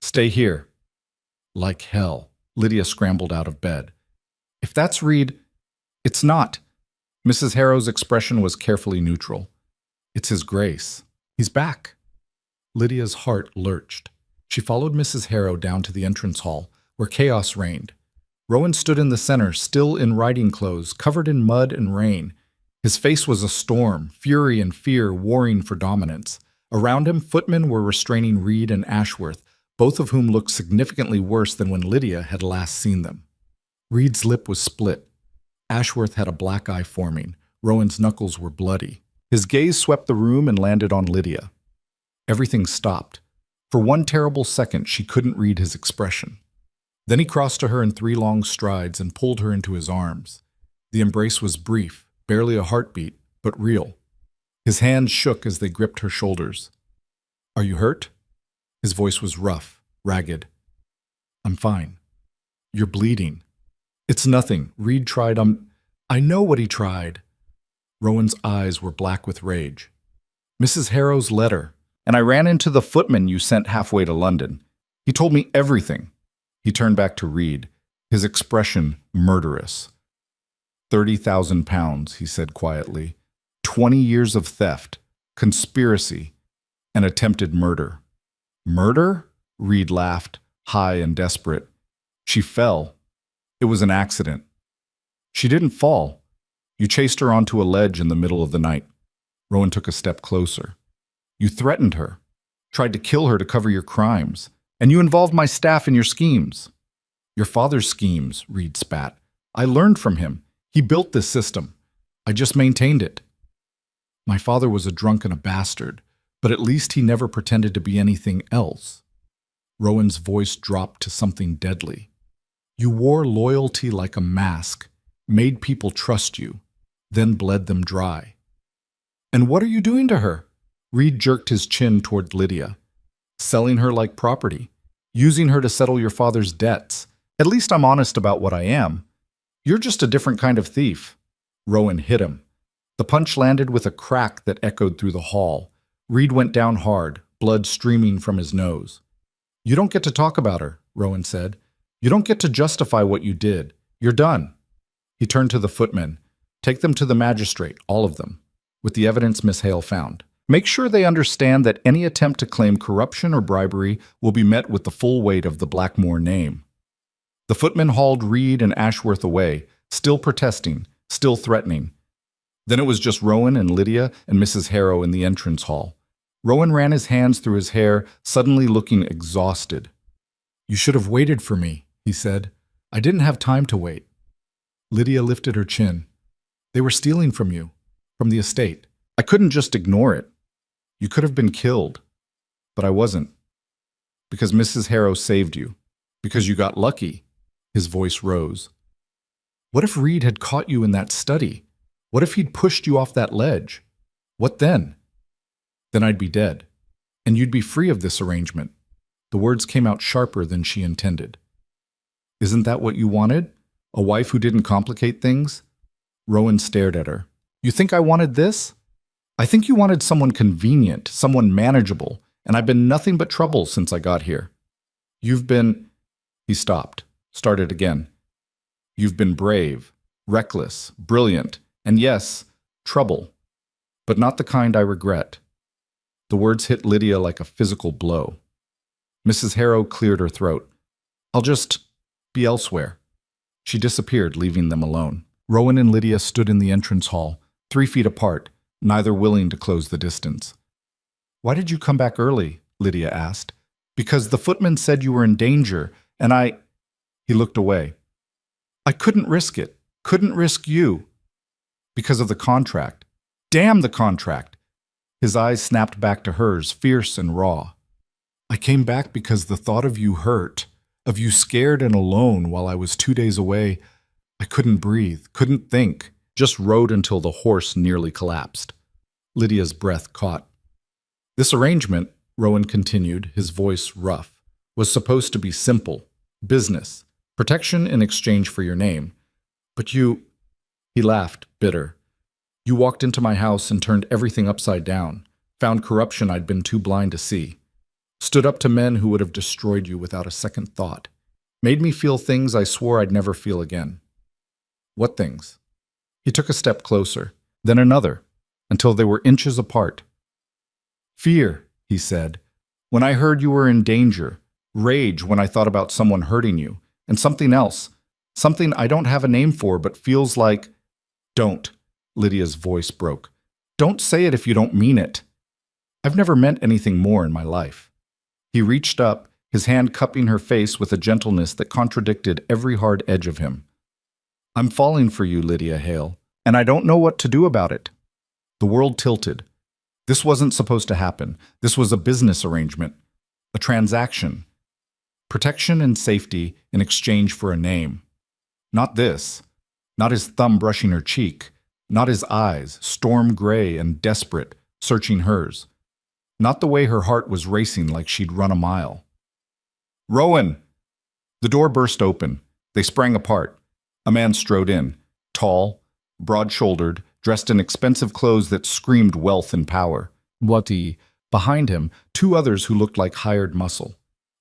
[SPEAKER 1] Stay here. Like hell. Lydia scrambled out of bed. If that's Reed, it's not. Mrs. Harrow's expression was carefully neutral. It's his Grace. He's back. Lydia's heart lurched. She followed Mrs. Harrow down to the entrance hall, where chaos reigned. Rowan stood in the center, still in riding clothes, covered in mud and rain. His face was a storm, fury and fear warring for dominance. Around him, footmen were restraining Reed and Ashworth, both of whom looked significantly worse than when Lydia had last seen them. Reed's lip was split. Ashworth had a black eye forming. Rowan's knuckles were bloody. His gaze swept the room and landed on Lydia. Everything stopped. For one terrible second, she couldn't read his expression. Then he crossed to her in 3 long strides and pulled her into his arms. The embrace was brief, barely a heartbeat, but real. His hands shook as they gripped her shoulders. "Are you hurt?" His voice was rough, ragged. "I'm fine." "You're bleeding." "It's nothing." Reed tried. I know what he tried." Rowan's eyes were black with rage. "Mrs. Harrow's letter. And I ran into the footman you sent halfway to London. He told me everything." He turned back to Reed, his expression murderous. £30,000, he said quietly. 20 years of theft, conspiracy, and attempted murder. "Murder?" Reed laughed, high and desperate. "She fell. It was an accident." "She didn't fall. You chased her onto a ledge in the middle of the night." Rowan took a step closer. "You threatened her, tried to kill her to cover your crimes, and you involved my staff in your schemes." "Your father's schemes," Reed spat. "I learned from him. He built this system. I just maintained it." "My father was a drunk and a bastard, but at least he never pretended to be anything else." Rowan's voice dropped to something deadly. "You wore loyalty like a mask, made people trust you, then bled them dry." "And what are you doing to her?" Reed jerked his chin toward Lydia. "Selling her like property, using her to settle your father's debts. At least I'm honest about what I am. You're just a different kind of thief." Rowan hit him. The punch landed with a crack that echoed through the hall. Reed went down hard, blood streaming from his nose. "You don't get to talk about her," Rowan said. "You don't get to justify what you did. You're done." He turned to the footmen. "Take them to the magistrate, all of them, with the evidence Miss Hale found. Make sure they understand that any attempt to claim corruption or bribery will be met with the full weight of the Blackmore name." The footmen hauled Reed and Ashworth away, still protesting, still threatening. Then it was just Rowan and Lydia and Mrs. Harrow in the entrance hall. Rowan ran his hands through his hair, suddenly looking exhausted. "You should have waited for me," he said. "I didn't have time to wait." Lydia lifted her chin. "They were stealing from you, from the estate. I couldn't just ignore it. You could have been killed. But I wasn't. Because Mrs. Harrow saved you. Because you got lucky." His voice rose. "What if Reed had caught you in that study? What if he'd pushed you off that ledge? What then?" "Then I'd be dead. And you'd be free of this arrangement." The words came out sharper than she intended. "Isn't that what you wanted? A wife who didn't complicate things?" Rowan stared at her. "You think I wanted this? I think you wanted someone convenient, someone manageable, and I've been nothing but trouble since I got here. You've been—" He stopped, started again. "You've been brave, reckless, brilliant, and yes, trouble, but not the kind I regret." The words hit Lydia like a physical blow. Mrs. Harrow cleared her throat. "I'll just be elsewhere." She disappeared, leaving them alone. Rowan and Lydia stood in the entrance hall, 3 feet apart, neither willing to close the distance. "Why did you come back early?" Lydia asked. "Because the footman said you were in danger, and I—" He looked away. "I couldn't risk it. Couldn't risk you." "Because of the contract." "Damn the contract!" His eyes snapped back to hers, fierce and raw. "I came back because the thought of you hurt, of you scared and alone while I was 2 days away. I couldn't breathe, couldn't think, just rode until the horse nearly collapsed." Lydia's breath caught. "This arrangement," Rowan continued, his voice rough, "was supposed to be simple, business, protection in exchange for your name. But you—" He laughed, bitter. "You walked into my house and turned everything upside down, found corruption I'd been too blind to see, stood up to men who would have destroyed you without a second thought, made me feel things I swore I'd never feel again." "What things?" He took a step closer, then another, until they were inches apart. "Fear," he said. "When I heard you were in danger, rage when I thought about someone hurting you, and something else, something I don't have a name for but feels like... Don't, Lydia's voice broke. Don't say it if you don't mean it. I've never meant anything more in my life. He reached up, his hand cupping her face with a gentleness that contradicted every hard edge of him. I'm falling for you, Lydia Hale, and I don't know what to do about it. The world tilted. This wasn't supposed to happen. This was a business arrangement, a transaction. Protection and safety in exchange for a name. Not this. Not his thumb brushing her cheek. Not his eyes, storm gray and desperate, searching hers. Not the way her heart was racing like she'd run a mile. Rowan! The door burst open. They sprang apart. A man strode in, tall, broad-shouldered, dressed in expensive clothes that screamed wealth and power. Behind him, two others who looked like hired muscle.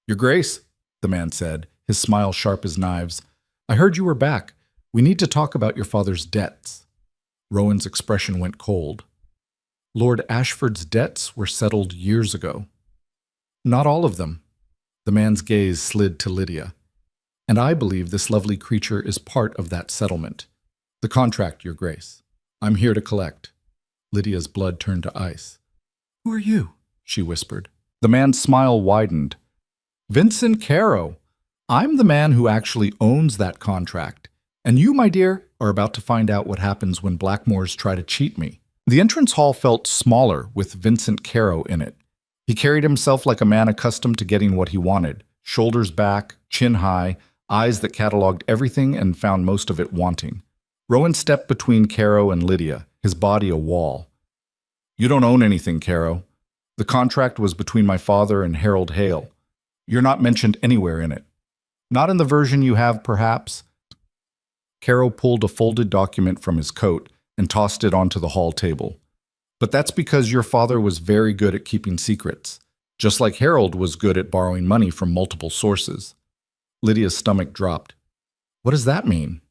[SPEAKER 1] Your Grace, the man said, his smile sharp as knives. I heard you were back. We need to talk about your father's debts. Rowan's expression went cold. Lord Ashford's debts were settled years ago. Not all of them. The man's gaze slid to Lydia. And I believe this lovely creature is part of that settlement. The contract, Your Grace. I'm here to collect. Lydia's blood turned to ice. Who are you? She whispered. The man's smile widened. Vincent Caro. I'm the man who actually owns that contract. And you, my dear, are about to find out what happens when Blackmores try to cheat me. The entrance hall felt smaller with Vincent Caro in it. He carried himself like a man accustomed to getting what he wanted, shoulders back, chin high, eyes that cataloged everything and found most of it wanting. Rowan stepped between Caro and Lydia, his body a wall. You don't own anything, Caro. The contract was between my father and Harold Hale. You're not mentioned anywhere in it. Not in the version you have, perhaps. Caro pulled a folded document from his coat and tossed it onto the hall table. But that's because your father was very good at keeping secrets, just like Harold was good at borrowing money from multiple sources. Lydia's stomach dropped. What does that mean?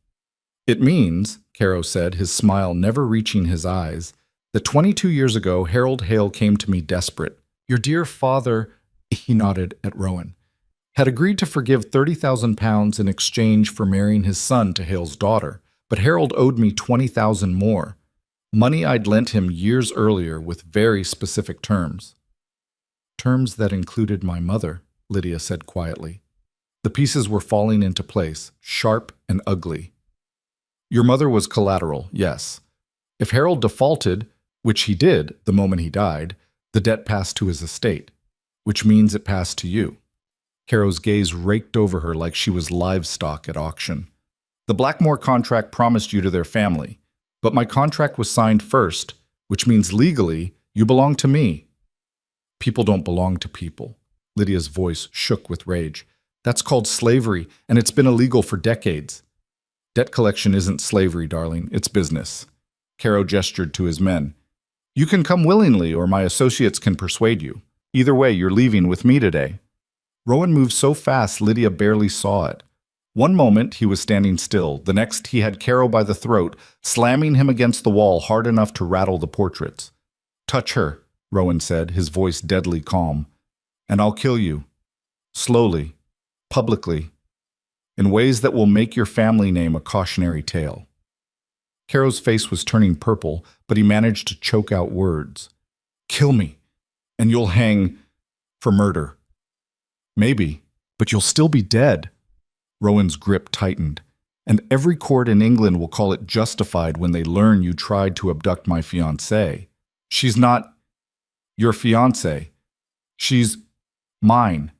[SPEAKER 1] It means, Caro said, his smile never reaching his eyes, that 22 years ago Harold Hale came to me desperate. Your dear father, he nodded at Rowan, had agreed to forgive £30,000 in exchange for marrying his son to Hale's daughter, but Harold owed me $20,000 more. Money I'd lent him years earlier with very specific terms. Terms that included my mother, Lydia said quietly. The pieces were falling into place, sharp and ugly. Your mother was collateral, yes. If Harold defaulted, which he did the moment he died, the debt passed to his estate, which means it passed to you. Caro's gaze raked over her like she was livestock at auction. The Blackmore contract promised you to their family, but my contract was signed first, which means legally you belong to me. People don't belong to people. Lydia's voice shook with rage. That's called slavery, and it's been illegal for decades. Debt collection isn't slavery, darling. It's business. Caro gestured to his men. You can come willingly, or my associates can persuade you. Either way, you're leaving with me today. Rowan moved so fast Lydia barely saw it. One moment he was standing still, the next he had Caro by the throat, slamming him against the wall hard enough to rattle the portraits. Touch her, Rowan said, his voice deadly calm, and I'll kill you. Slowly, publicly, in ways that will make your family name a cautionary tale. Caro's face was turning purple, but he managed to choke out words. Kill me, and you'll hang for murder. Maybe, but you'll still be dead. Rowan's grip tightened. And every court in England will call it justified when they learn you tried to abduct my fiancée. She's not your fiancée. She's mine.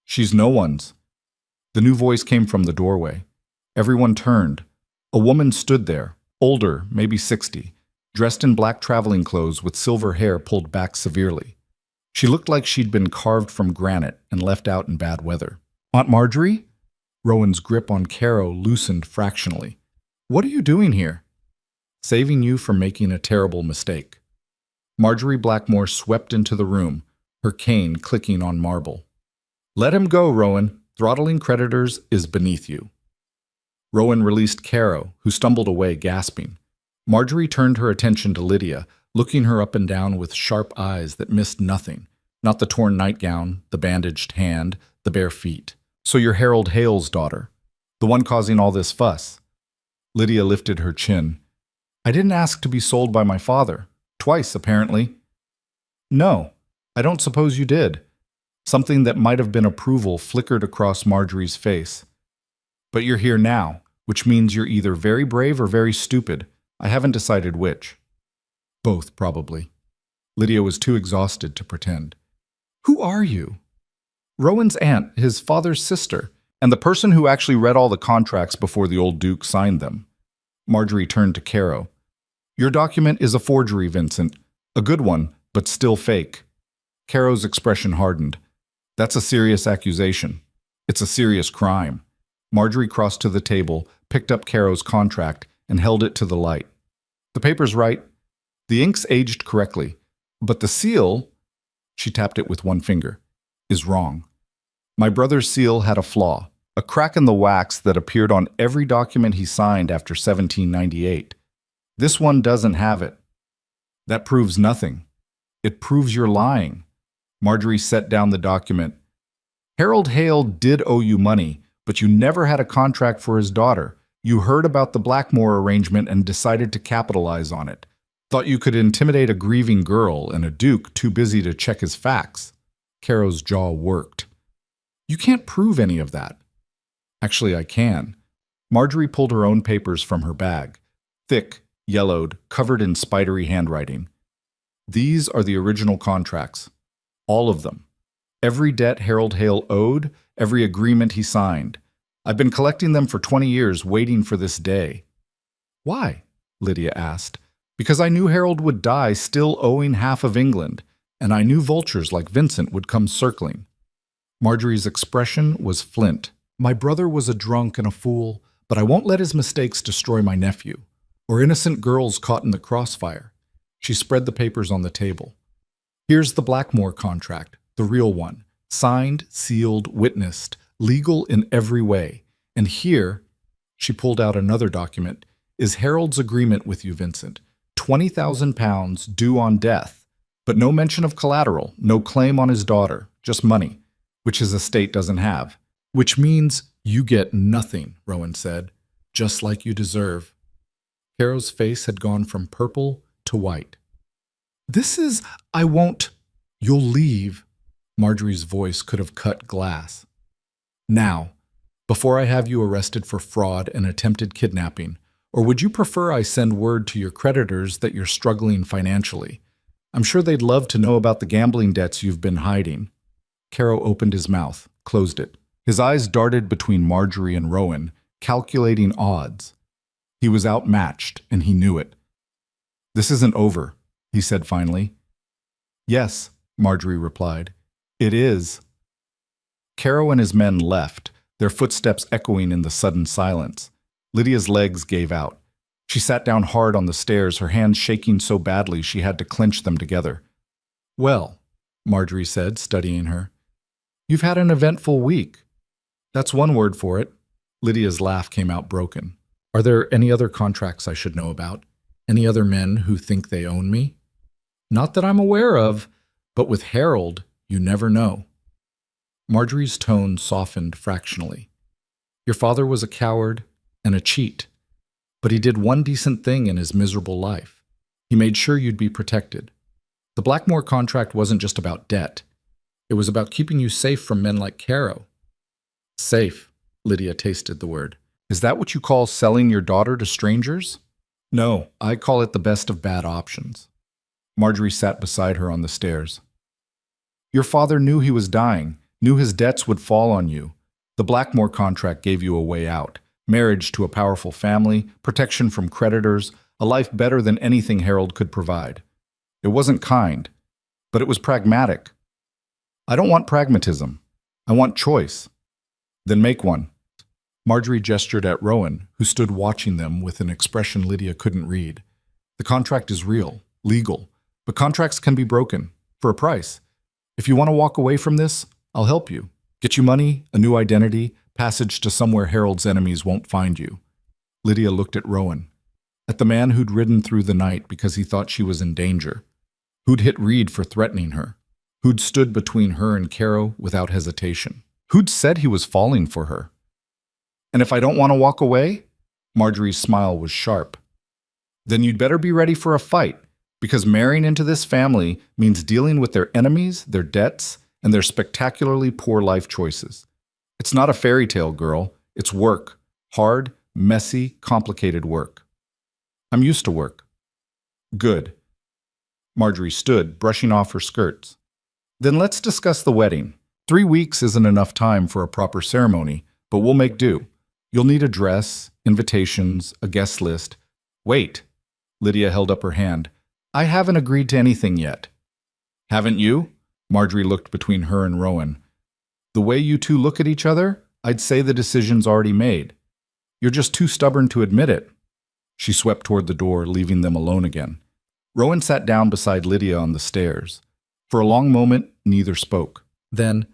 [SPEAKER 1] She's no one's. The new voice came from the doorway. Everyone turned. A woman stood there, older, maybe 60, dressed in black traveling clothes with silver hair pulled back severely. She looked like she'd been carved from granite and left out in bad weather. Aunt Marjorie? Rowan's grip on Caro loosened fractionally. What are you doing here? Saving you from making a terrible mistake. Marjorie Blackmore swept into the room, her cane clicking on marble. Let him go, Rowan. Throttling creditors is beneath you. Rowan released Caro, who stumbled away gasping. Marjorie turned her attention to Lydia, looking her up and down with sharp eyes that missed nothing. Not the torn nightgown, the bandaged hand, the bare feet. So you're Harold Hale's daughter, the one causing all this fuss. Lydia lifted her chin. I didn't ask to be sold by my father. Twice, apparently. No, I don't suppose you did. Something that might have been approval flickered across Marjorie's face. But you're here now, which means you're either very brave or very stupid. I haven't decided which. Both, probably. Lydia was too exhausted to pretend. Who are you? Rowan's aunt, his father's sister, and the person who actually read all the contracts before the old Duke signed them. Marjorie turned to Caro. Your document is a forgery, Vincent. A good one, but still fake. Caro's expression hardened. That's a serious accusation. It's a serious crime. Marjorie crossed to the table, picked up Caro's contract, and held it to the light. The paper's right. The ink's aged correctly, but the seal, she tapped it with one finger, is wrong. My brother's seal had a flaw, a crack in the wax that appeared on every document he signed after 1798. This one doesn't have it. That proves nothing. It proves you're lying. Marjorie set down the document. Harold Hale did owe you money, but you never had a contract for his daughter. You heard about the Blackmore arrangement and decided to capitalize on it. Thought you could intimidate a grieving girl and a duke too busy to check his facts. Caro's jaw worked. You can't prove any of that. Actually, I can. Marjorie pulled her own papers from her bag. Thick, yellowed, covered in spidery handwriting. These are the original contracts. All of them. Every debt Harold Hale owed, every agreement he signed. I've been collecting them for 20 years, waiting for this day. Why? Lydia asked. Because I knew Harold would die still owing half of England, and I knew vultures like Vincent would come circling. Marjorie's expression was flint. My brother was a drunk and a fool, but I won't let his mistakes destroy my nephew, or innocent girls caught in the crossfire. She spread the papers on the table. Here's the Blackmore contract, the real one, signed, sealed, witnessed, legal in every way. And here, she pulled out another document, is Harold's agreement with you, Vincent. £20,000 due on death, but no mention of collateral, no claim on his daughter, just money, which his estate doesn't have. Which means you get nothing, Rowan said, just like you deserve. Caro's face had gone from purple to white. I won't. You'll leave. Marjorie's voice could have cut glass. Now, before I have you arrested for fraud and attempted kidnapping, or would you prefer I send word to your creditors that you're struggling financially? I'm sure they'd love to know about the gambling debts you've been hiding. Caro opened his mouth, closed it. His eyes darted between Marjorie and Rowan, calculating odds. He was outmatched, and he knew it. This isn't over, he said finally. Yes, Marjorie replied. It is. Caro and his men left, their footsteps echoing in the sudden silence. Lydia's legs gave out. She sat down hard on the stairs, her hands shaking so badly she had to clench them together. Well, Marjorie said, studying her, you've had an eventful week. That's one word for it. Lydia's laugh came out broken. Are there any other contracts I should know about? Any other men who think they own me? Not that I'm aware of, but with Harold, you never know. Marjorie's tone softened fractionally. Your father was a coward and a cheat, but he did one decent thing in his miserable life. He made sure you'd be protected. The Blackmore contract wasn't just about debt. It was about keeping you safe from men like Caro. Safe, Lydia tasted the word. Is that what you call selling your daughter to strangers? No, I call it the best of bad options. Marjorie sat beside her on the stairs. Your father knew he was dying, knew his debts would fall on you. The Blackmore contract gave you a way out. Marriage to a powerful family, protection from creditors, a life better than anything Harold could provide. It wasn't kind, but it was pragmatic. I don't want pragmatism. I want choice. Then make one. Marjorie gestured at Rowan, who stood watching them with an expression Lydia couldn't read. The contract is real, legal, but contracts can be broken, for a price. If you want to walk away from this, I'll help you. Get you money, a new identity, passage to somewhere Harold's enemies won't find you. Lydia looked at Rowan, at the man who'd ridden through the night because he thought she was in danger, who'd hit Reed for threatening her, who'd stood between her and Caro without hesitation. Who'd said he was falling for her? And if I don't want to walk away? Marjorie's smile was sharp. Then you'd better be ready for a fight, because marrying into this family means dealing with their enemies, their debts, and their spectacularly poor life choices. It's not a fairy tale, girl. It's work. Hard, messy, complicated work. I'm used to work. Good. Marjorie stood, brushing off her skirts. Then let's discuss the wedding. 3 weeks isn't enough time for a proper ceremony, but we'll make do. You'll need a dress, invitations, a guest list. Wait. Lydia held up her hand. I haven't agreed to anything yet. Haven't you? Marjorie looked between her and Rowan. The way you two look at each other, I'd say the decision's already made. You're just too stubborn to admit it. She swept toward the door, leaving them alone again. Rowan sat down beside Lydia on the stairs. For a long moment, neither spoke. Then,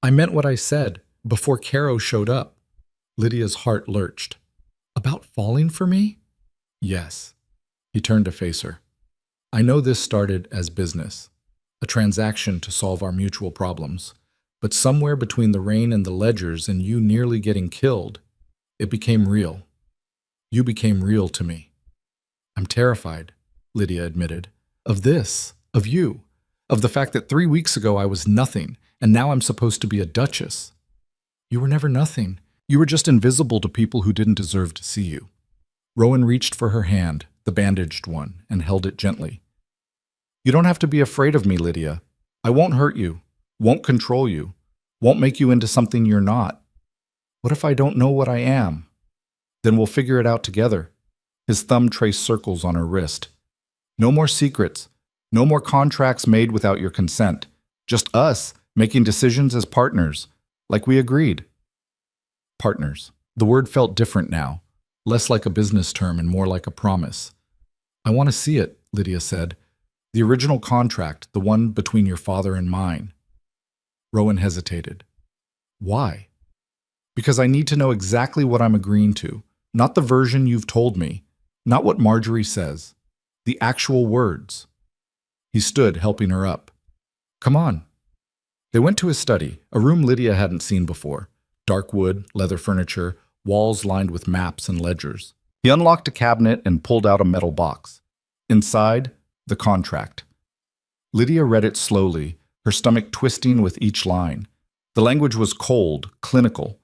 [SPEAKER 1] I meant what I said before Caro showed up. Lydia's heart lurched. About falling for me? Yes. He turned to face her. I know this started as business, a transaction to solve our mutual problems. But somewhere between the rain and the ledgers and you nearly getting killed, it became real. You became real to me. I'm terrified, Lydia admitted. Of this, of you, of the fact that 3 weeks ago I was nothing, and now I'm supposed to be a duchess. You were never nothing. You were just invisible to people who didn't deserve to see you. Rowan reached for her hand, the bandaged one, and held it gently. You don't have to be afraid of me, Lydia. I won't hurt you, won't control you, won't make you into something you're not. What if I don't know what I am? Then we'll figure it out together. His thumb traced circles on her wrist. No more secrets, no more contracts made without your consent. Just us making decisions as partners, like we agreed. Partners. The word felt different now, less like a business term and more like a promise. I want to see it, Lydia said. The original contract, the one between your father and mine. Rowan hesitated. Why? Because I need to know exactly what I'm agreeing to, not the version you've told me, not what Marjorie says, the actual words. He stood, helping her up. Come on. They went to his study, a room Lydia hadn't seen before. Dark wood, leather furniture, walls lined with maps and ledgers. He unlocked a cabinet and pulled out a metal box. Inside, the contract. Lydia read it slowly, her stomach twisting with each line. The language was cold, clinical.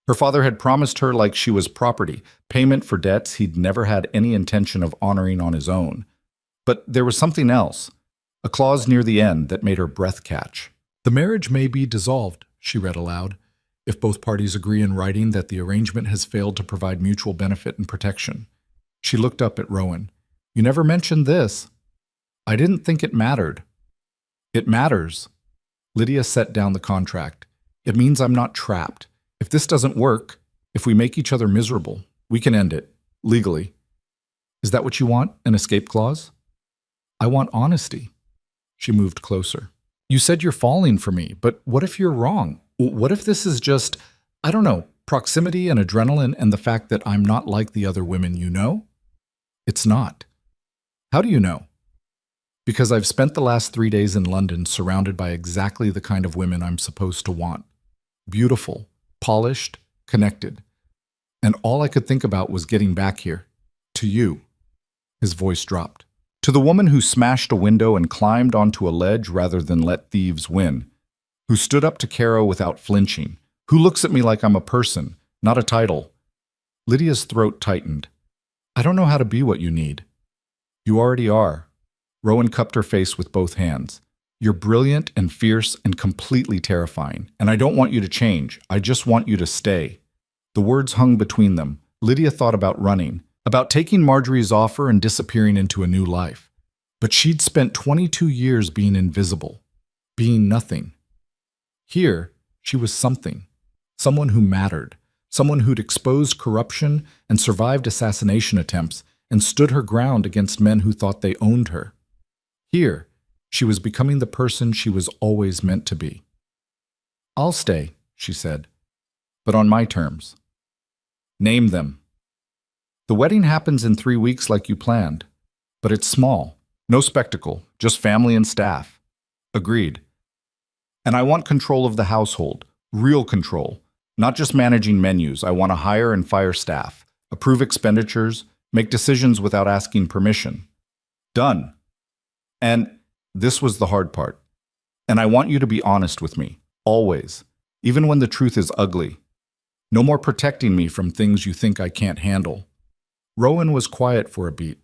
[SPEAKER 1] Her father had promised her like she was property, payment for debts he'd never had any intention of honoring on his own. But there was something else, a clause near the end that made her breath catch. The marriage may be dissolved, she read aloud, if both parties agree in writing that the arrangement has failed to provide mutual benefit and protection. She looked up at Rowan. You never mentioned this. I didn't think it mattered. It matters. Lydia set down the contract. It means I'm not trapped. If this doesn't work, if we make each other miserable, we can end it, legally. Is that what you want, an escape clause? I want honesty. She moved closer. You said you're falling for me, but what if you're wrong? What if this is just, I don't know, proximity and adrenaline and the fact that I'm not like the other women you know? It's not. How do you know? Because I've spent the last 3 days in London surrounded by exactly the kind of women I'm supposed to want. Beautiful, polished, connected. And all I could think about was getting back here. To you. His voice dropped. To the woman who smashed a window and climbed onto a ledge rather than let thieves win. Who stood up to Caro without flinching. Who looks at me like I'm a person, not a title. Lydia's throat tightened. I don't know how to be what you need. You already are. Rowan cupped her face with both hands. You're brilliant and fierce and completely terrifying, and I don't want you to change. I just want you to stay. The words hung between them. Lydia thought about running, about taking Marjorie's offer and disappearing into a new life. But she'd spent 22 years being invisible, being nothing. Here, she was something, someone who mattered, someone who'd exposed corruption and survived assassination attempts and stood her ground against men who thought they owned her. Here, she was becoming the person she was always meant to be. I'll stay, she said, but on my terms. Name them. The wedding happens in 3 weeks like you planned, but it's small, no spectacle, just family and staff. Agreed. And I want control of the household, Real control. Not just managing menus. I want to hire and fire staff, approve expenditures, make decisions without asking permission. Done. And this was the hard part. And I want you to be honest with me, always, even when the truth is ugly. No more protecting me from things you think I can't handle. Rowan was quiet for a beat.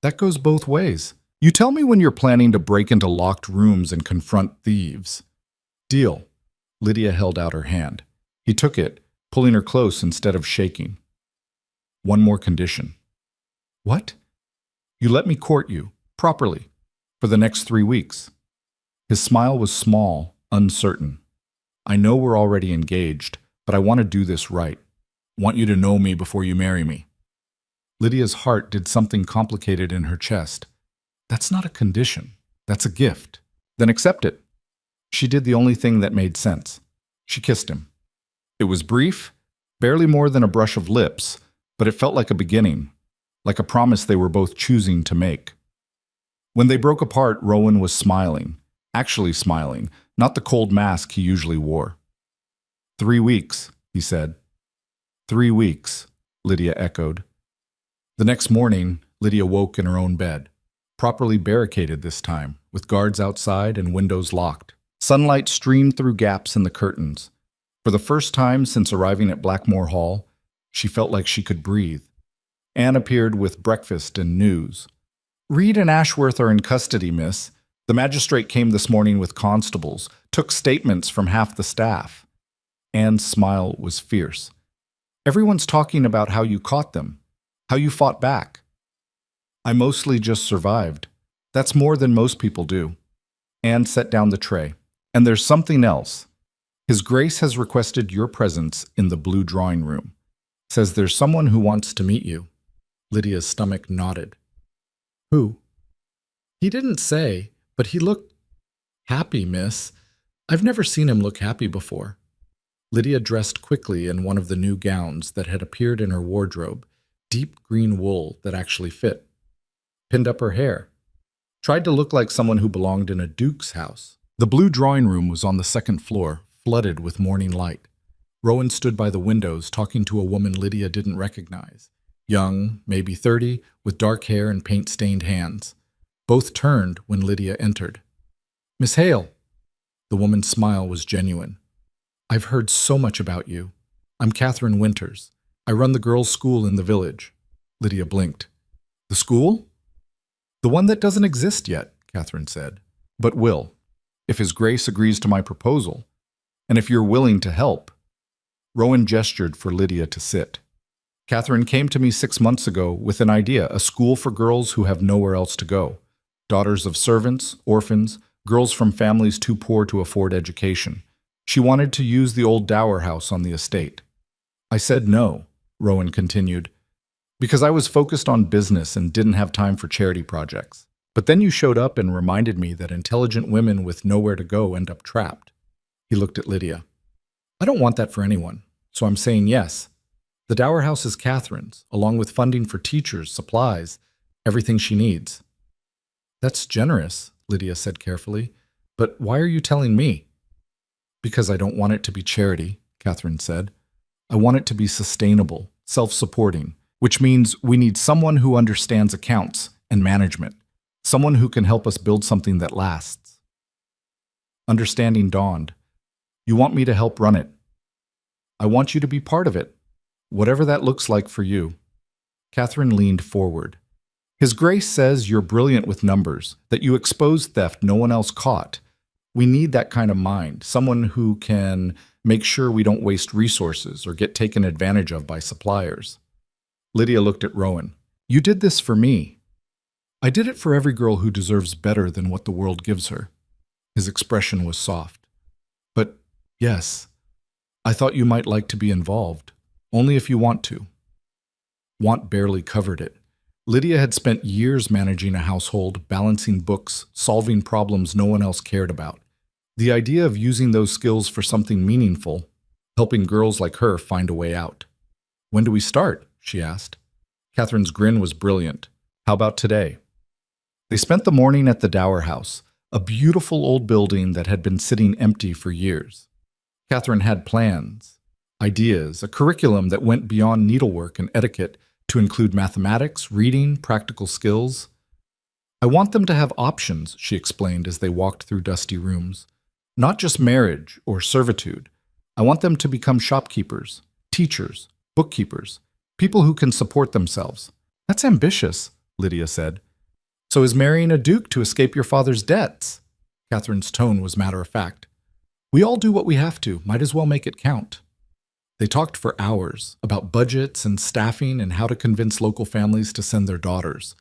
[SPEAKER 1] That goes both ways. You tell me when you're planning to break into locked rooms and confront thieves. Deal. Lydia held out her hand. He took it, pulling her close instead of shaking. One more condition. What? You let me court you, properly, for the next 3 weeks. His smile was small, uncertain. I know we're already engaged, but I want to do this right. Want you to know me before you marry me. Lydia's heart did something complicated in her chest. That's not a condition. That's a gift. Then accept it. She did the only thing that made sense. She kissed him. It was brief, barely more than a brush of lips, but it felt like a beginning, like a promise they were both choosing to make. When they broke apart, Rowan was smiling, actually smiling, not the cold mask he usually wore. 3 weeks, he said. 3 weeks, Lydia echoed. The next morning, Lydia woke in her own bed, properly barricaded this time, with guards outside and windows locked. Sunlight streamed through gaps in the curtains. For the first time since arriving at Blackmore Hall, she felt like she could breathe. Anne appeared with breakfast and news. Reed and Ashworth are in custody, miss. The magistrate came this morning with constables, took statements from half the staff. Anne's smile was fierce. Everyone's talking about how you caught them, how you fought back. I mostly just survived. That's more than most people do. Anne set down the tray. And there's something else. His Grace has requested your presence in the blue drawing room. Says there's someone who wants to meet you. Lydia's stomach nodded. Who? He didn't say, but he looked happy, miss. I've never seen him look happy before. Lydia dressed quickly in one of the new gowns that had appeared in her wardrobe, deep green wool that actually fit. Pinned up her hair. Tried to look like someone who belonged in a duke's house. The blue drawing room was on the second floor, flooded with morning light. Rowan stood by the windows talking to a woman Lydia didn't recognize. Young, maybe 30, with dark hair and paint-stained hands. Both turned when Lydia entered. Miss Hale. The woman's smile was genuine. I've heard so much about you. I'm Catherine Winters. I run the girls' school in the village. Lydia blinked. The school? The one that doesn't exist yet, Catherine said, but will, if His Grace agrees to my proposal, and if you're willing to help. Rowan gestured for Lydia to sit. Catherine came to me 6 months ago with an idea, a school for girls who have nowhere else to go. Daughters of servants, orphans, girls from families too poor to afford education. She wanted to use the old dower house on the estate. I said no, Rowan continued, because I was focused on business and didn't have time for charity projects. But then you showed up and reminded me that intelligent women with nowhere to go end up trapped. He looked at Lydia. I don't want that for anyone, so I'm saying yes. The dower house is Catherine's, along with funding for teachers, supplies, everything she needs. That's generous, Lydia said carefully, but why are you telling me? Because I don't want it to be charity, Catherine said. I want it to be sustainable, self-supporting, which means we need someone who understands accounts and management. Someone who can help us build something that lasts. Understanding dawned. You want me to help run it. I want you to be part of it, whatever that looks like for you. Catherine leaned forward. His Grace says you're brilliant with numbers, that you expose theft no one else caught. We need that kind of mind, someone who can make sure we don't waste resources or get taken advantage of by suppliers. Lydia looked at Rowan. You did this for me. I did it for every girl who deserves better than what the world gives her. His expression was soft. But yes, I thought you might like to be involved, only if you want to. Want barely covered it. Lydia had spent years managing a household, balancing books, solving problems no one else cared about. The idea of using those skills for something meaningful, helping girls like her find a way out. When do we start? She asked. Catherine's grin was brilliant. How about today? They spent the morning at the dower house, a beautiful old building that had been sitting empty for years. Catherine had plans, ideas, a curriculum that went beyond needlework and etiquette to include mathematics, reading, practical skills. I want them to have options, she explained as they walked through dusty rooms. Not just marriage or servitude. I want them to become shopkeepers, teachers, bookkeepers, people who can support themselves. That's ambitious, Lydia said. So is marrying a duke to escape your father's debts? Catherine's tone was matter-of-fact. We all do what we have to, might as well make it count. They talked for hours about budgets and staffing and how to convince local families to send their daughters.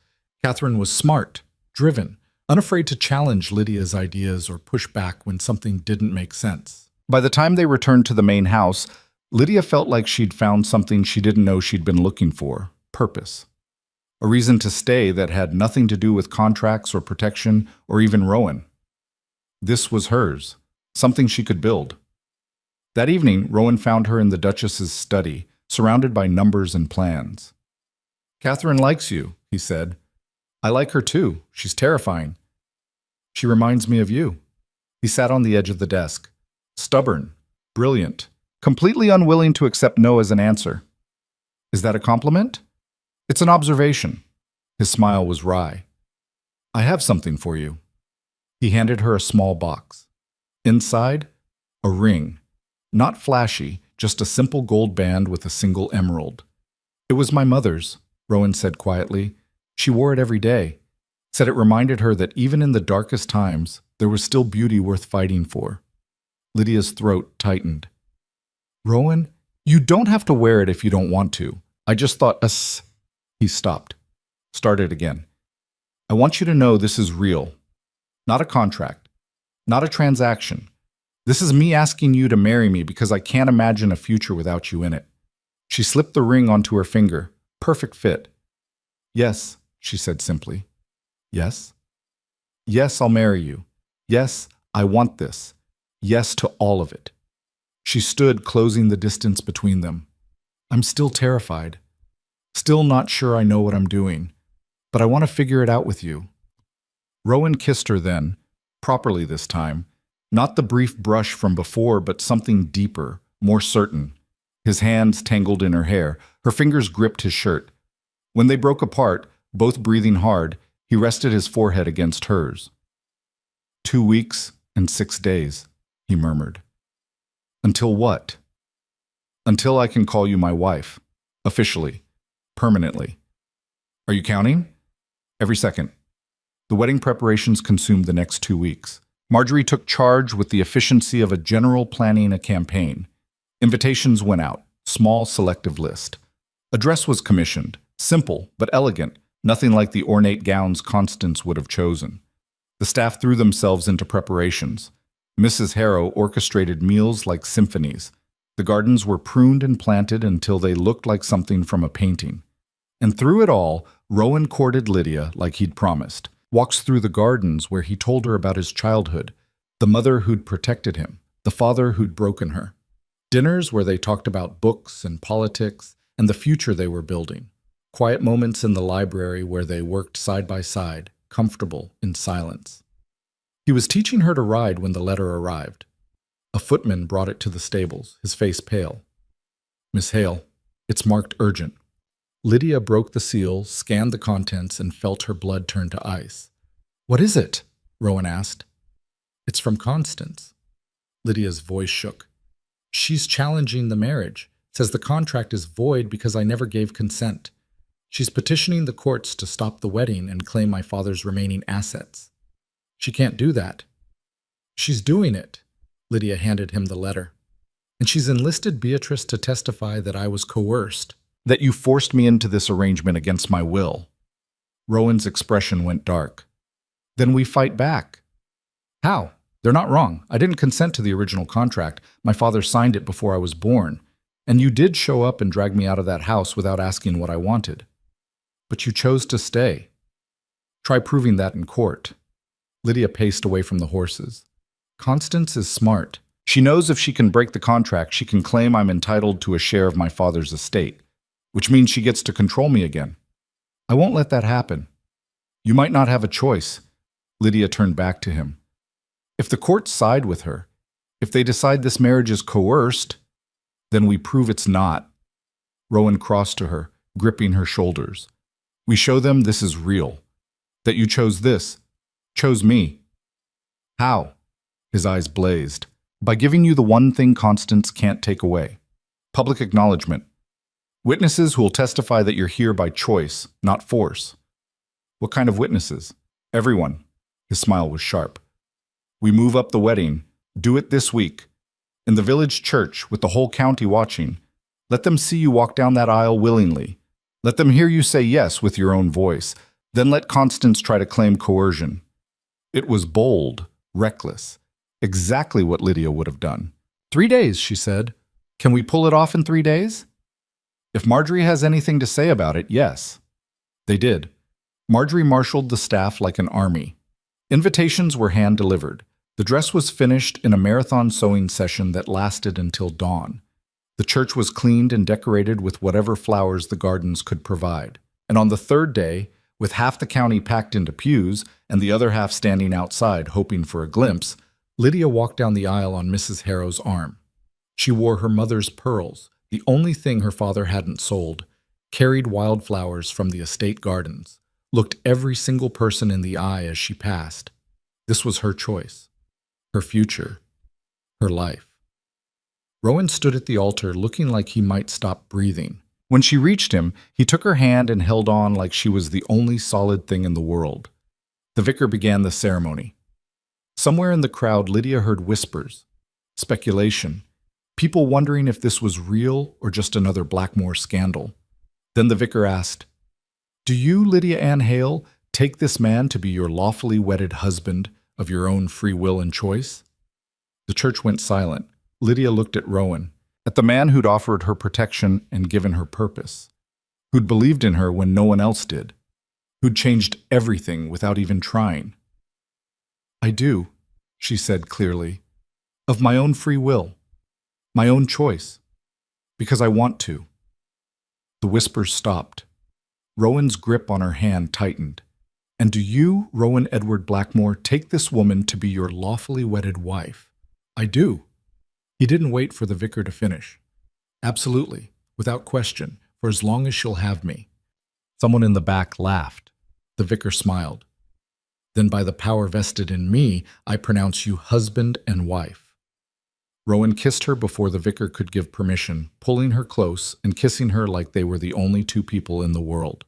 [SPEAKER 1] Catherine was smart, driven, unafraid to challenge Lydia's ideas or push back when something didn't make sense. By the time they returned to the main house, Lydia felt like she'd found something she didn't know she'd been looking for: purpose. A reason to stay that had nothing to do with contracts or protection or even Rowan. This was hers, something she could build. That evening, Rowan found her in the Duchess's study, surrounded by numbers and plans. "Catherine likes you," he said. "I like her too. She's terrifying. She reminds me of you." He sat on the edge of the desk, stubborn, brilliant, completely unwilling to accept no as an answer. "Is that a compliment?" "It's an observation." His smile was wry. "I have something for you." He handed her a small box. Inside, a ring. Not flashy, just a simple gold band with a single emerald. "It was my mother's," Rowan said quietly. "She wore it every day. Said it reminded her that even in the darkest times, there was still beauty worth fighting for." Lydia's throat tightened. "Rowan, you don't have to wear it if you don't want to. I just thought us." He stopped. Started again. "I want you to know this is real. Not a contract. Not a transaction. This is me asking you to marry me because I can't imagine a future without you in it." She slipped the ring onto her finger. Perfect fit. "Yes," she said simply. "Yes? Yes, I'll marry you. Yes, I want this. Yes to all of it." She stood, closing the distance between them. "I'm still terrified. Still not sure I know what I'm doing. But I want to figure it out with you." Rowan kissed her then, properly this time. Not the brief brush from before, but something deeper, more certain. His hands tangled in her hair. Her fingers gripped his shirt. When they broke apart, both breathing hard, he rested his forehead against hers. 2 weeks and 6 days, he murmured. "Until what?" "Until I can call you my wife. Officially. Permanently. Are you counting?" "Every second." The wedding preparations consumed the next 2 weeks. Marjorie took charge with the efficiency of a general planning a campaign. Invitations went out, small selective list. A dress was commissioned, simple but elegant, nothing like the ornate gowns Constance would have chosen. The staff threw themselves into preparations. Mrs. Harrow orchestrated meals like symphonies. The gardens were pruned and planted until they looked like something from a painting. And through it all, Rowan courted Lydia like he'd promised. Walks through the gardens where he told her about his childhood, the mother who'd protected him, the father who'd broken her. Dinners where they talked about books and politics and the future they were building. Quiet moments in the library where they worked side by side, comfortable in silence. He was teaching her to ride when the letter arrived. A footman brought it to the stables, his face pale. "Miss Hale, it's marked urgent." Lydia broke the seal, scanned the contents, and felt her blood turn to ice. "What is it?" Rowan asked. "It's from Constance." Lydia's voice shook. "She's challenging the marriage. Says the contract is void because I never gave consent. She's petitioning the courts to stop the wedding and claim my father's remaining assets. She can't do that." "She's doing it." Lydia handed him the letter. "And she's enlisted Beatrice to testify that I was coerced. That you forced me into this arrangement against my will." Rowan's expression went dark. "Then we fight back." "How? They're not wrong. I didn't consent to the original contract. My father signed it before I was born. And you did show up and drag me out of that house without asking what I wanted. But you chose to stay. Try proving that in court." Lydia paced away from the horses. "Constance is smart. She knows if she can break the contract, she can claim I'm entitled to a share of my father's estate. Which means she gets to control me again. I won't let that happen. You might not have a choice." Lydia turned back to him. "If the courts side with her, If they decide this marriage is coerced, then we prove it's not. Rowan crossed to her, gripping her shoulders. We show them this is real, that you chose this, chose me. How? His eyes blazed. By giving you the one thing Constance can't take away. Public acknowledgement. Witnesses who will testify that you're here by choice, not force. What kind of witnesses? Everyone. His smile was sharp. We move up the wedding. Do it this week. In the village church, with the whole county watching. Let them see you walk down that aisle willingly. Let them hear you say yes with your own voice. Then let Constance try to claim coercion. It was bold, reckless. Exactly what Lydia would have done. 3 days, she said. Can we pull it off in 3 days? If Marjorie has anything to say about it, yes. They did. Marjorie marshaled the staff like an army. Invitations were hand-delivered. The dress was finished in a marathon sewing session that lasted until dawn. The church was cleaned and decorated with whatever flowers the gardens could provide. And on the third day, with half the county packed into pews and the other half standing outside hoping for a glimpse, Lydia walked down the aisle on Mrs. Harrow's arm. She wore her mother's pearls, the only thing her father hadn't sold, carried wildflowers from the estate gardens, looked every single person in the eye as she passed. This was her choice, her future, her life. Rowan stood at the altar looking like he might stop breathing. When she reached him, he took her hand and held on like she was the only solid thing in the world. The vicar began the ceremony. Somewhere in the crowd, Lydia heard whispers, speculation, people wondering if this was real or just another Blackmore scandal. Then the vicar asked, "Do you, Lydia Ann Hale, take this man to be your lawfully wedded husband of your own free will and choice?" The church went silent. Lydia looked at Rowan, at the man who'd offered her protection and given her purpose, who'd believed in her when no one else did, who'd changed everything without even trying. "I do," she said clearly, "of my own free will, my own choice, because I want to." The whispers stopped. Rowan's grip on her hand tightened. "And do you, Rowan Edward Blackmore, take this woman to be your lawfully wedded wife?" "I do." He didn't wait for the vicar to finish. "Absolutely, without question, for as long as she'll have me." Someone in the back laughed. The vicar smiled. "Then by the power vested in me, I pronounce you husband and wife." Rowan kissed her before the vicar could give permission, pulling her close and kissing her like they were the only two people in the world.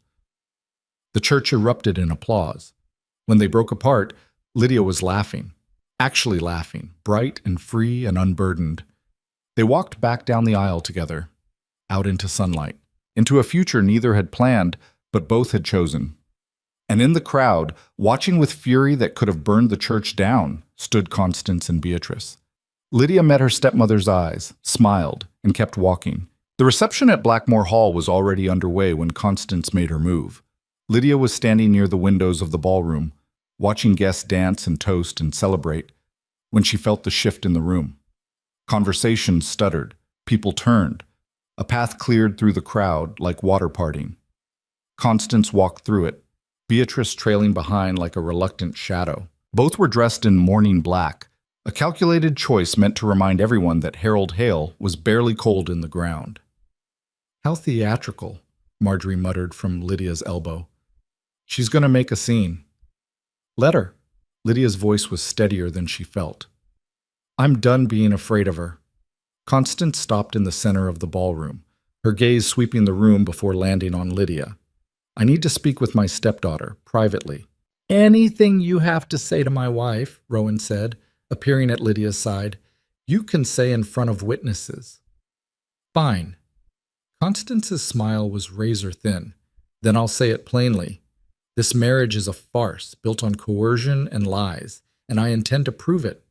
[SPEAKER 1] The church erupted in applause. When they broke apart, Lydia was laughing. Actually laughing, bright and free and unburdened. They walked back down the aisle together, out into sunlight, into a future neither had planned, but both had chosen. And in the crowd, watching with fury that could have burned the church down, stood Constance and Beatrice. Lydia met her stepmother's eyes, smiled, and kept walking. The reception at Blackmore Hall was already underway when Constance made her move. Lydia was standing near the windows of the ballroom, watching guests dance and toast and celebrate, when she felt the shift in the room. Conversation stuttered, people turned. A path cleared through the crowd like water parting. Constance walked through it, Beatrice trailing behind like a reluctant shadow. Both were dressed in mourning black, a calculated choice meant to remind everyone that Harold Hale was barely cold in the ground. "How theatrical," Marjorie muttered from Lydia's elbow. "She's going to make a scene." "Let her." Lydia's voice was steadier than she felt. "I'm done being afraid of her." Constance stopped in the center of the ballroom, her gaze sweeping the room before landing on Lydia. "I need to speak with my stepdaughter, privately." "Anything you have to say to my wife," Rowan said, appearing at Lydia's side, "you can say in front of witnesses." "Fine." Constance's smile was razor thin. "Then I'll say it plainly. This marriage is a farce built on coercion and lies, and I intend to prove it."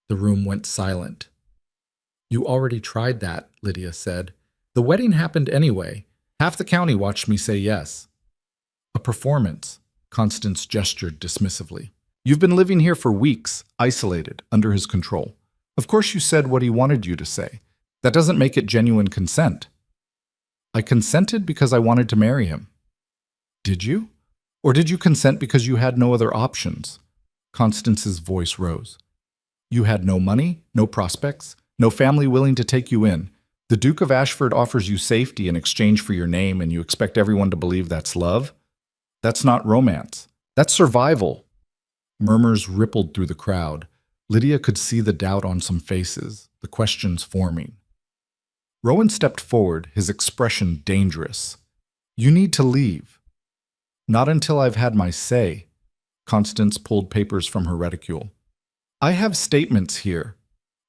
[SPEAKER 1] The room went silent. "You already tried that," Lydia said. "The wedding happened anyway. Half the county watched me say yes." "A performance," Constance gestured dismissively. "You've been living here for weeks, isolated, under his control. Of course you said what he wanted you to say. That doesn't make it genuine consent." "I consented because I wanted to marry him." "Did you? Or did you consent because you had no other options?" Constance's voice rose. You had no money, no prospects, no family willing to take you in. The Duke of Ashford offers you safety in exchange for your name, and you expect everyone to believe that's love? That's not romance. That's survival. Murmurs rippled through the crowd. Lydia could see the doubt on some faces, the questions forming. Rowan stepped forward, his expression dangerous. You need to leave. Not until I've had my say. Constance pulled papers from her reticule. I have statements here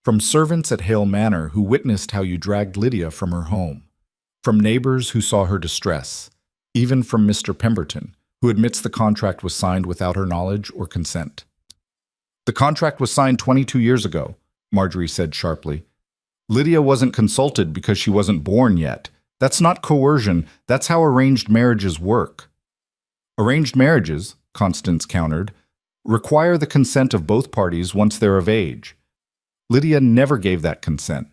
[SPEAKER 1] from servants at Hale Manor who witnessed how you dragged Lydia from her home, from neighbors who saw her distress, even from Mr. Pemberton, who admits the contract was signed without her knowledge or consent. The contract was signed 22 years ago, Marjorie said sharply. Lydia wasn't consulted because she wasn't born yet. That's not coercion. That's how arranged marriages work. Arranged marriages, Constance countered, require the consent of both parties once they're of age. Lydia never gave that consent.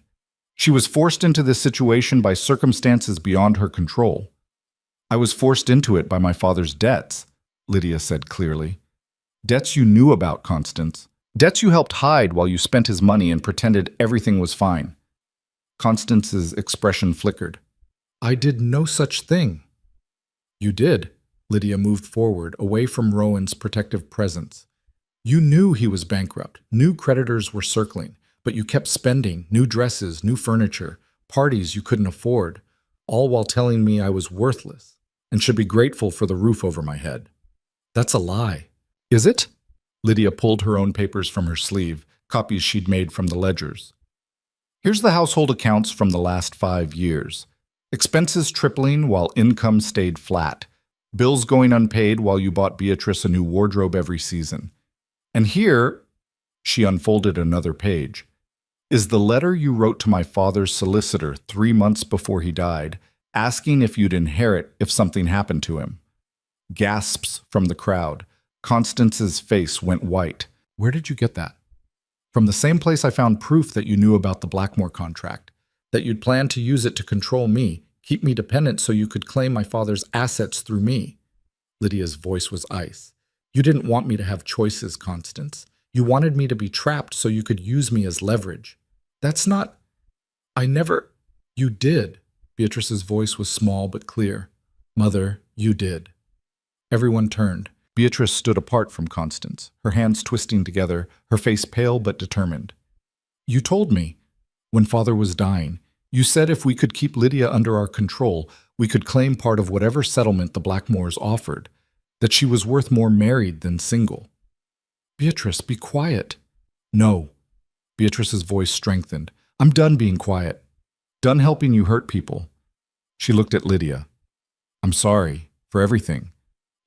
[SPEAKER 1] She was forced into this situation by circumstances beyond her control. I was forced into it by my father's debts, Lydia said clearly. Debts you knew about, Constance. Debts you helped hide while you spent his money and pretended everything was fine. Constance's expression flickered. I did no such thing. You did. Lydia moved forward, away from Rowan's protective presence. You knew he was bankrupt, knew creditors were circling, but you kept spending new dresses, new furniture, parties you couldn't afford, all while telling me I was worthless and should be grateful for the roof over my head. That's a lie. Is it? Lydia pulled her own papers from her sleeve, copies she'd made from the ledgers. Here's the household accounts from the last 5 years. Expenses tripling while income stayed flat. Bills going unpaid while you bought Beatrice a new wardrobe every season. And here, she unfolded another page, is the letter you wrote to my father's solicitor 3 months before he died, asking if you'd inherit if something happened to him. Gasps from the crowd. Constance's face went white. Where did you get that? From the same place I found proof that you knew about the Blackmore contract, that you'd planned to use it to control me, keep me dependent so you could claim my father's assets through me. Lydia's voice was ice. You didn't want me to have choices, Constance. You wanted me to be trapped so you could use me as leverage. That's not... I never... You did. Beatrice's voice was small but clear. Mother, you did. Everyone turned. Beatrice stood apart from Constance, her hands twisting together, her face pale but determined. You told me, when father was dying, you said if we could keep Lydia under our control, we could claim part of whatever settlement the Blackmores offered, that she was worth more married than single. Beatrice, be quiet. No. Beatrice's voice strengthened. I'm done being quiet. Done helping you hurt people. She looked at Lydia. I'm sorry for everything,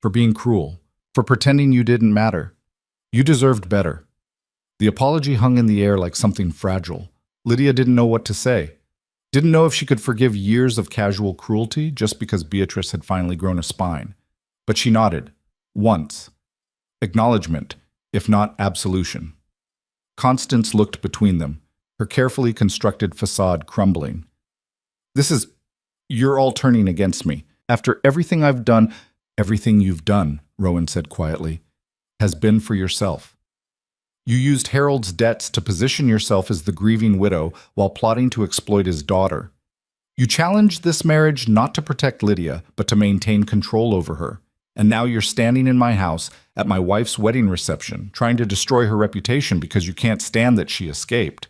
[SPEAKER 1] for being cruel, for pretending you didn't matter. You deserved better. The apology hung in the air like something fragile. Lydia didn't know what to say. Didn't know if she could forgive years of casual cruelty just because Beatrice had finally grown a spine. But she nodded. Once. Acknowledgement, if not absolution. Constance looked between them, her carefully constructed facade crumbling. You're all turning against me. After everything I've done, everything you've done, Rowan said quietly, has been for yourself. You used Harold's debts to position yourself as the grieving widow while plotting to exploit his daughter. You challenged this marriage not to protect Lydia, but to maintain control over her. And now you're standing in my house at my wife's wedding reception, trying to destroy her reputation because you can't stand that she escaped.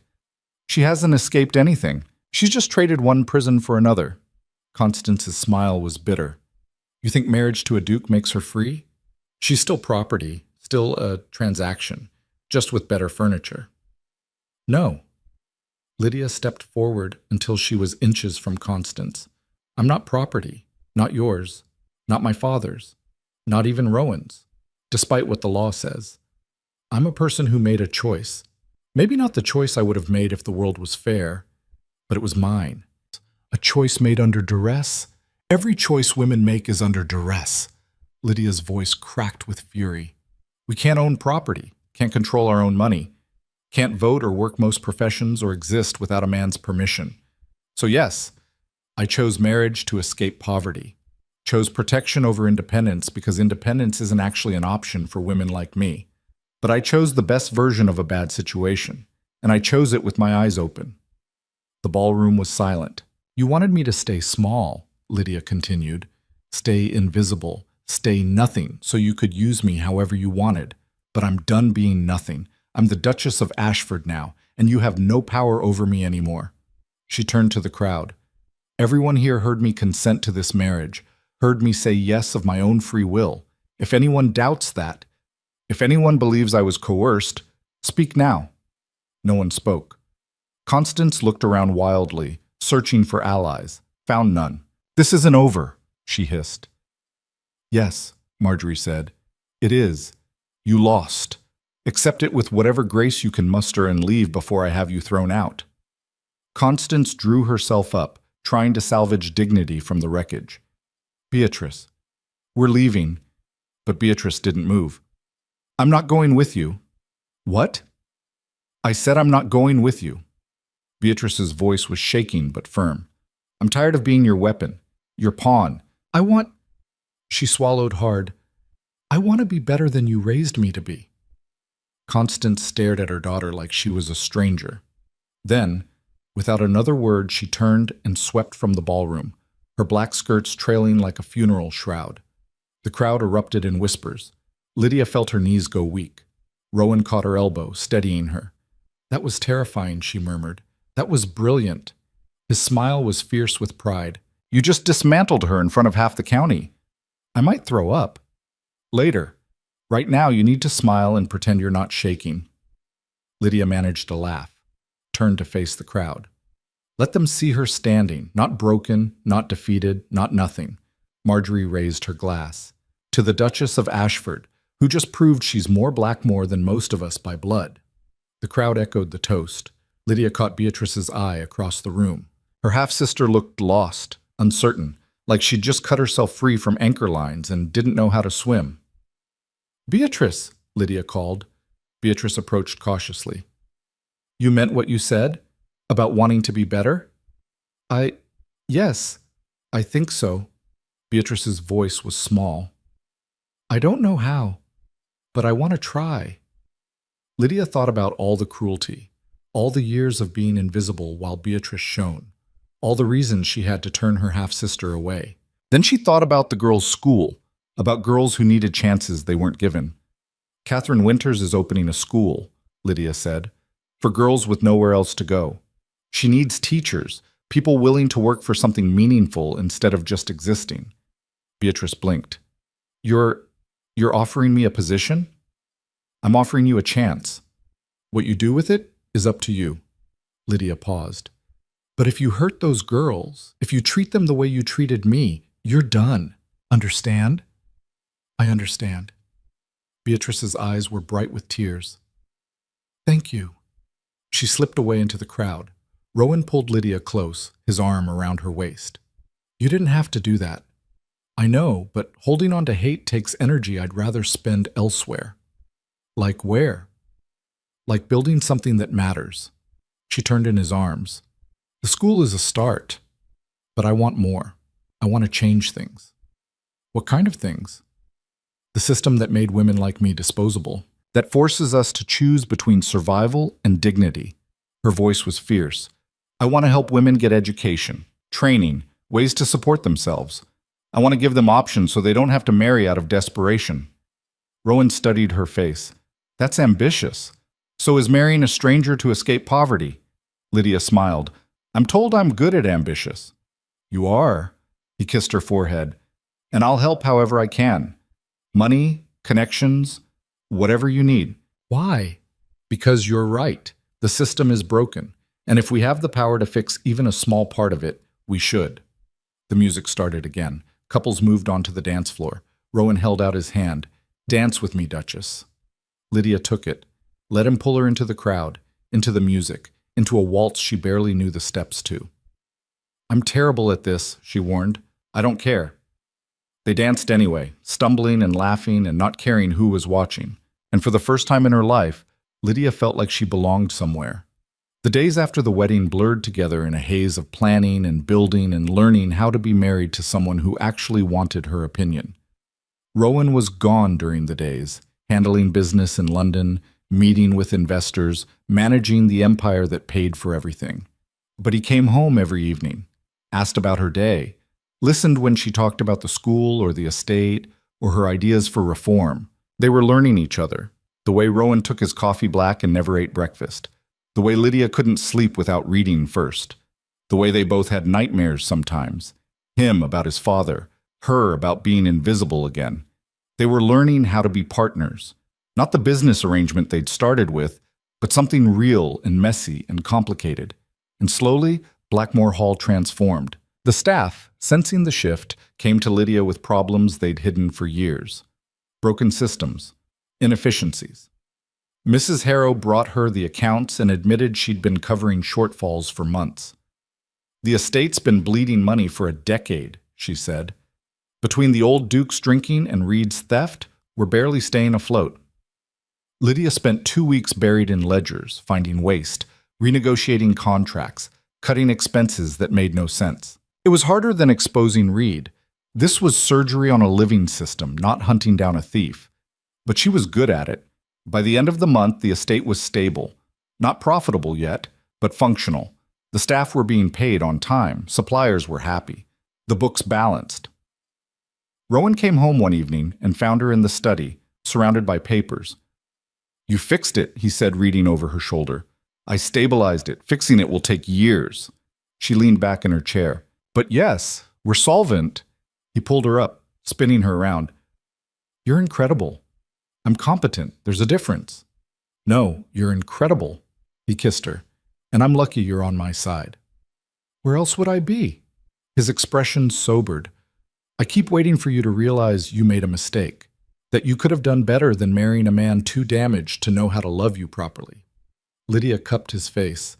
[SPEAKER 1] She hasn't escaped anything. She's just traded one prison for another. Constance's smile was bitter. You think marriage to a duke makes her free? She's still property, still a transaction, just with better furniture. No. Lydia stepped forward until she was inches from Constance. I'm not property, not yours, not my father's, not even Rowan's, despite what the law says. I'm a person who made a choice. Maybe not the choice I would have made if the world was fair, but it was mine. A choice made under duress? Every choice women make is under duress. Lydia's voice cracked with fury. We can't own property, can't control our own money, can't vote or work most professions or exist without a man's permission. So yes, I chose marriage to escape poverty, chose protection over independence because independence isn't actually an option for women like me. But I chose the best version of a bad situation, and I chose it with my eyes open. The ballroom was silent. You wanted me to stay small, Lydia continued. Stay invisible, stay nothing, so you could use me however you wanted. But I'm done being nothing. I'm the Duchess of Ashford now, and you have no power over me anymore. She turned to the crowd. Everyone here heard me consent to this marriage, heard me say yes of my own free will. If anyone doubts that, if anyone believes I was coerced, speak now. No one spoke. Constance looked around wildly, searching for allies, found none. This isn't over, she hissed. Yes, Marjorie said. It is. You lost. Accept it with whatever grace you can muster and leave before I have you thrown out. Constance drew herself up, trying to salvage dignity from the wreckage. Beatrice. We're leaving. But Beatrice didn't move. I'm not going with you. What? I said I'm not going with you. Beatrice's voice was shaking but firm. I'm tired of being your weapon, your pawn. I want... She swallowed hard. I want to be better than you raised me to be. Constance stared at her daughter like she was a stranger. Then, without another word, she turned and swept from the ballroom, her black skirts trailing like a funeral shroud. The crowd erupted in whispers. Lydia felt her knees go weak. Rowan caught her elbow, steadying her. That was terrifying, she murmured. That was brilliant. His smile was fierce with pride. You just dismantled her in front of half the county. I might throw up. Later. Right now, you need to smile and pretend you're not shaking. Lydia managed to laugh, turned to face the crowd. Let them see her standing, not broken, not defeated, not nothing. Marjorie raised her glass. To the Duchess of Ashford, who just proved she's more Blackmore than most of us by blood. The crowd echoed the toast. Lydia caught Beatrice's eye across the room. Her half-sister looked lost, uncertain, like she'd just cut herself free from anchor lines and didn't know how to swim. Beatrice, Lydia called. Beatrice approached cautiously. You meant what you said? About wanting to be better? Yes, I think so. Beatrice's voice was small. I don't know how, but I want to try. Lydia thought about all the cruelty, all the years of being invisible while Beatrice shone, all the reasons she had to turn her half-sister away. Then she thought about the girls' school, about girls who needed chances they weren't given. Catherine Winters is opening a school, Lydia said, for girls with nowhere else to go. She needs teachers, people willing to work for something meaningful instead of just existing. Beatrice blinked. You're offering me a position? I'm offering you a chance. What you do with it is up to you. Lydia paused. But if you hurt those girls, if you treat them the way you treated me, you're done. Understand? I understand. Beatrice's eyes were bright with tears. Thank you. She slipped away into the crowd. Rowan pulled Lydia close, his arm around her waist. You didn't have to do that. I know, but holding on to hate takes energy I'd rather spend elsewhere. Like where? Like building something that matters. She turned in his arms. The school is a start, but I want more. I want to change things. What kind of things? The system that made women like me disposable, that forces us to choose between survival and dignity. Her voice was fierce. I want to help women get education, training, ways to support themselves. I want to give them options so they don't have to marry out of desperation. Rowan studied her face. That's ambitious. So is marrying a stranger to escape poverty? Lydia smiled. I'm told I'm good at ambitious. You are. He kissed her forehead. And I'll help however I can. Money, connections, whatever you need. Why? Because you're right. The system is broken. And if we have the power to fix even a small part of it, we should. The music started again. Couples moved onto the dance floor. Rowan held out his hand. Dance with me, Duchess. Lydia took it. Let him pull her into the crowd, into the music, into a waltz she barely knew the steps to. I'm terrible at this, she warned. I don't care. They danced anyway, stumbling and laughing and not caring who was watching. And for the first time in her life, Lydia felt like she belonged somewhere. The days after the wedding blurred together in a haze of planning and building and learning how to be married to someone who actually wanted her opinion. Rowan was gone during the days, handling business in London, meeting with investors, managing the empire that paid for everything. But he came home every evening, asked about her day, listened when she talked about the school or the estate or her ideas for reform. They were learning each other. The way Rowan took his coffee black and never ate breakfast. The way Lydia couldn't sleep without reading first. The way they both had nightmares sometimes. Him about his father, her about being invisible again. They were learning how to be partners. Not the business arrangement they'd started with, but something real and messy and complicated. And slowly, Blackmore Hall transformed. The staff, sensing the shift, came to Lydia with problems they'd hidden for years. Broken systems, inefficiencies. Mrs. Harrow brought her the accounts and admitted she'd been covering shortfalls for months. The estate's been bleeding money for a decade, she said. Between the old Duke's drinking and Reed's theft, we're barely staying afloat. Lydia spent 2 weeks buried in ledgers, finding waste, renegotiating contracts, cutting expenses that made no sense. It was harder than exposing Reed. This was surgery on a living system, not hunting down a thief. But she was good at it. By the end of the month, the estate was stable. Not profitable yet, but functional. The staff were being paid on time. Suppliers were happy. The books balanced. Rowan came home one evening and found her in the study, surrounded by papers. "You fixed it," he said, reading over her shoulder. "I stabilized it. Fixing it will take years." She leaned back in her chair. "But yes, we're solvent." He pulled her up, spinning her around. "You're incredible. I'm competent. There's a difference." "No, you're incredible." He kissed her. "And I'm lucky you're on my side." "Where else would I be?" His expression sobered. "I keep waiting for you to realize you made a mistake, that you could have done better than marrying a man too damaged to know how to love you properly." Lydia cupped his face.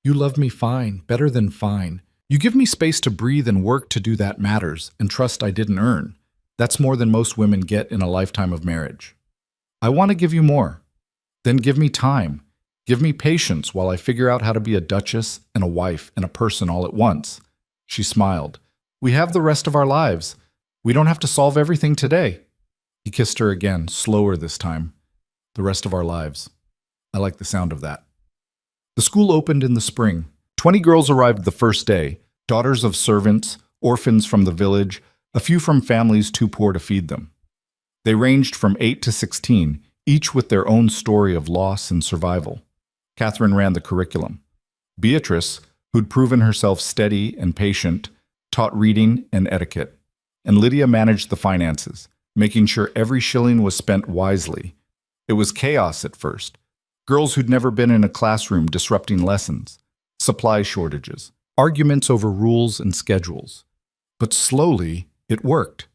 [SPEAKER 1] "You love me fine, better than fine. You give me space to breathe and work to do that matters, and trust I didn't earn. That's more than most women get in a lifetime of marriage. I want to give you more. Then give me time. Give me patience while I figure out how to be a duchess and a wife and a person all at once." She smiled. "We have the rest of our lives. We don't have to solve everything today." He kissed her again, slower this time. "The rest of our lives. I like the sound of that." The school opened in the spring. 20 girls arrived the first day, daughters of servants, orphans from the village, a few from families too poor to feed them. They ranged from 8 to 16, each with their own story of loss and survival. Catherine ran the curriculum. Beatrice, who'd proven herself steady and patient, taught reading and etiquette. And Lydia managed the finances, making sure every shilling was spent wisely. It was chaos at first. Girls who'd never been in a classroom disrupting lessons, supply shortages, arguments over rules and schedules. But slowly, it worked.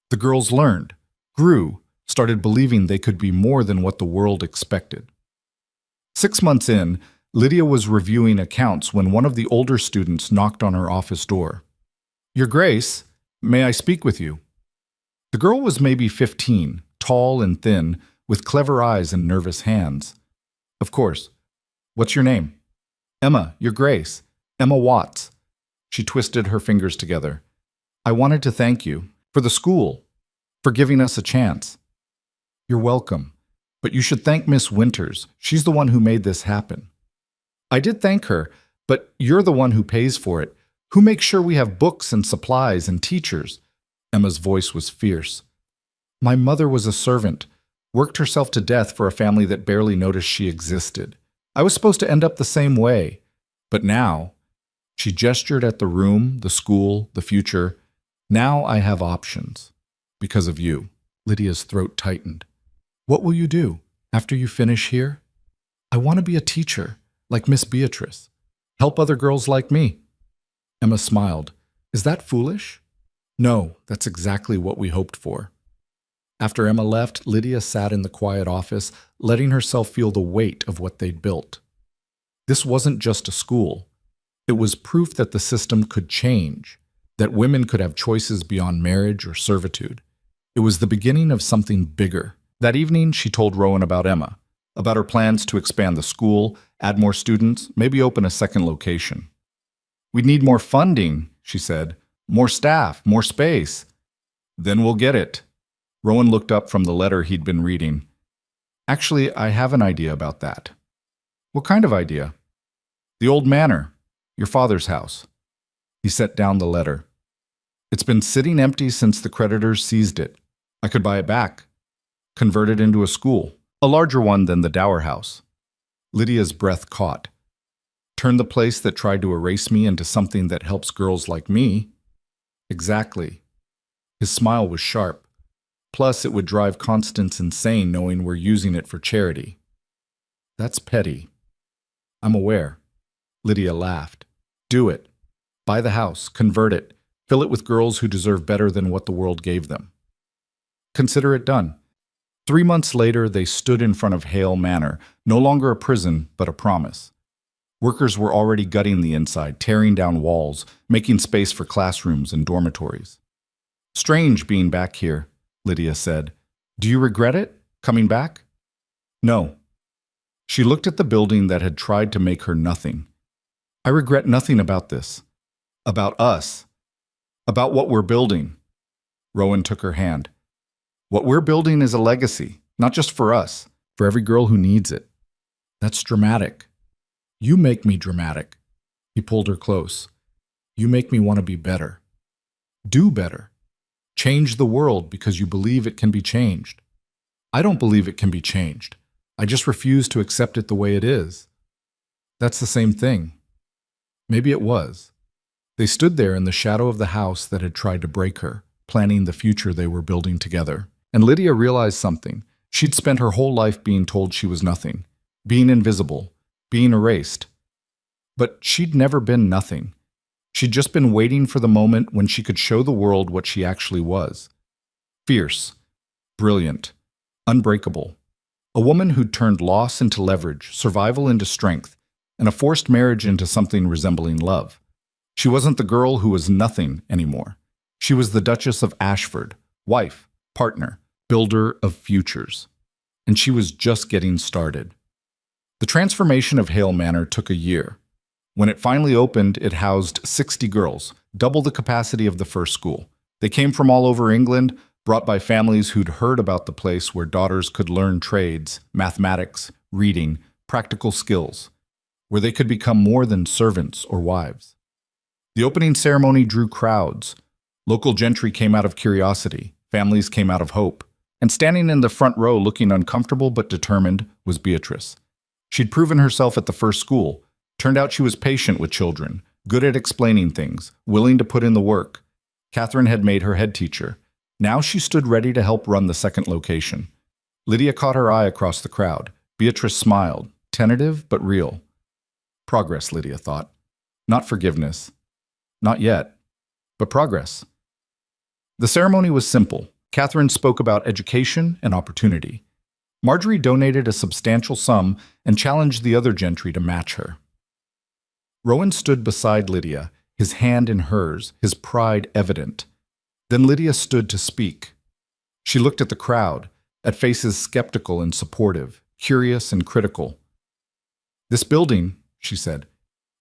[SPEAKER 1] The girls learned, grew, started believing they could be more than what the world expected. 6 months in, Lydia was reviewing accounts when one of the older students knocked on her office door. "Your Grace, may I speak with you?" The girl was maybe 15, tall and thin, with clever eyes and nervous hands. "Of course. What's your name?" "Emma, Your Grace. Emma Watts." She twisted her fingers together. "I wanted to thank you, for the school, for giving us a chance." "You're welcome. But you should thank Miss Winters. She's the one who made this happen." "I did thank her, but you're the one who pays for it. Who makes sure we have books and supplies and teachers?" Emma's voice was fierce. "My mother was a servant, worked herself to death for a family that barely noticed she existed. I was supposed to end up the same way. But now," she gestured at the room, the school, the future, "now I have options. Because of you." Lydia's throat tightened. "What will you do after you finish here?" "I want to be a teacher, like Miss Beatrice. Help other girls like me." Emma smiled. "Is that foolish?" "No, that's exactly what we hoped for." After Emma left, Lydia sat in the quiet office, letting herself feel the weight of what they'd built. This wasn't just a school. It was proof that the system could change, that women could have choices beyond marriage or servitude. It was the beginning of something bigger. That evening, she told Rowan about Emma, about her plans to expand the school, add more students, maybe open a second location. "We'd need more funding," she said. "More staff, more space." "Then we'll get it." Rowan looked up from the letter he'd been reading. Actually, I have an idea about that. What kind of idea? The old manor, your father's house. He set down the letter. It's been sitting empty since the creditors seized it. I could buy it back, convert it into a school, a larger one than the dower house. Lydia's breath caught. Turn the place that tried to erase me into something that helps girls like me? Exactly. His smile was sharp. Plus, it would drive Constance insane knowing we're using it for charity. That's petty. I'm aware. Lydia laughed. Do it. Buy the house, convert it, fill it with girls who deserve better than what the world gave them. Consider it done. 3 months later, they stood in front of Hale Manor, no longer a prison, but a promise. Workers were already gutting the inside, tearing down walls, making space for classrooms and dormitories. Strange being back here, Lydia said. Do you regret it, coming back? No. She looked at the building that had tried to make her nothing. I regret nothing about this. About us. About what we're building. Rowan took her hand. What we're building is a legacy, not just for us, for every girl who needs it. That's dramatic. You make me dramatic. He pulled her close. You make me want to be better. Do better. Change the world because you believe it can be changed. I don't believe it can be changed. I just refuse to accept it the way it is. That's the same thing. Maybe it was. They stood there in the shadow of the house that had tried to break her, planning the future they were building together. And Lydia realized something. She'd spent her whole life being told she was nothing, being invisible, being erased. But she'd never been nothing. She'd just been waiting for the moment when she could show the world what she actually was. Fierce, brilliant, unbreakable. A woman who'd turned loss into leverage, survival into strength, and a forced marriage into something resembling love. She wasn't the girl who was nothing anymore. She was the Duchess of Ashford, wife, partner, builder of futures. And she was just getting started. The transformation of Hale Manor took a year. When it finally opened, it housed 60 girls, double the capacity of the first school. They came from all over England, brought by families who'd heard about the place where daughters could learn trades, mathematics, reading, practical skills, where they could become more than servants or wives. The opening ceremony drew crowds. Local gentry came out of curiosity, families came out of hope, and standing in the front row looking uncomfortable but determined was Beatrice. She'd proven herself at the first school. Turned out she was patient with children, good at explaining things, willing to put in the work. Catherine had made her head teacher. Now she stood ready to help run the second location. Lydia caught her eye across the crowd. Beatrice smiled, tentative but real. Progress, Lydia thought. Not forgiveness. Not yet, but progress. The ceremony was simple. Catherine spoke about education and opportunity. Marjorie donated a substantial sum and challenged the other gentry to match her. Rowan stood beside Lydia, his hand in hers, his pride evident. Then Lydia stood to speak. She looked at the crowd, at faces skeptical and supportive, curious and critical. This building, she said,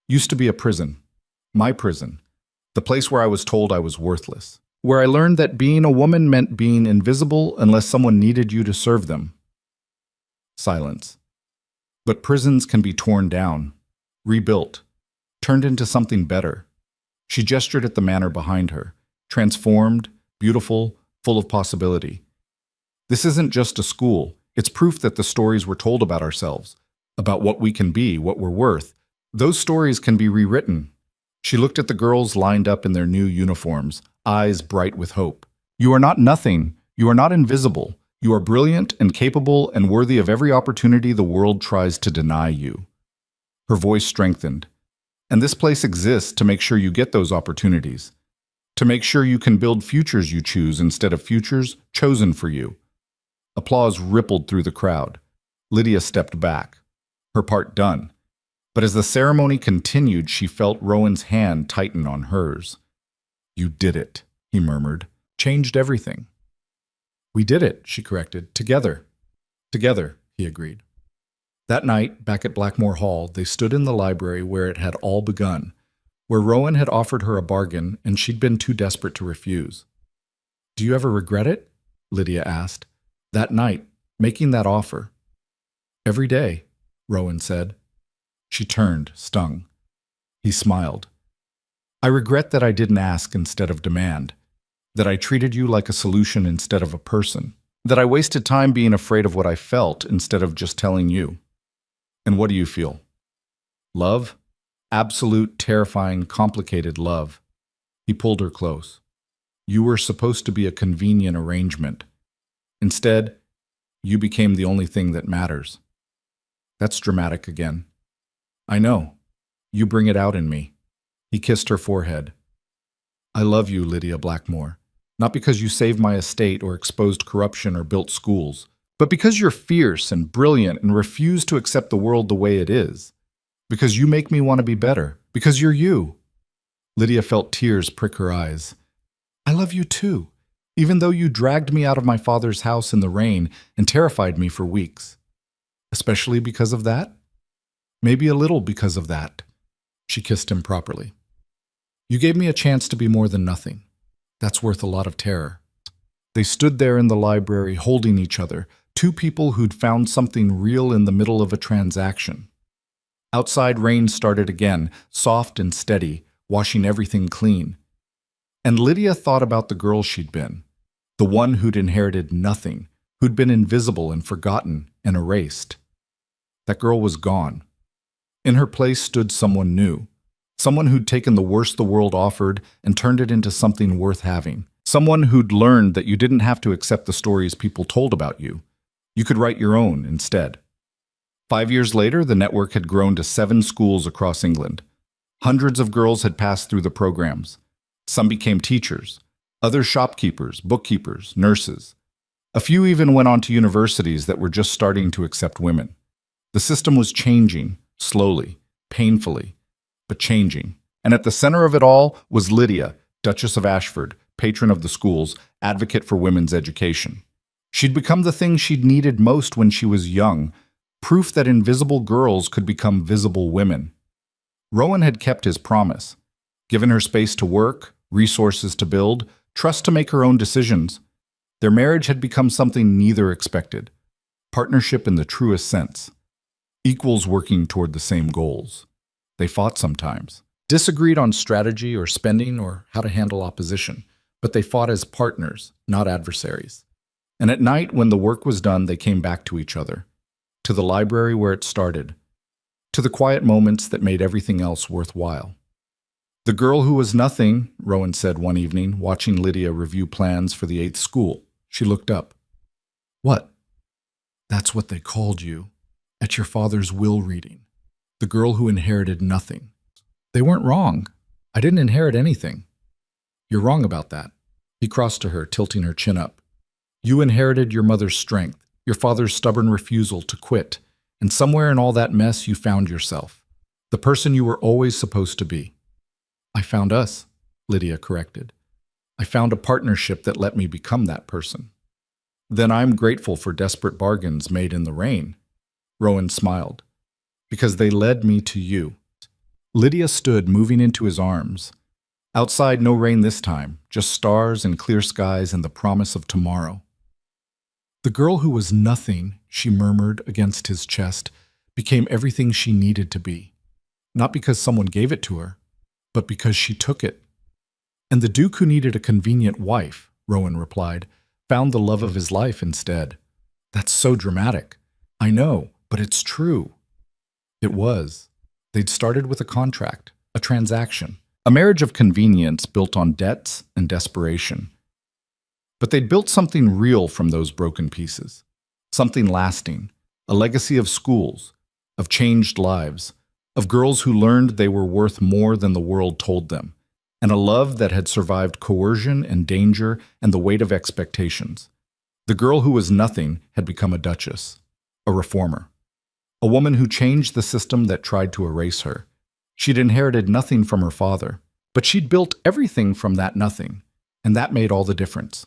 [SPEAKER 1] used to be a prison. My prison. The place where I was told I was worthless. Where I learned that being a woman meant being invisible unless someone needed you to serve them. Silence. But prisons can be torn down, rebuilt, turned into something better. She gestured at the manor behind her, transformed, beautiful, full of possibility. This isn't just a school. It's proof that the stories we're told about ourselves, about what we can be, what we're worth, those stories can be rewritten. She looked at the girls lined up in their new uniforms, eyes bright with hope. You are not nothing. You are not invisible. You are brilliant and capable and worthy of every opportunity the world tries to deny you. Her voice strengthened. And this place exists to make sure you get those opportunities, to make sure you can build futures you choose instead of futures chosen for you. Applause rippled through the crowd. Lydia stepped back, her part done. But as the ceremony continued, she felt Rowan's hand tighten on hers. You did it, he murmured. Changed everything. We did it, she corrected. Together. Together, he agreed. That night, back at Blackmore Hall, they stood in the library where it had all begun, where Rowan had offered her a bargain and she'd been too desperate to refuse. Do you ever regret it? Lydia asked. That night, making that offer. Every day, Rowan said. She turned, stung. He smiled. I regret that I didn't ask instead of demand, that I treated you like a solution instead of a person, that I wasted time being afraid of what I felt instead of just telling you. And what do you feel? Love? Absolute, terrifying, complicated love. He pulled her close. You were supposed to be a convenient arrangement. Instead, you became the only thing that matters. That's dramatic again. I know. You bring it out in me. He kissed her forehead. I love you, Lydia Blackmore. Not because you saved my estate or exposed corruption or built schools, but because you're fierce and brilliant and refuse to accept the world the way it is. Because you make me want to be better. Because you're you. Lydia felt tears prick her eyes. I love you too, even though you dragged me out of my father's house in the rain and terrified me for weeks. Especially because of that? Maybe a little because of that. She kissed him properly. You gave me a chance to be more than nothing. That's worth a lot of terror. They stood there in the library holding each other, two people who'd found something real in the middle of a transaction. Outside rain started again, soft and steady, washing everything clean. And Lydia thought about the girl she'd been, the one who'd inherited nothing, who'd been invisible and forgotten and erased. That girl was gone. In her place stood someone new, someone who'd taken the worst the world offered and turned it into something worth having, someone who'd learned that you didn't have to accept the stories people told about you. You could write your own instead. 5 years later, the network had grown to 7 schools across England. Hundreds of girls had passed through the programs. Some became teachers, others shopkeepers, bookkeepers, nurses. A few even went on to universities that were just starting to accept women. The system was changing, slowly, painfully, but changing. And at the center of it all was Lydia, Duchess of Ashford, patron of the schools, advocate for women's education. She'd become the thing she'd needed most when she was young, proof that invisible girls could become visible women. Rowan had kept his promise, given her space to work, resources to build, trust to make her own decisions. Their marriage had become something neither expected, partnership in the truest sense, equals working toward the same goals. They fought sometimes, disagreed on strategy or spending or how to handle opposition, but they fought as partners, not adversaries. And at night, when the work was done, they came back to each other, to the library where it started, to the quiet moments that made everything else worthwhile. The girl who was nothing, Rowan said one evening, watching Lydia review plans for the 8th school. She looked up. What? That's what they called you, at your father's will reading. The girl who inherited nothing. They weren't wrong. I didn't inherit anything. You're wrong about that. He crossed to her, tilting her chin up. You inherited your mother's strength, your father's stubborn refusal to quit, and somewhere in all that mess you found yourself, the person you were always supposed to be. I found us, Lydia corrected. I found a partnership that let me become that person. Then I'm grateful for desperate bargains made in the rain. Rowan smiled. Because they led me to you. Lydia stood, moving into his arms. Outside, no rain this time, just stars and clear skies and the promise of tomorrow. The girl who was nothing, she murmured against his chest, became everything she needed to be. Not because someone gave it to her, but because she took it. And the Duke who needed a convenient wife, Rowan replied, found the love of his life instead. That's so dramatic. I know, but it's true. It was. They'd started with a contract, a transaction, a marriage of convenience built on debts and desperation. But they'd built something real from those broken pieces, something lasting, a legacy of schools, of changed lives, of girls who learned they were worth more than the world told them, and a love that had survived coercion and danger and the weight of expectations. The girl who was nothing had become a duchess, a reformer, a woman who changed the system that tried to erase her. She'd inherited nothing from her father, but she'd built everything from that nothing, and that made all the difference.